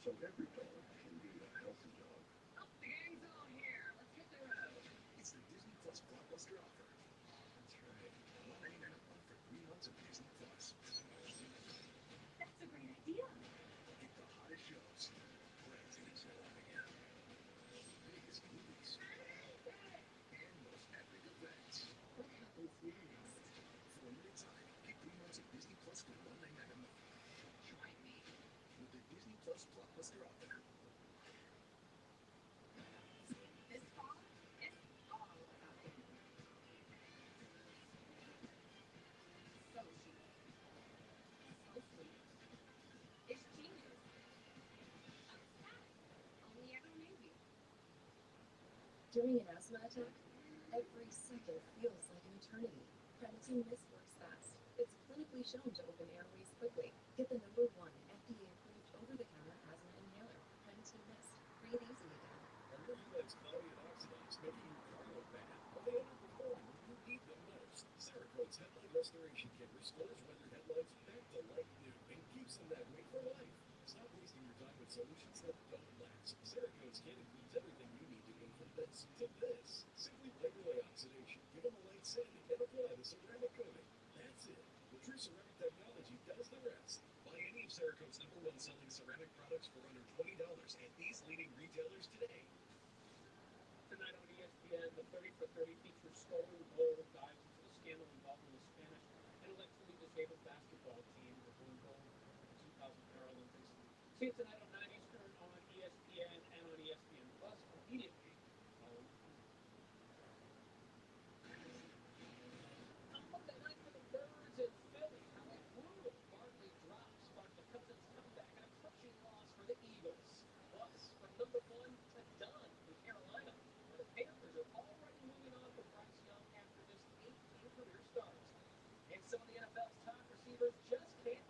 so every dog can be a healthy dog. Oh, the gang's all here. Let's hit the road. It's the Disney Plus Blockbuster offer. That's right. $1.99 a month for 3 months of Disney Plus. That's a great idea. Get the hottest shows, craziest shopping, biggest movies, and most epic events. What happens next? For a limited time, get 3 months of Disney Plus for $1.99 a month. Try me. With the Disney Plus Blockbuster offer. This fall, it's all about gambling. So chic. So sweet. It's genius. Ecstatic. Only ever maybe. During an asthma attack, every second feels like an eternity. Prednisone Mist works fast. It's clinically shown to open airways quickly. Get the number one FDA-approved over-the-counter asthma inhaler. Prednisone Mist. Breathe easy again. Our new UX cloudy and oxidized, making your car look bad, but they underperform when you need them most. Cerakote's headlight restoration kit restores weathered headlights back to like new and keeps them that way for life. Stop wasting your time with solutions that don't last. Cerakote's kit includes everything you need to go from this to this. Simply wipe away oxidation, give them a light sanding, and apply the ceramic coating. That's it. The true ceramic technology does the rest. Buy any of Cerakote's #1 selling ceramic products for under $20 at these leading retailers today. Tonight on ESPN, the 30 for 30 features Stolen Gold dives into the scandal involving the Spanish intellectually disabled basketball team that won gold at the 2000 Paralympics. See it tonight on 9 Eastern on ESPN and on ESPN Plus immediately following the final. On Monday night for the Birds in Philly, how a brutal Barkley drop sparked the Cousins' comeback and a crushing loss for the Eagles. Plus, from number one to done in Carolina, where the Panthers are already moving on from Bryce Young after this 8-game career start. And some of the NFL's top receivers just can't